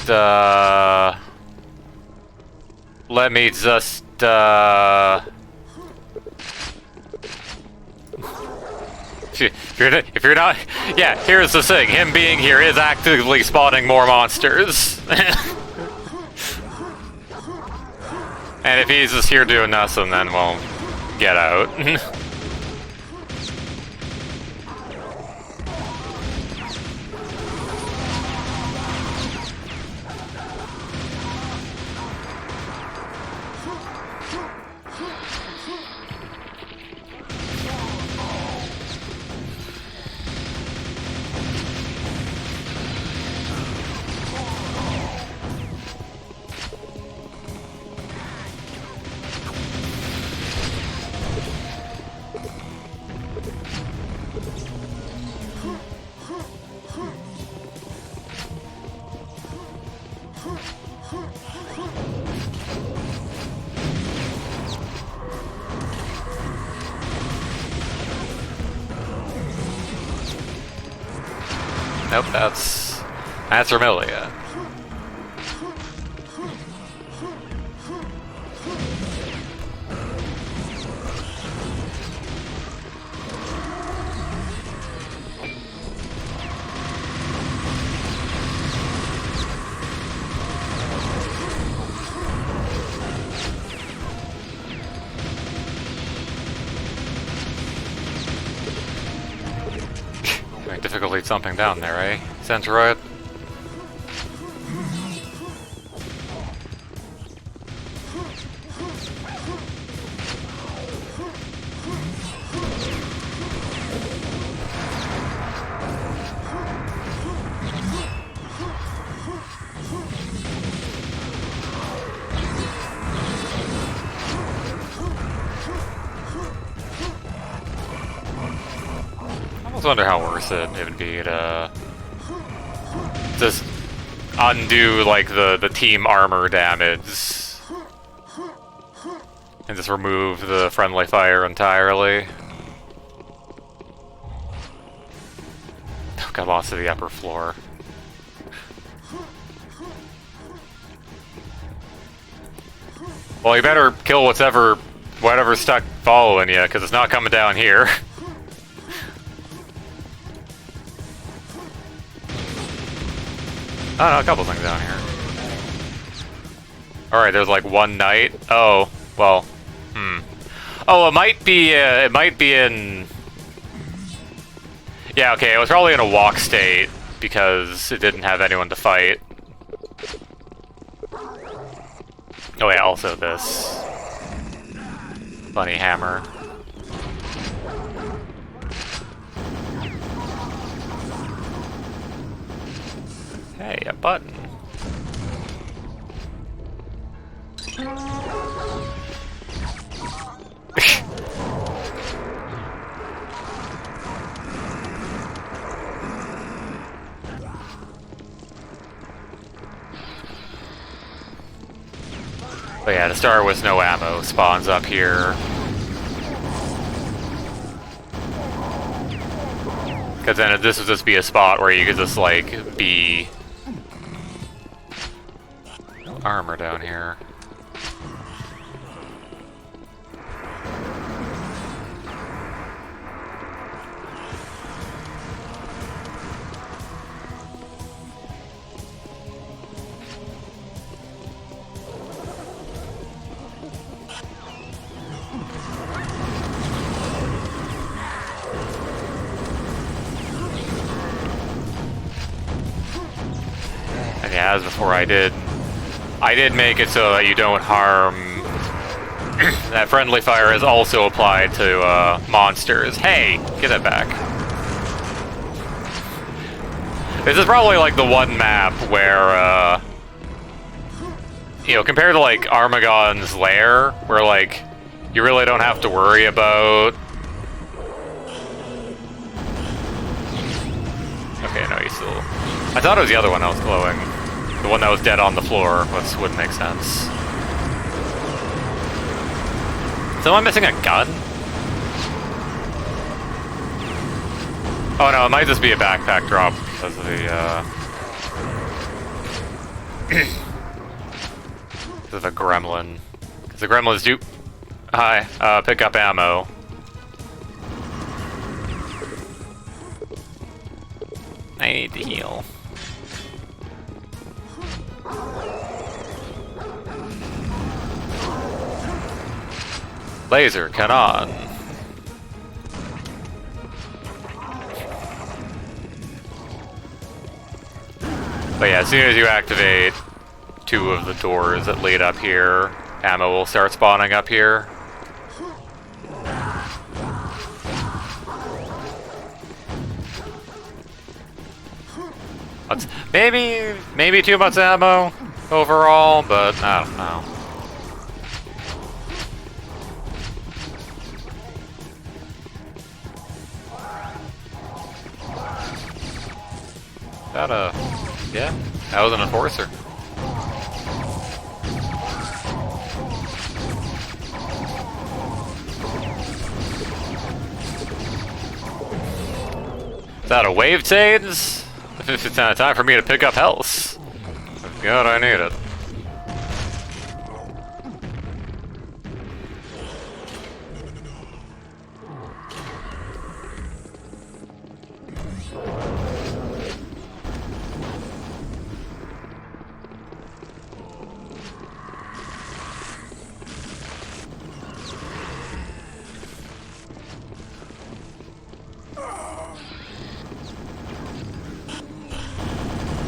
if you're not... Yeah, here's the thing. Him being here is actively spawning more monsters. And if he's just here doing nothing, then we'll get out. Nope, that's Vermilia. Difficulty jumping down there, eh? Centroid? I almost wonder how worth it would be to just undo like the team armor damage and just remove the friendly fire entirely. Got lost to the upper floor. Well, you better kill whatever's stuck following you, because it's not coming down here. Oh no, a couple things down here. Alright, there's like one knight. Oh, well, Oh, it might be in... Yeah, okay, it was probably in a walk state, because it didn't have anyone to fight. Oh yeah, also this bunny hammer. Hey, a button. But yeah, to start with no ammo spawns up here. Because then this would just be a spot where you could just like be armor down here. And yeah, as before, I did make it so that you don't harm. That friendly fire is also applied to monsters. Hey, get that back. This is probably like the one map where, you know, compared to like Armagon's Lair, where like you really don't have to worry about. Okay, no, you still. I thought it was the other one that was glowing. The one that was dead on the floor, which wouldn't make sense. So am I missing a gun? Oh no, it might just be a backpack drop because of the, because of a gremlin. Because the gremlins do... Hi, pick up ammo. I need to heal. Laser cannon. But yeah, as soon as you activate 2 of the doors that lead up here, ammo will start spawning up here. That's maybe too much ammo overall, but I don't know. Yeah, that was an enforcer. Is that a wave change? If it's not time for me to pick up health. God, I need it.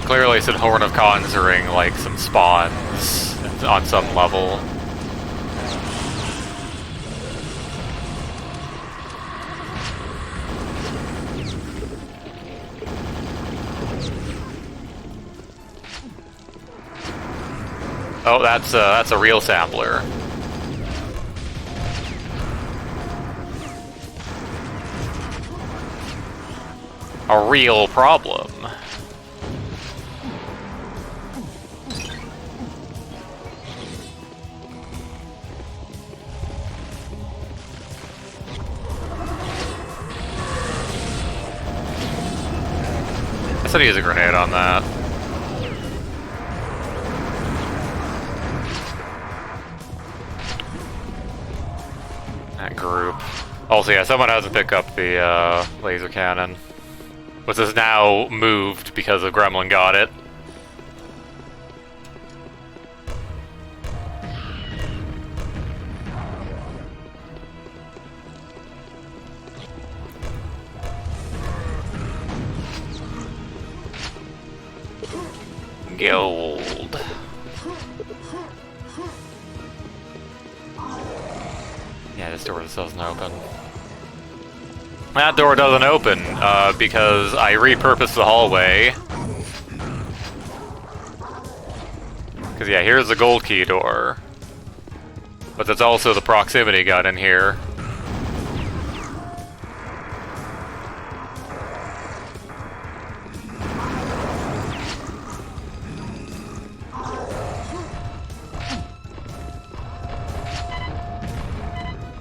Clearly said Horn of Conjuring, like some spawns on some level. Oh, that's a real sampler. A real problem. I said he has a grenade on that. That group. Also, yeah, someone hasn't picked up the laser cannon, which is now moved because a gremlin got it. Gold. Yeah, this door just doesn't open. That door doesn't open, because I repurposed the hallway. Because, yeah, here's the gold key door. But there's also the proximity gun in here.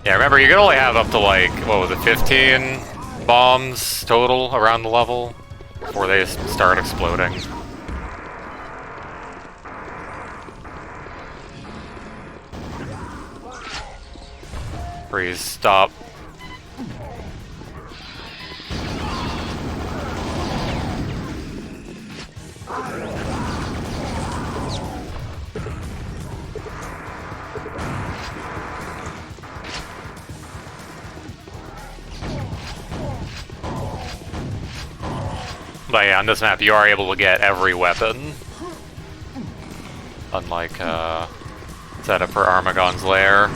Yeah, remember, you can only have up to, like, what was it, 15 bombs total around the level before they start exploding. Freeze, stop. But yeah, on this map you are able to get every weapon. Unlike, setup for Armagon's Lair.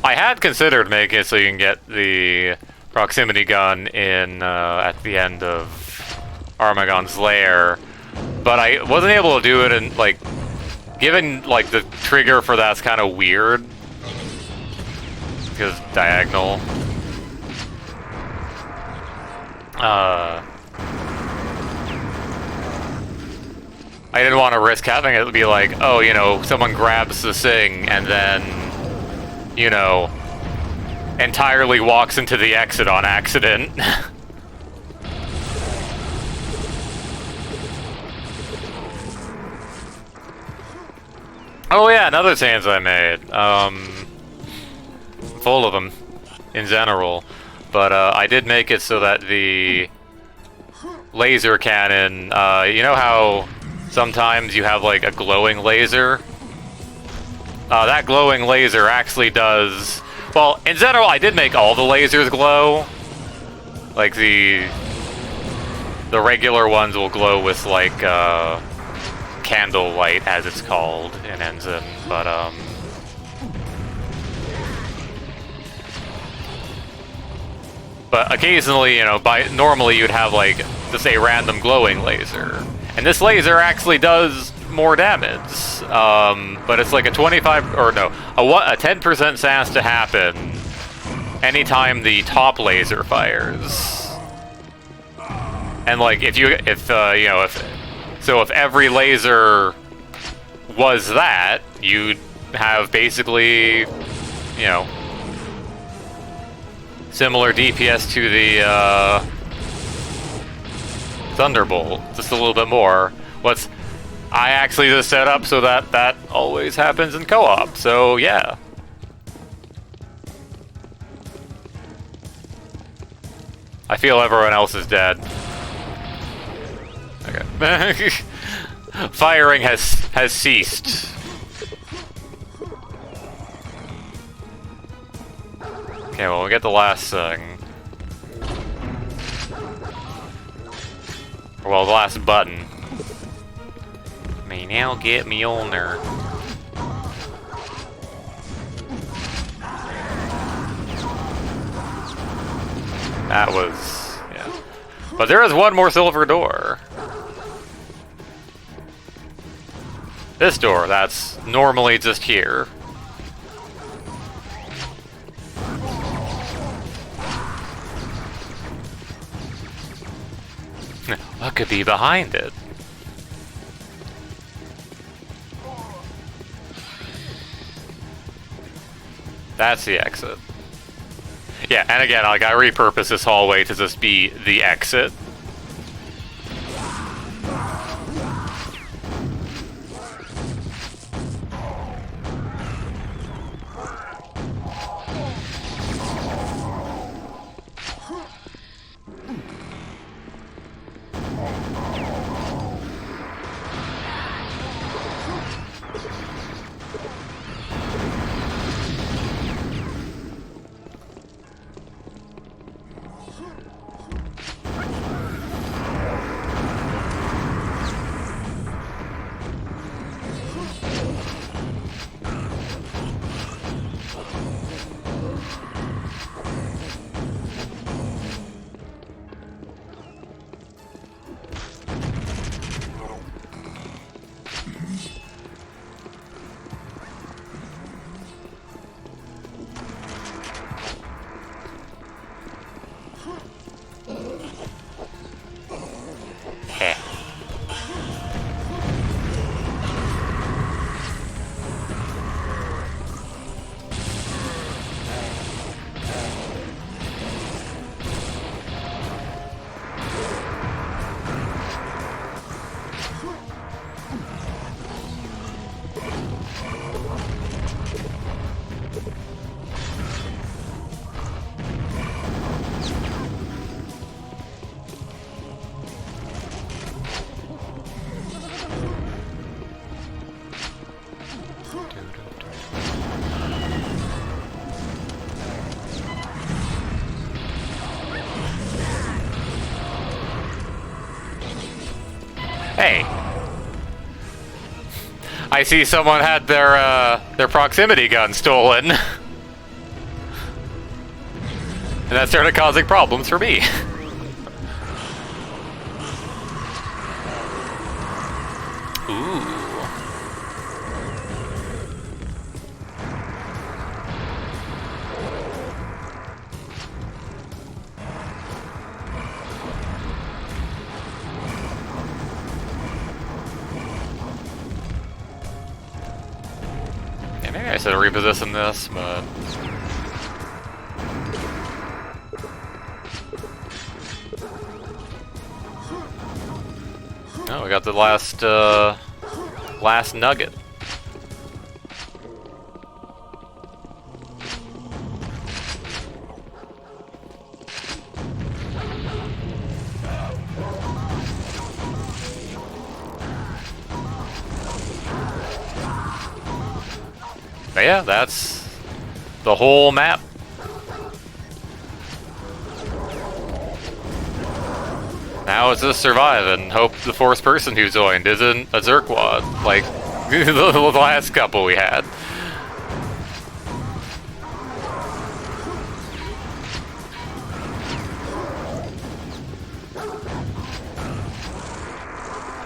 I had considered making it so you can get the proximity gun in, at the end of Armagon's Lair, but I wasn't able to do it, and, like, given, like, the trigger for that's kind of weird. Because diagonal. I didn't want to risk having it be like, oh, you know, someone grabs this thing and then, you know, entirely walks into the exit on accident. Oh yeah, another sans I made. Full of them, in general. But I did make it so that the laser cannon, you know how sometimes you have like a glowing laser? That glowing laser actually does... Well, in general, I did make all the lasers glow. Like the regular ones will glow with like candle light, as it's called in Ensign, but occasionally, you know, normally you'd have like just a random glowing laser, and this laser actually does more damage. But it's like a 25 or no, a 10% chance to happen anytime the top laser fires. And like if every laser was that, you'd have basically, you know, similar DPS to the Thunderbolt, just a little bit more. I actually just set up so that always happens in co-op, so yeah. I feel everyone else is dead. Okay. Firing has ceased. Okay, well, we get the last thing. Well, the last button. Now get me on there. That was... yeah. But there is one more silver door. This door, that's normally just here. What could be behind it? That's the exit. Yeah, and again, like, I repurposed this hallway to just be the exit. Hey. I see someone had their proximity gun stolen. And that started causing problems for me. Ooh. Yeah, maybe I should reposition this, but... Oh, we got the last nugget. But yeah, that's the whole map. Now it's just survive and hope the fourth person who joined isn't a Zerkwad, like the last couple we had.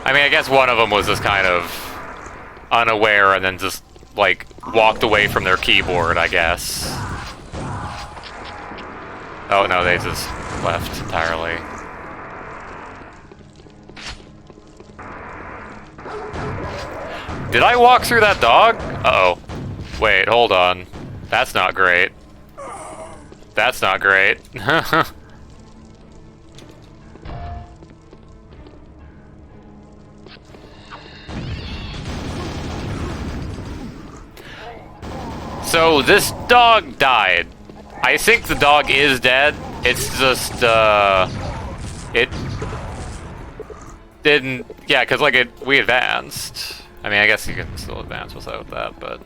I mean, I guess one of them was just kind of unaware and then just, like, walked away from their keyboard, I guess. Oh no, they just left entirely. Did I walk through that dog? Uh-oh. Wait, hold on. That's not great. That's not great. So, this dog died. I think the dog is dead. It's just, it didn't... Yeah, because, like, we advanced. I mean, I guess you can still advance without that, but...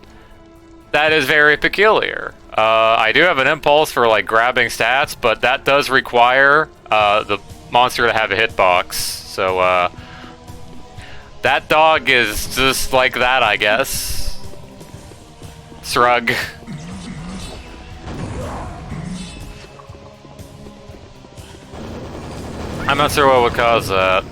That is very peculiar. I do have an impulse for, like, grabbing stats, but that does require, the monster to have a hitbox. So, that dog is just like that, I guess. Shrug. I'm not sure what would cause that.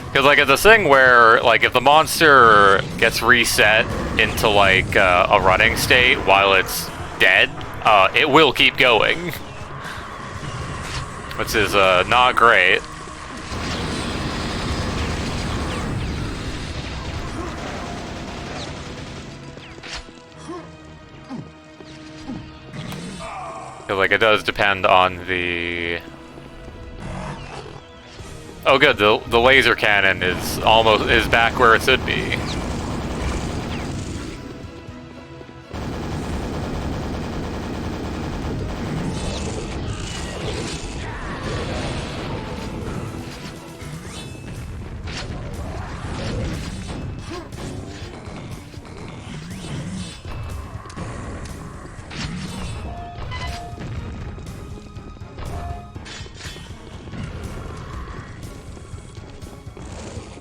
Because, like, it's a thing where, like, if the monster gets reset into, like, a running state while it's dead, it will keep going. Which is, not great. Because, like, it does depend on the... Oh good, the laser cannon is back where it should be.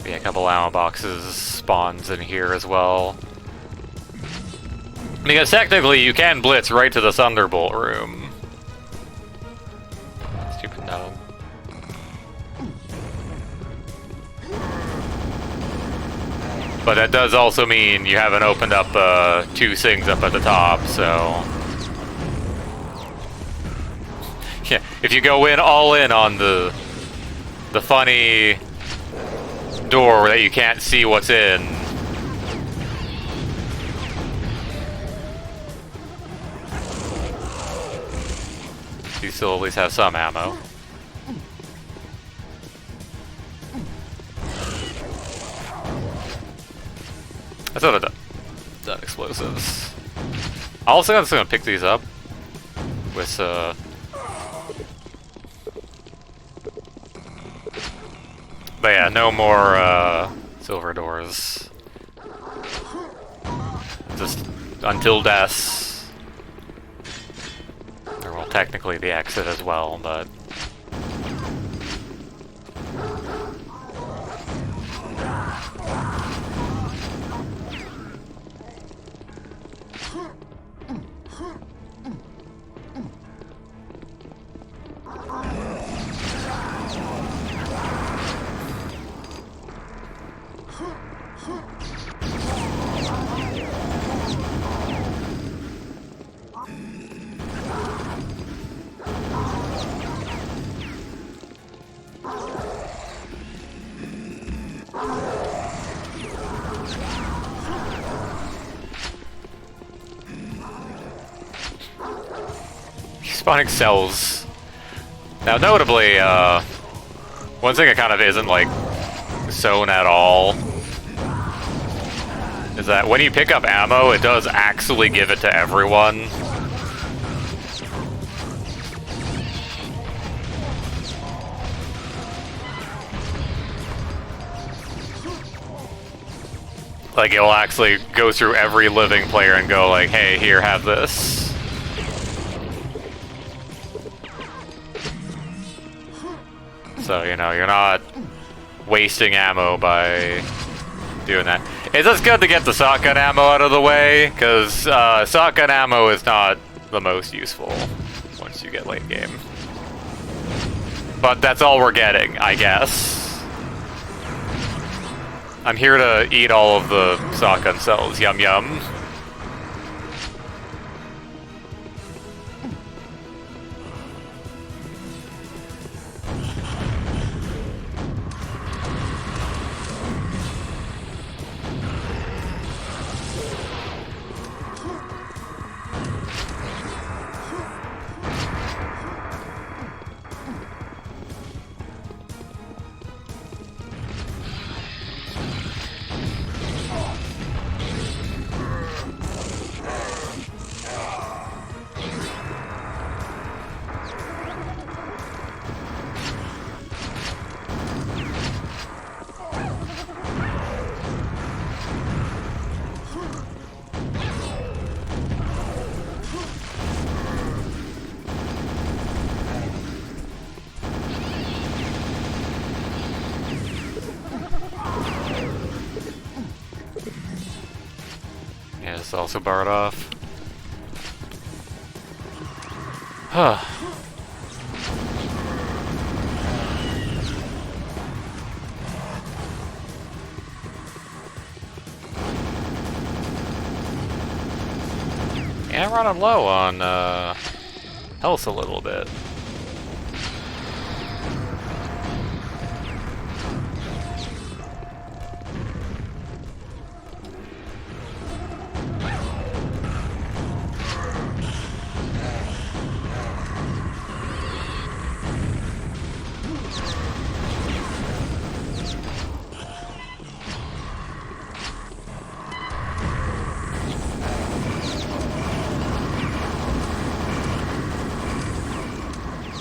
Yeah, a couple ammo boxes spawns in here as well. Because technically you can blitz right to the Thunderbolt room. Stupid no. But that does also mean you haven't opened up two things up at the top, so... Yeah, if you go in all in on the funny door that you can't see what's in. You still at least have some ammo. I thought I'd done explosives. Also, I'm just gonna pick these up with But yeah, no more silver doors. Just until death. Or well, technically the exit as well, but... Spawning cells. Now, notably, One thing that kind of isn't like sewn at all is that when you pick up ammo, it does actually give it to everyone. Like, it'll actually go through every living player and go like, hey, here, have this. So, you know, you're not wasting ammo by doing that. It's just good to get the shotgun ammo out of the way, because shotgun ammo is not the most useful once you get late game. But that's all we're getting, I guess. I'm here to eat all of the shotgun cells. Yum yum. Yeah, it's also barred off. Huh. Yeah, I'm running low on health a little bit.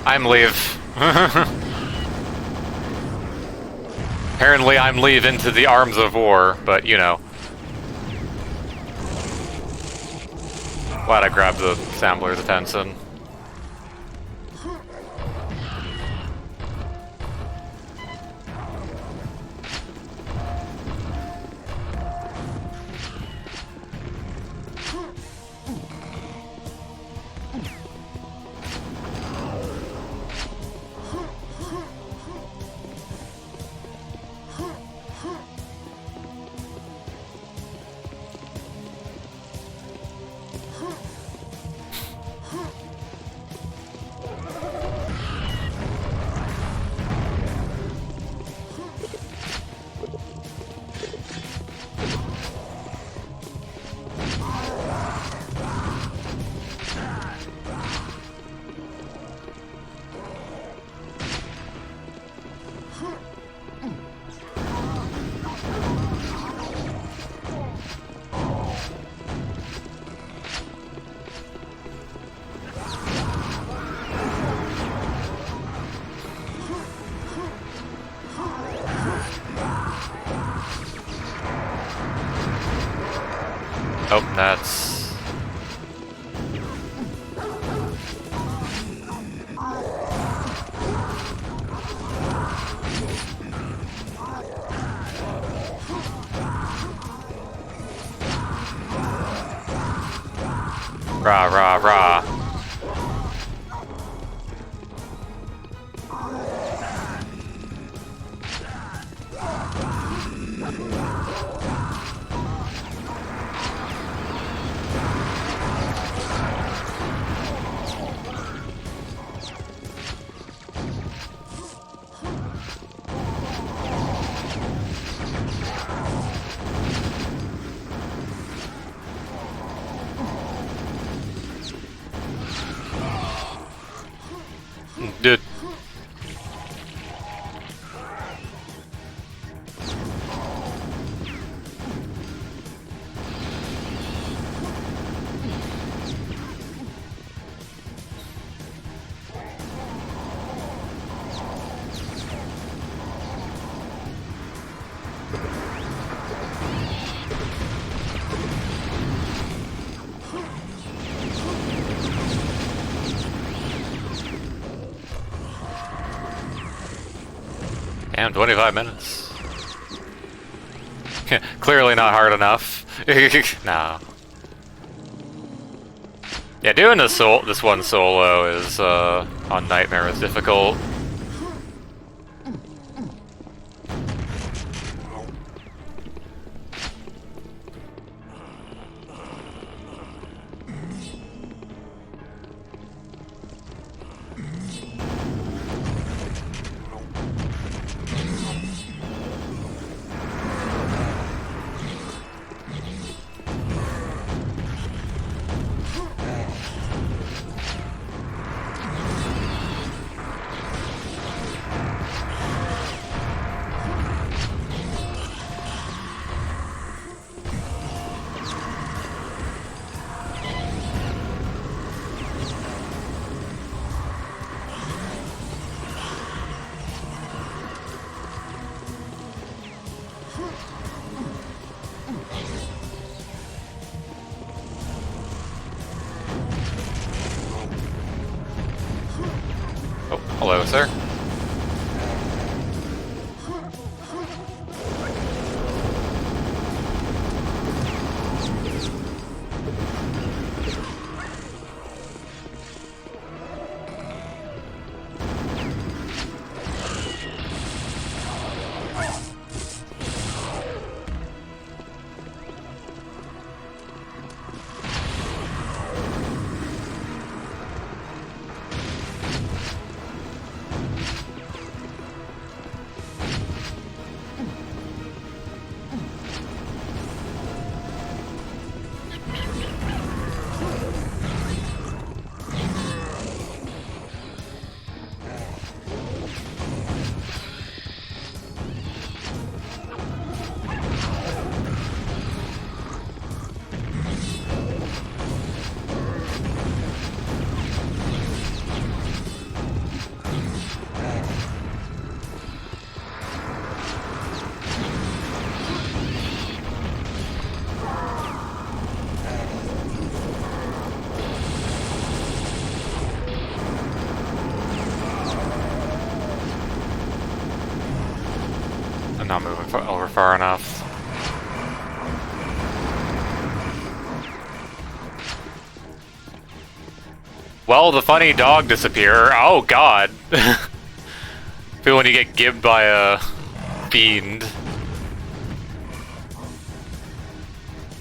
I'm leave. Apparently I'm leave into the arms of war, but you know. Glad I grabbed the sampler's attention. Oh, that's... Rah, rah, rah. Damn, 25 minutes. Clearly not hard enough. No. Yeah, doing this one solo is on Nightmare is difficult. Oh, hello, sir. I'm not moving over far enough. Well, the funny dog disappear. Oh god. Feel when you get gibbed by a fiend.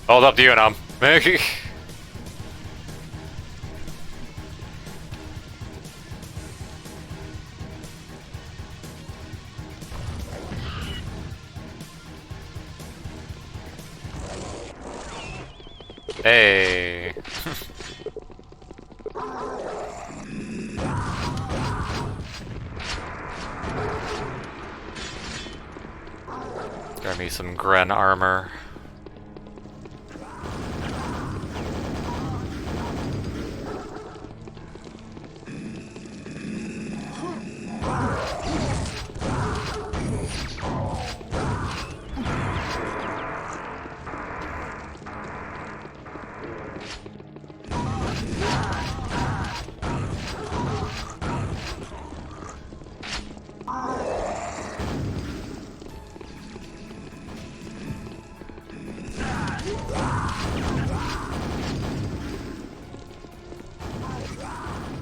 Hold up to you and I'm. Hey. Got me some Gren armor.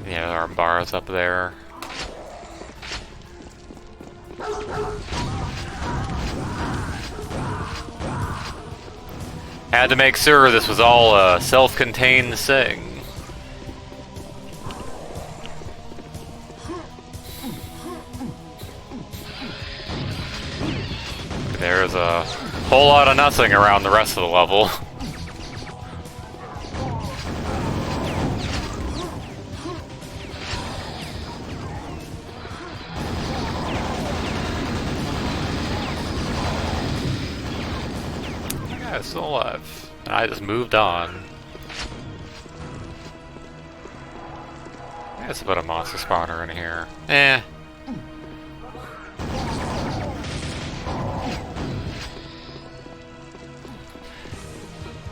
Yeah, there are bars up there. Had to make sure this was all a self-contained thing. There's a whole lot of nothing around the rest of the level. Yeah, it's still alive. And I just moved on. Let's put a monster spawner in here. Eh.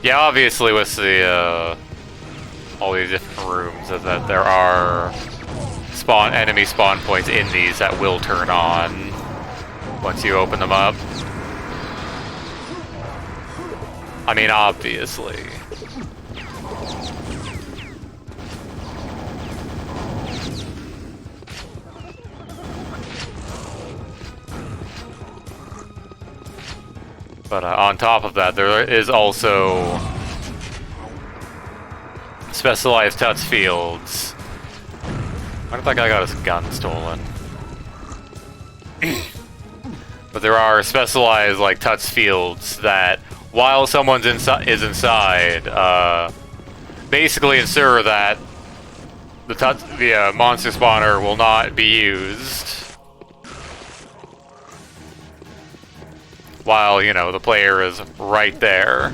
Yeah, obviously with the all these different rooms, that there are enemy spawn points in these that will turn on once you open them up. I mean, obviously. But on top of that, there is also specialized touch fields. Why did that guy got his gun stolen? But there are specialized like touch fields that, while someone's inside, basically ensure that the monster spawner will not be used. While, you know, the player is right there.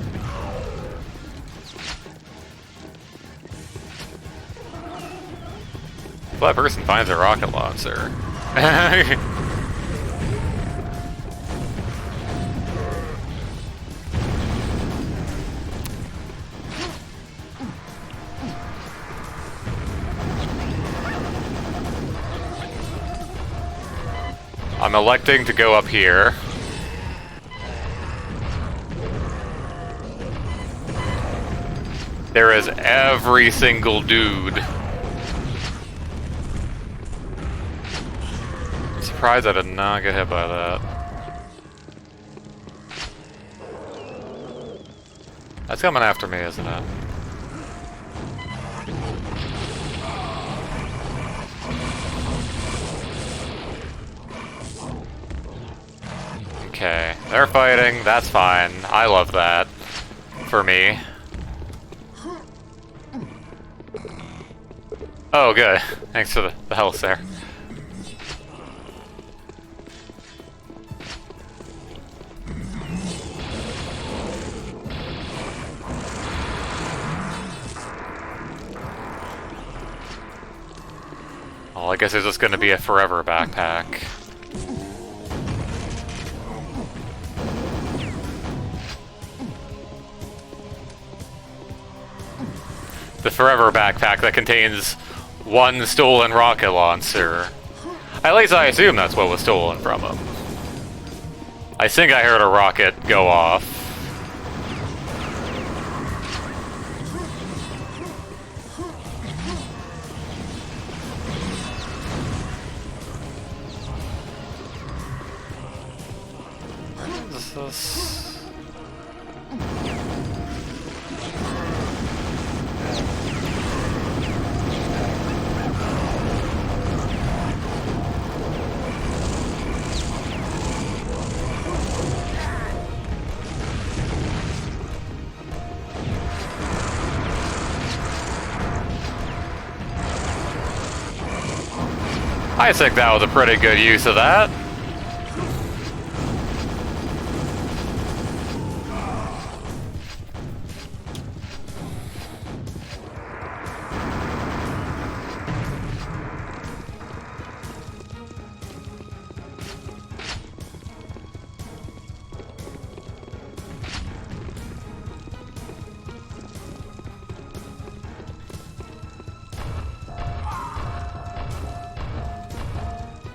If that person finds a rocket launcher. I'm electing to go up here. There is every single dude. I'm surprised I did not get hit by that. That's coming after me, isn't it? Okay, they're fighting, that's fine. I love that. For me. Oh, good. Thanks for the health there. Well, I guess it's just gonna be a forever backpack. The forever backpack that contains one stolen rocket launcher. At least I assume that's what was stolen from him. I think I heard a rocket go off. What is this? I think that was a pretty good use of that.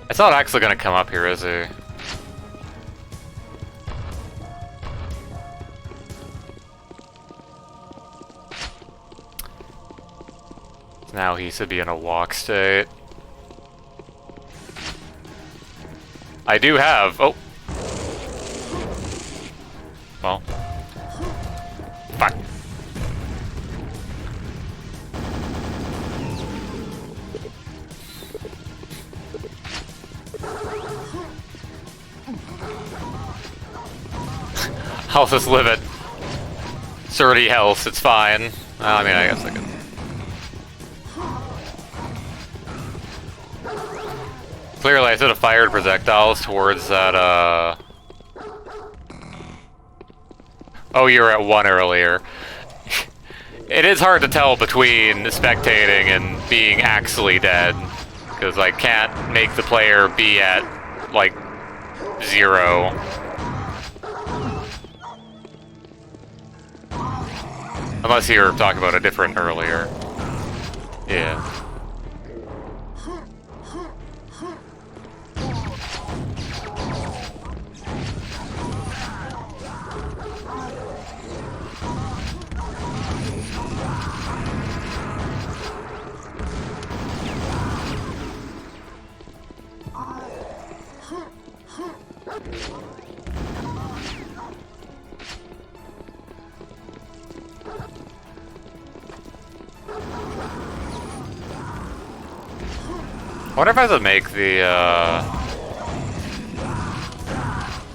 It's not actually gonna come up here, is he? Now he should be in a walk state. I do have... Oh! Well. Fuck. I'll just live it. 30 health, it's fine. I mean, I guess I can. Clearly, I should have fired projectiles towards that, Oh, you were at 1 earlier. It is hard to tell between spectating and being actually dead. Because I can't make the player be at, like, 0. Unless you were talking about a different earlier. Yeah. wonder if I would make the,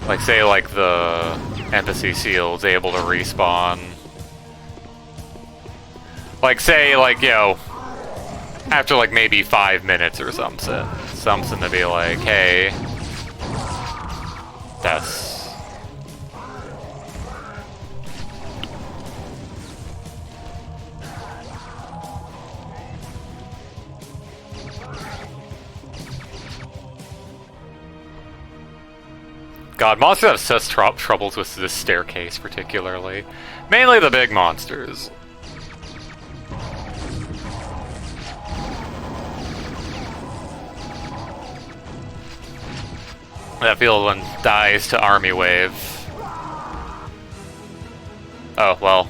like, say, like, the embassy seals able to respawn. Like, say, like, you know, after, like, maybe 5 minutes or something. Something to be like, hey, that's... God, monsters have such troubles with this staircase, particularly. Mainly the big monsters. That field one dies to army wave. Oh, well.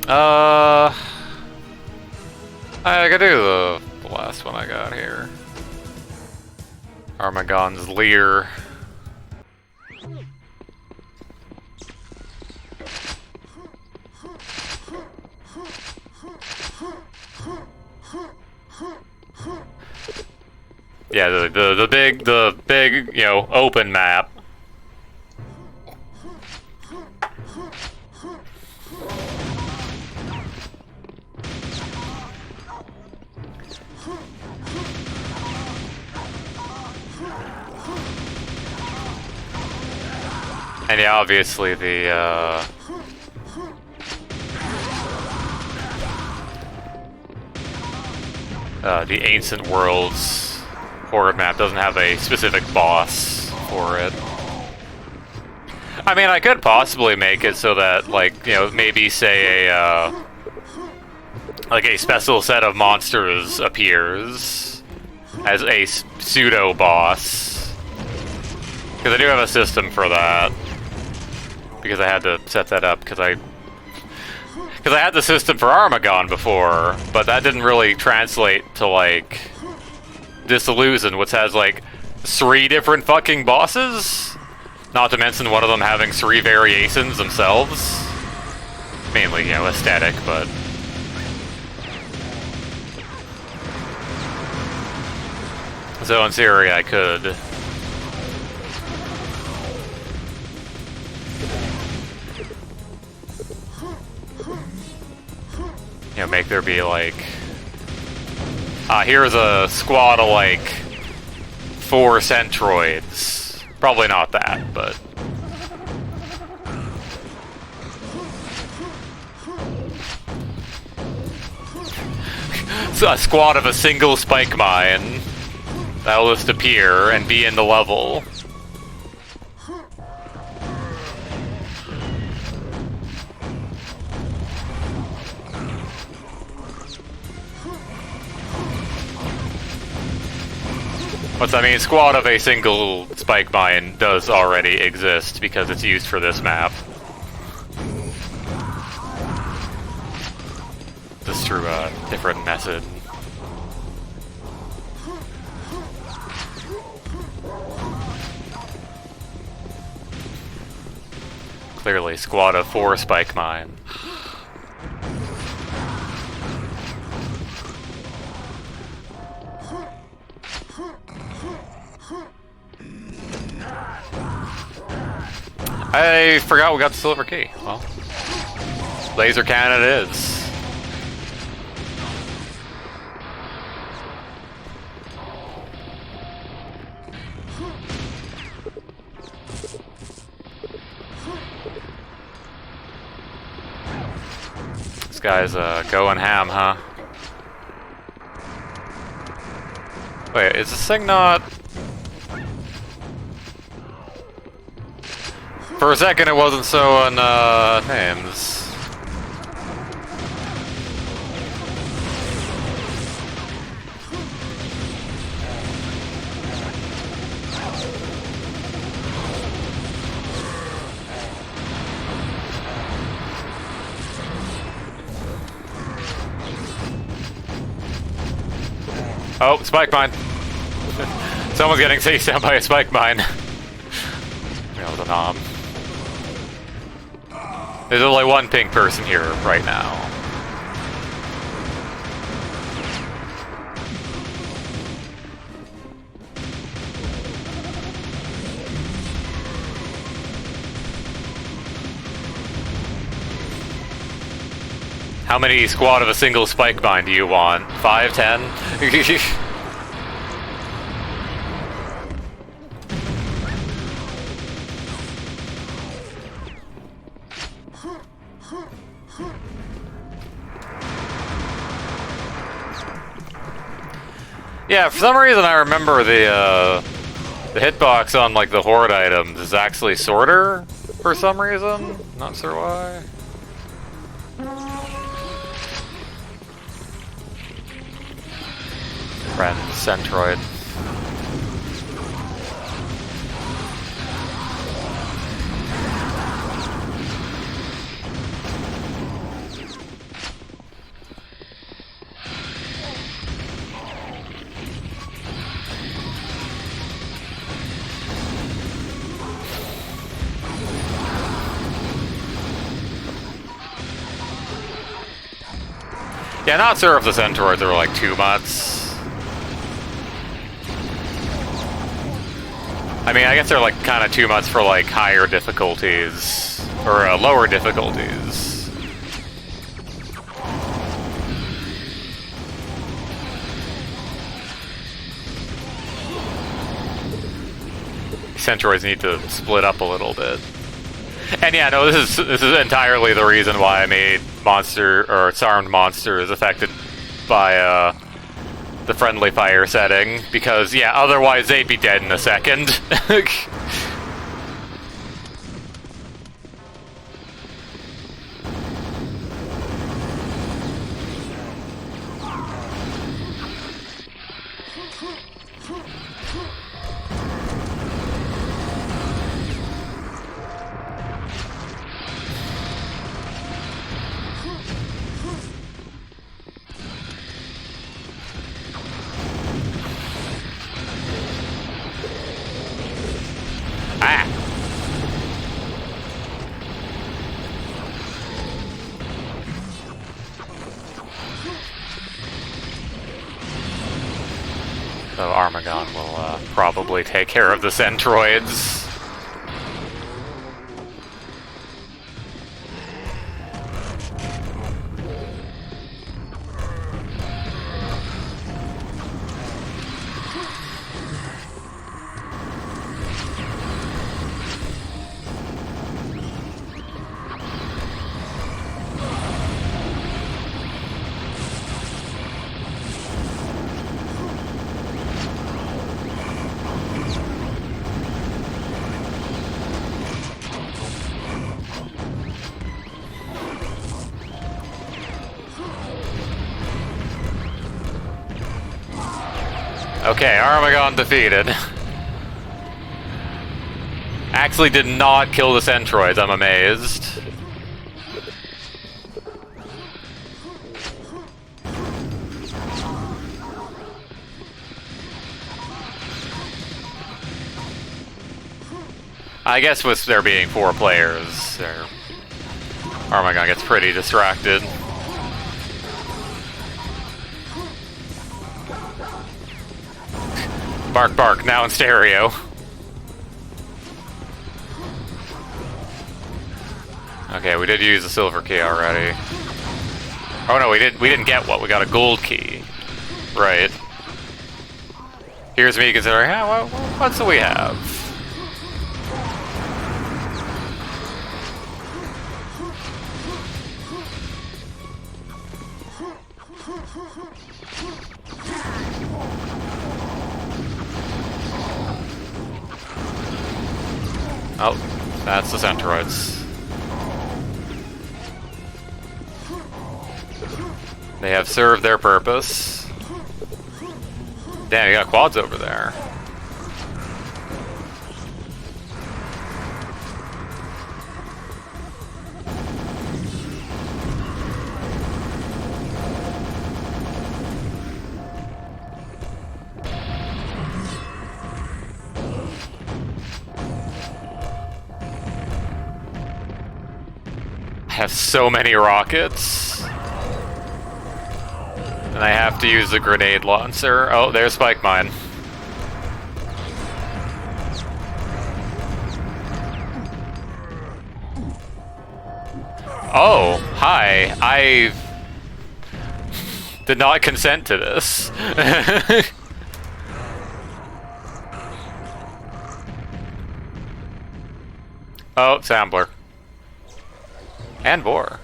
I could do the last one I got here. Armagon's Leer. Yeah, the big, you know, open map. And yeah, obviously the Ancient Worlds horde map doesn't have a specific boss for it. I mean, I could possibly make it so that, like, you know, maybe say a like a special set of monsters appears as a pseudo boss, because I do have a system for that. Because I had to set that up because I had the system for Armagon before, but that didn't really translate to, like, Dissolution, which has, like, 3 different fucking bosses? Not to mention one of them having 3 variations themselves. Mainly, you know, aesthetic, but... So in theory, I could... you know, make there be, like... here's a squad of, like, 4 centroids. Probably not that, but... So a squad of a single spike mine that'll just appear and be in the level. What's that mean? Squad of a single spike mine does already exist because it's used for this map. Just through a different method. Clearly, squad of 4 spike mine. I forgot we got the silver key. Well, laser cannon it is. This guy's going ham, huh? Wait, is this thing not... For a second it wasn't so on names. Oh, spike mine. Someone's getting chased down by a spike mine. That was a nom. There's only one pink person here right now. How many squad of a single spike mine do you want? 5, 10? Yeah, for some reason I remember the hitbox on like the horde items is actually shorter for some reason. Not sure why. Friend Centroid. Yeah, not sure if the Centaurs are like 2 months. I mean, I guess they're like kind of 2 months for like higher difficulties or lower difficulties. Centaurs need to split up a little bit. And yeah, no, this is entirely the reason why I made Sarmed monsters affected by the friendly fire setting, because yeah, otherwise they'd be dead in a second. So Armagon will probably take care of the Centroids. Okay, Armagon defeated. Actually did not kill the Centroids, I'm amazed. I guess with there being 4 players, Armagon gets pretty distracted. Bark bark, now in stereo. Okay, we did use the silver key already. Oh no, we didn't get what? We got a gold key. Right. Here's me considering, yeah, what do we have? Oh, that's the Centroids. They have served their purpose. Damn, you got quads over there. I have so many rockets. And I have to use the grenade launcher. Oh, there's Spike Mine. Oh, hi. did not consent to this. Oh, Sampler. And Boar.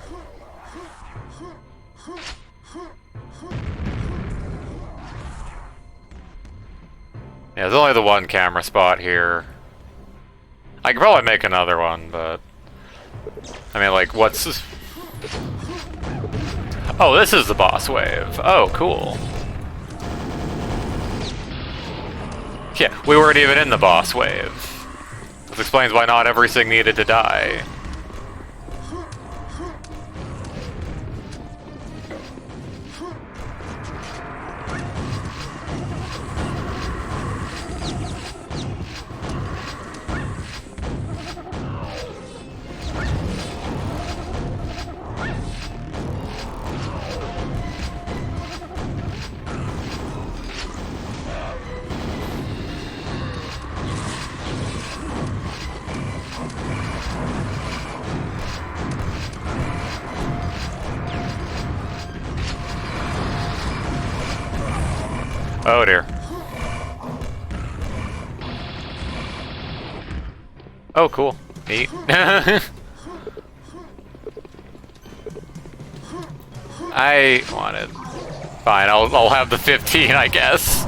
Yeah, there's only the one camera spot here. I could probably make another one, but... I mean, like, what's this? Oh, this is the boss wave. Oh, cool. Yeah, we weren't even in the boss wave. This explains why not everything needed to die. Oh dear. Oh, cool. Neat. I wanted... Fine, I'll have the 15, I guess.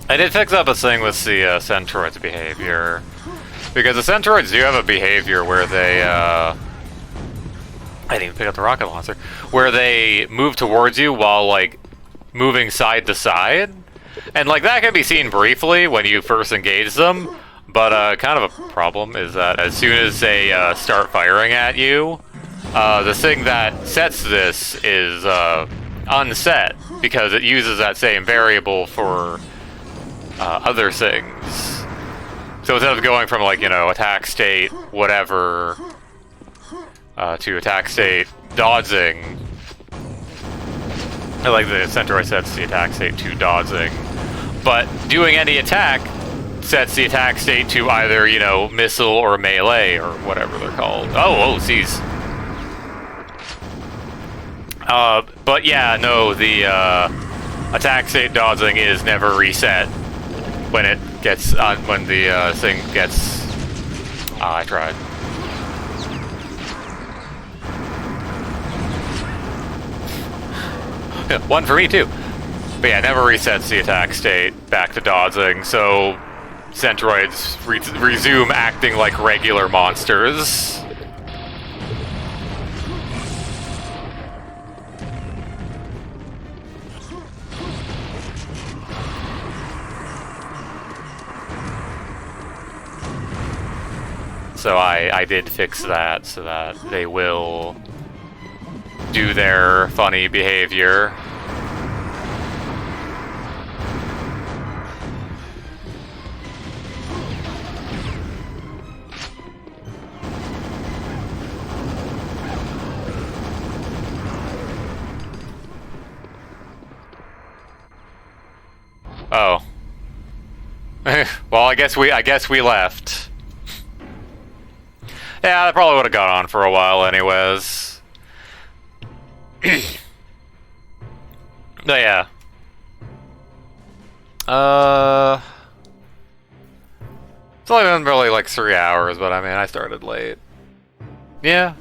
I did fix up a thing with the Centaur's behavior. Because the Centaurs do have a behavior where they, I didn't even pick up the rocket launcher. Where they move towards you while, like, moving side to side. And, like, that can be seen briefly when you first engage them. But, kind of a problem is that as soon as they, start firing at you, the thing that sets this is, unset. Because it uses that same variable for... other things. So instead of going from, like, you know, attack state, whatever, to attack state, dodging, I like the Centaur sets the attack state to dodging, but doing any attack sets the attack state to either, you know, missile or melee, or whatever they're called. Oh, geez. But yeah, no, the, attack state dodging is never reset. When it gets on, when the thing gets, I tried. One for me too. But yeah, it never resets the attack state back to dodging, so Centroids resume acting like regular monsters. So I did fix that so that they will do their funny behavior. Oh. Well, I guess we left. Yeah, that probably would have gone on for a while anyways. But yeah. It's only been really like 3 hours, but I mean, I started late. Yeah.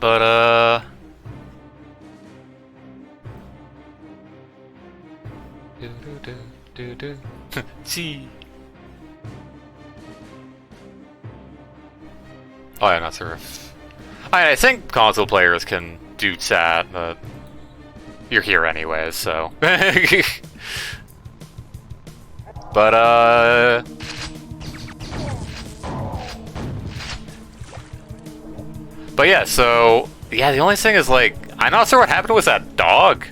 But, Do do. See. Oh, yeah, not sure if. I think console players can do chat, but you're here anyways, so. But But yeah, so yeah, the only thing is like I'm not sure what happened with that dog.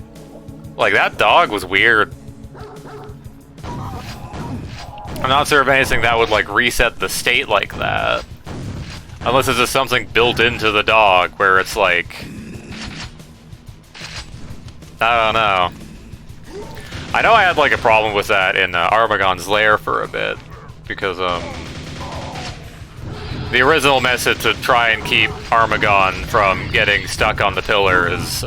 Like that dog was weird. I'm not sure of anything that would like reset the state like that. Unless it's just something built into the dog where it's like I don't know. I know I had like a problem with that in Armagon's Lair for a bit because the original method to try and keep Armagon from getting stuck on the pillars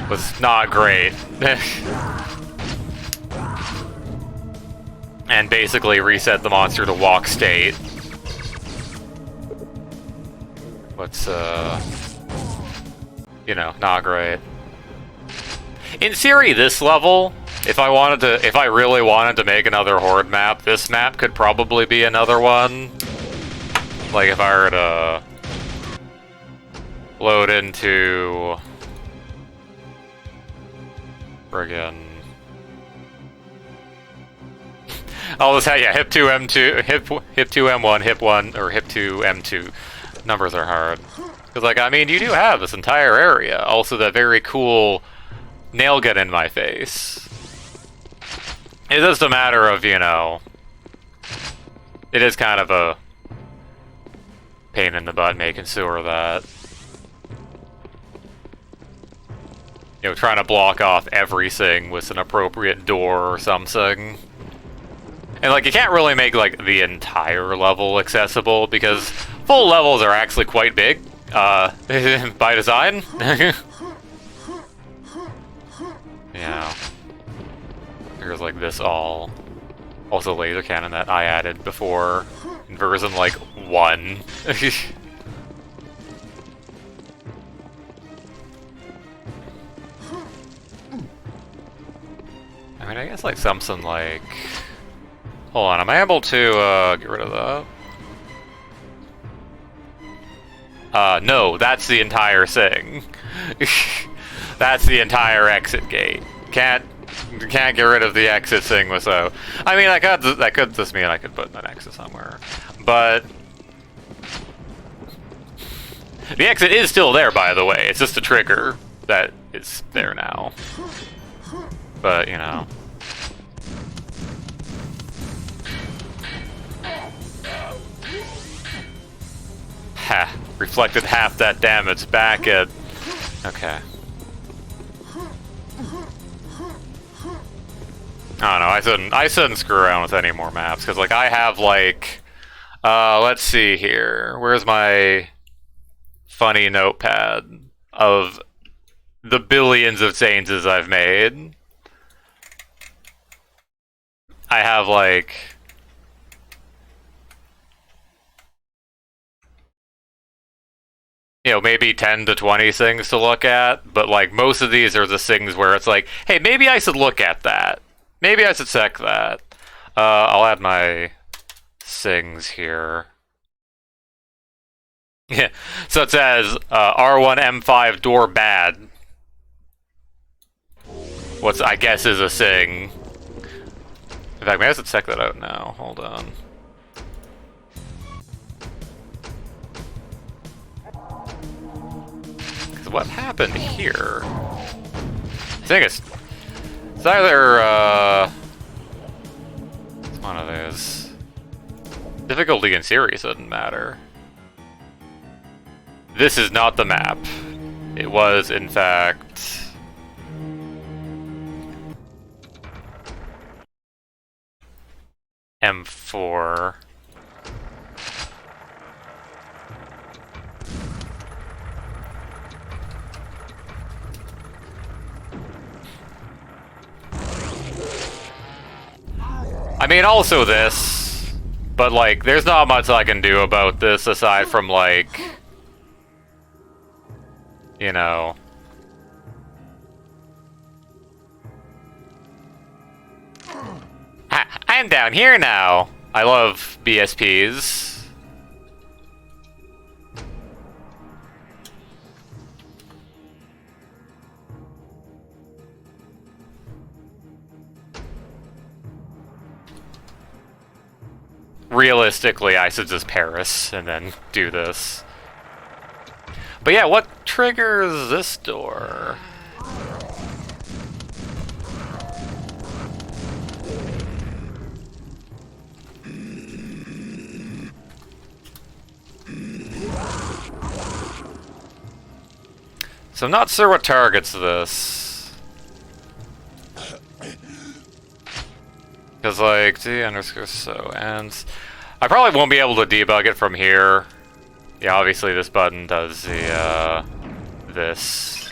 was not great. And basically reset the monster to walk state. What's, you know, not great. In theory, this level, if I really wanted to make another Horde map, this map could probably be another one. Like if I were to load into friggin' I'll just have, yeah, hip 2 M2 hip 2 M1 hip 1 or hip 2 M2. Numbers are hard. Cuz like I mean, you do have this entire area, also that very cool nail gun in my face. It's just a matter of, you know, it is kind of a pain in the butt making sure that, you know, trying to block off everything with an appropriate door or something. And like you can't really make like the entire level accessible because full levels are actually quite big by design. Yeah. Here's like this all. Also laser cannon that I added before in version like 1. I mean, I guess like something like... Hold on, am I able to get rid of that? No, that's the entire thing. That's the entire exit gate. Can't get rid of the exit thing with so. I mean, that could just mean I could put an exit somewhere, but the exit is still there. By the way, it's just a trigger that is there now. But you know. Ha! Reflected half that damage back at. Okay. I don't know, I shouldn't screw around with any more maps, because, like, I have, like, let's see here, where's my funny notepad of the billions of changes I've made? I have, like, you know, maybe 10 to 20 things to look at, but, like, most of these are just things where it's like, hey, maybe I should look at that. Maybe I should check that. I'll add my things here. Yeah, so it says R1 M5 door bad. What's I guess is a thing. In fact, maybe I should check that out now. Hold on. Because what happened here? I think it's either, it's one of those. Difficulty in series doesn't matter. This is not the map. It was, in fact... M4. I mean, also this, but, like, there's not much I can do about this aside from, like, you know, I'm down here now. I love BSPs. Realistically, I should just Paris and then do this. But yeah, what triggers this door? So I'm not sure what targets this. Because like, D_so ends. I probably won't be able to debug it from here. Yeah, obviously this button does the, this.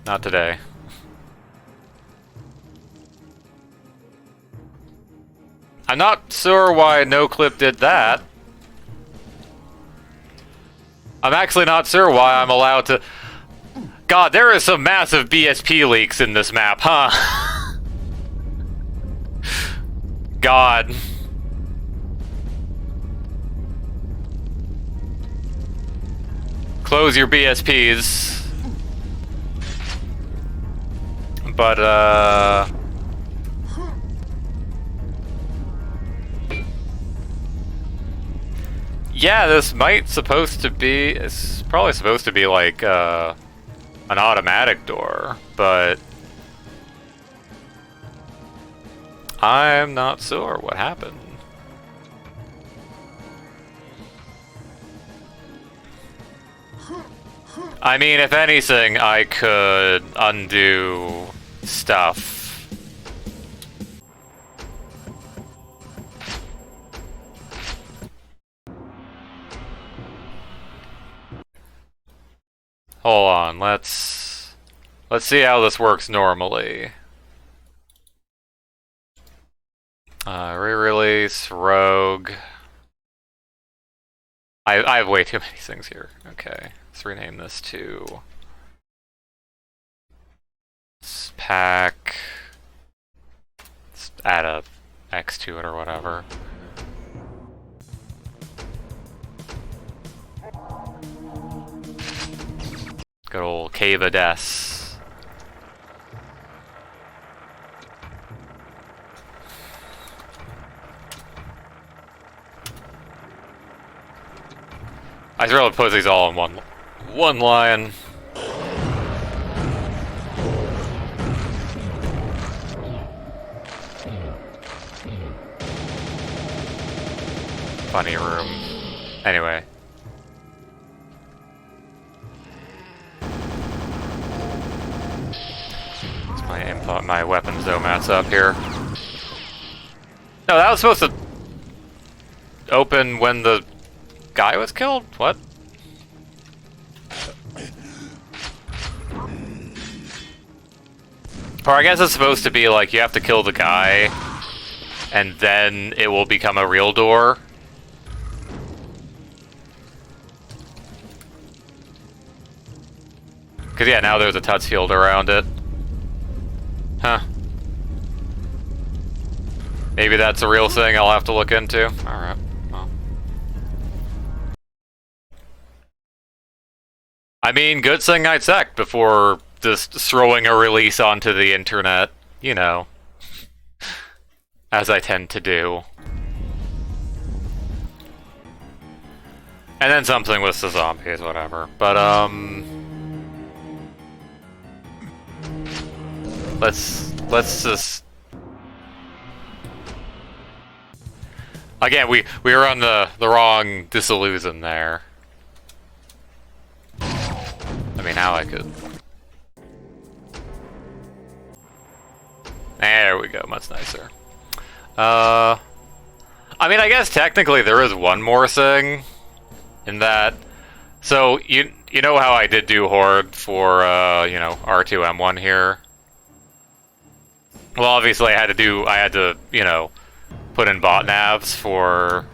Not today. I'm not sure why NoClip did that. I'm actually not sure why I'm allowed to... God, there is some massive BSP leaks in this map, huh? God. Close your BSPs. But, yeah, this might supposed to be... It's probably supposed to be like, an automatic door, but... I'm not sure what happened. I mean, if anything, I could undo stuff. Hold on, let's see how this works normally. Re-release, rogue. I have way too many things here. Okay, let's rename this to pack. Let's add a X to it or whatever. Good old Cave of Death. I should really put these all in one line. Funny room. Anyway. My weapons domats up here. No, that was supposed to open when the guy was killed? What? Or I guess it's supposed to be like you have to kill the guy and then it will become a real door. Cause yeah, now there's a touch field around it. Huh. Maybe that's a real thing I'll have to look into. Alright, well. I mean, good thing I checked before just throwing a release onto the internet, you know. As I tend to do. And then something with the zombies, whatever. But, Let's just... Again, we were on the wrong Dissolution there. I mean, now I could... There we go, much nicer. I mean, I guess technically there is one more thing in that. So, you know how I did do Horde for, you know, R2M1 here? Well, obviously I had to, you know, put in bot navs for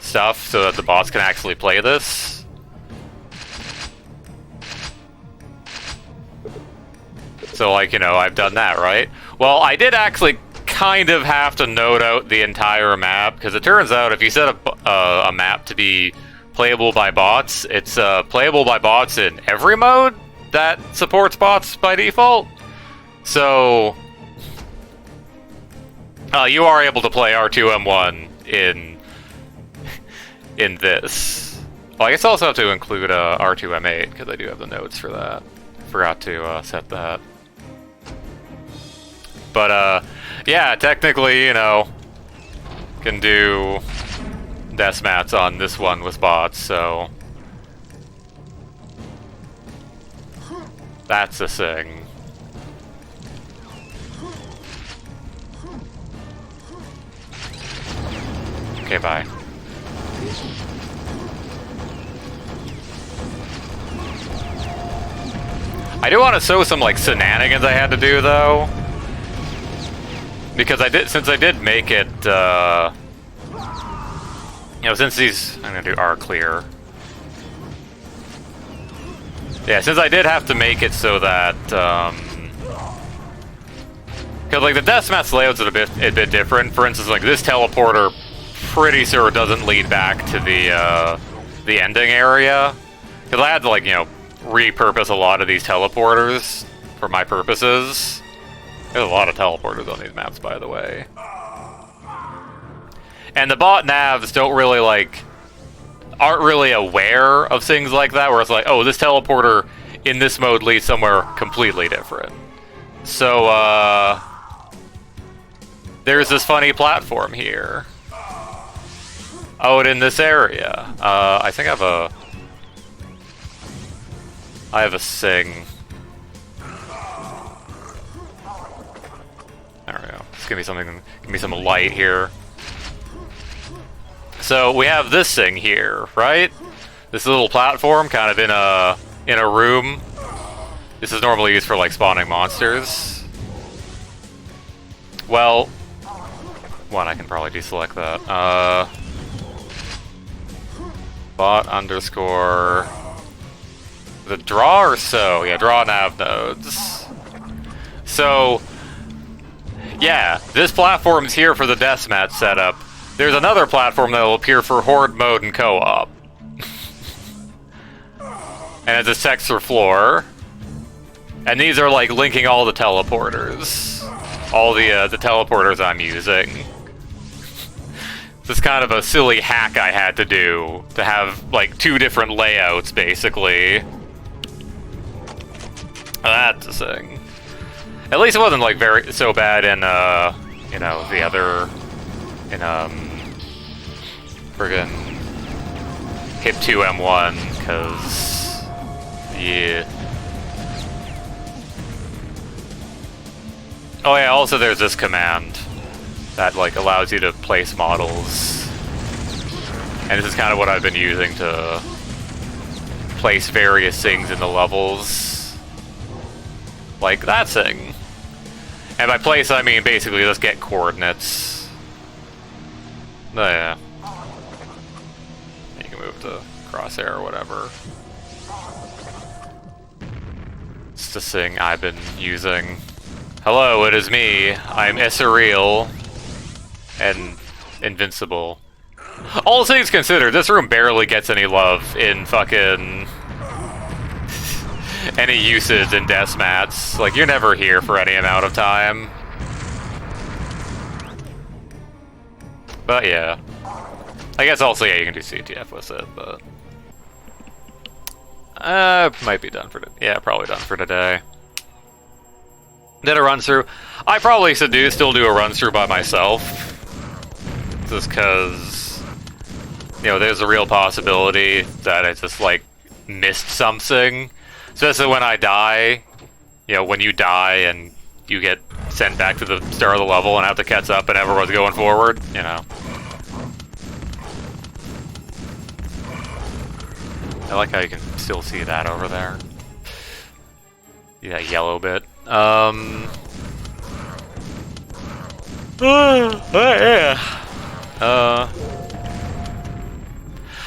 stuff so that the bots can actually play this. So, like, you know, I've done that, right? Well, I did actually kind of have to node out the entire map, because it turns out if you set a map to be playable by bots, it's playable by bots in every mode that supports bots by default. So, you are able to play R2M1 in this. Well, I guess I also have to include R2M8, because I do have the nodes for that. Forgot to set that. But, yeah, technically, you know, can do deathmats on this one with bots, so that's a thing. Okay, bye. I do want to show some, like, shenanigans I had to do, though. Because since I did make it, you know, since these, I'm gonna do R clear. Yeah, since I did have to make it so that, because, like, the deathmatch layout's a bit different. For instance, like, this teleporter pretty sure doesn't lead back to the ending area. Because I had to, like, you know, repurpose a lot of these teleporters for my purposes. There's a lot of teleporters on these maps, by the way. And the bot navs don't really, like, aren't really aware of things like that, where it's like, oh, this teleporter in this mode leads somewhere completely different. So, there's this funny platform here. Out in this area. I think I have a sing. There we go. Just give me something, give me some light here. So we have this thing here, right? This little platform, kind of in a room. This is normally used for, like, spawning monsters. Well, one, I can probably deselect that. Bot underscore the draw or so? Yeah, draw nav nodes. So, yeah, this platform's here for the deathmatch setup. There's another platform that will appear for horde mode and co-op. And it's a texture floor. And these are, like, linking all the teleporters. All the teleporters I'm using. This is kind of a silly hack I had to do to have, like, two different layouts, basically. That's a thing. At least it wasn't, like, so bad in, you know, the other, in, friggin' Hip 2 M1, because, yeah. Oh yeah, also there's this command that, like, allows you to place models. And this is kind of what I've been using to place various things in the levels. Like that thing. And by place, I mean basically just get coordinates. Oh, yeah. You can move to crosshair or whatever. It's the thing I've been using. Hello, it is me. I'm Ethereal and invincible. All things considered, this room barely gets any love in fucking any usage in deathmats. Like, you're never here for any amount of time. But yeah. I guess also, yeah, you can do CTF with it, but might be done for today. Yeah, probably done for today. Did a run through. I probably should still do a run through by myself. Just because, you know, there's a real possibility that I just, like, missed something. Especially when I die. You know, when you die and you get sent back to the start of the level and have to catch up and everyone's going forward, you know. I like how you can still see that over there. See that yellow bit. Yeah.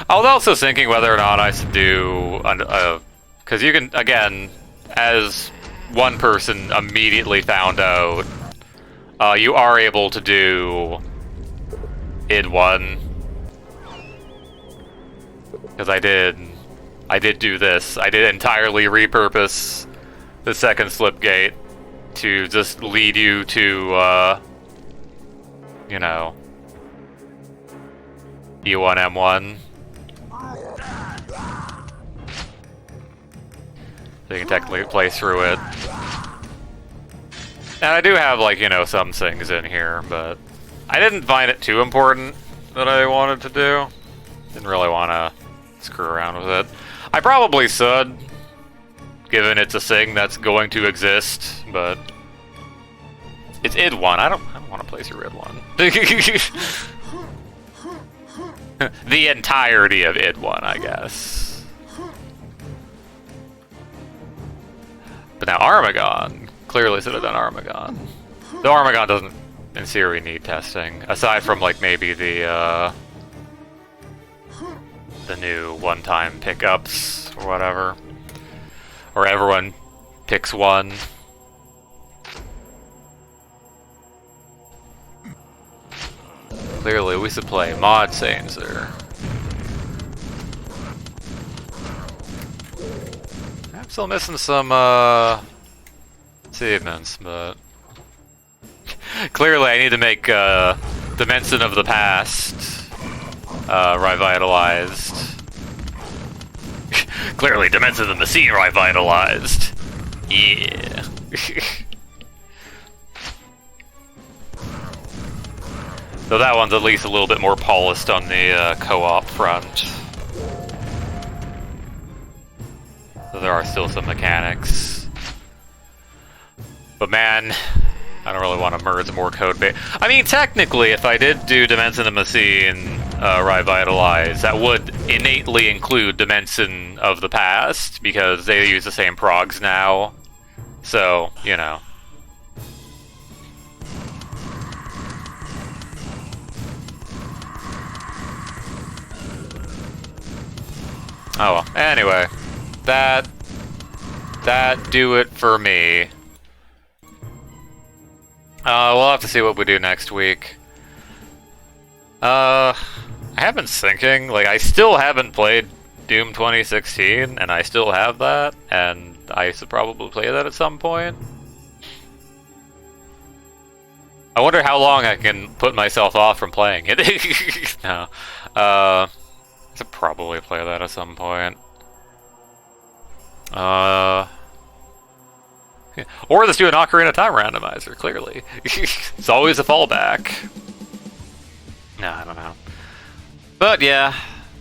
I was also thinking whether or not I should do, because you can, again, as one person immediately found out, you are able to do id1. Because I did do this. I did entirely repurpose the second slip gate to just lead you to, you know, E1, M1. So you can technically play through it. And I do have, like, you know, some things in here, but I didn't find it too important that I wanted to do. Didn't really want to screw around with it. I probably should, given it's a thing that's going to exist, but it's id1. I don't want to play through id1. The entirety of id1, I guess. But now Armagon. Clearly should have done Armagon. Though Armagon doesn't, in theory, need testing. Aside from, like, maybe the new one-time pickups, or whatever. Or everyone picks one. Clearly, we should play Mod Sainzer. I'm still missing some, achievements, but... Clearly, I need to make, Dimension of the Past, Ry-vitalized. Clearly, Dimension of the Scene Ry-vitalized. Yeah. So that one's at least a little bit more polished on the co-op front. So there are still some mechanics. But man, I don't really want to merge more code base. I mean, technically, if I did do Dimension of the Scene Ry-vitalized, that would innately include Dimension of the Past, because they use the same progs now. So, you know. Oh well. Anyway, that do it for me. We'll have to see what we do next week. I have been thinking, like, I still haven't played Doom 2016, and I still have that, and I should probably play that at some point. I wonder how long I can put myself off from playing it. No. I should probably play that at some point. Or let's do an Ocarina of Time randomizer, clearly. It's always a fallback. No, I don't know. But yeah,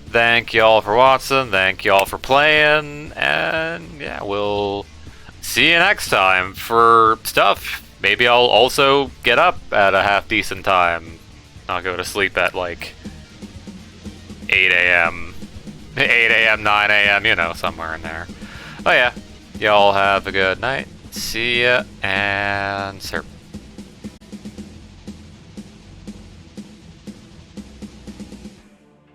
thank y'all for watching, thank y'all for playing, and yeah, we'll see you next time for stuff. Maybe I'll also get up at a half-decent time. I'll go to sleep at like 8 a.m. 8 a.m., 9 a.m., you know, somewhere in there. Oh yeah, y'all have a good night. See ya, and surf.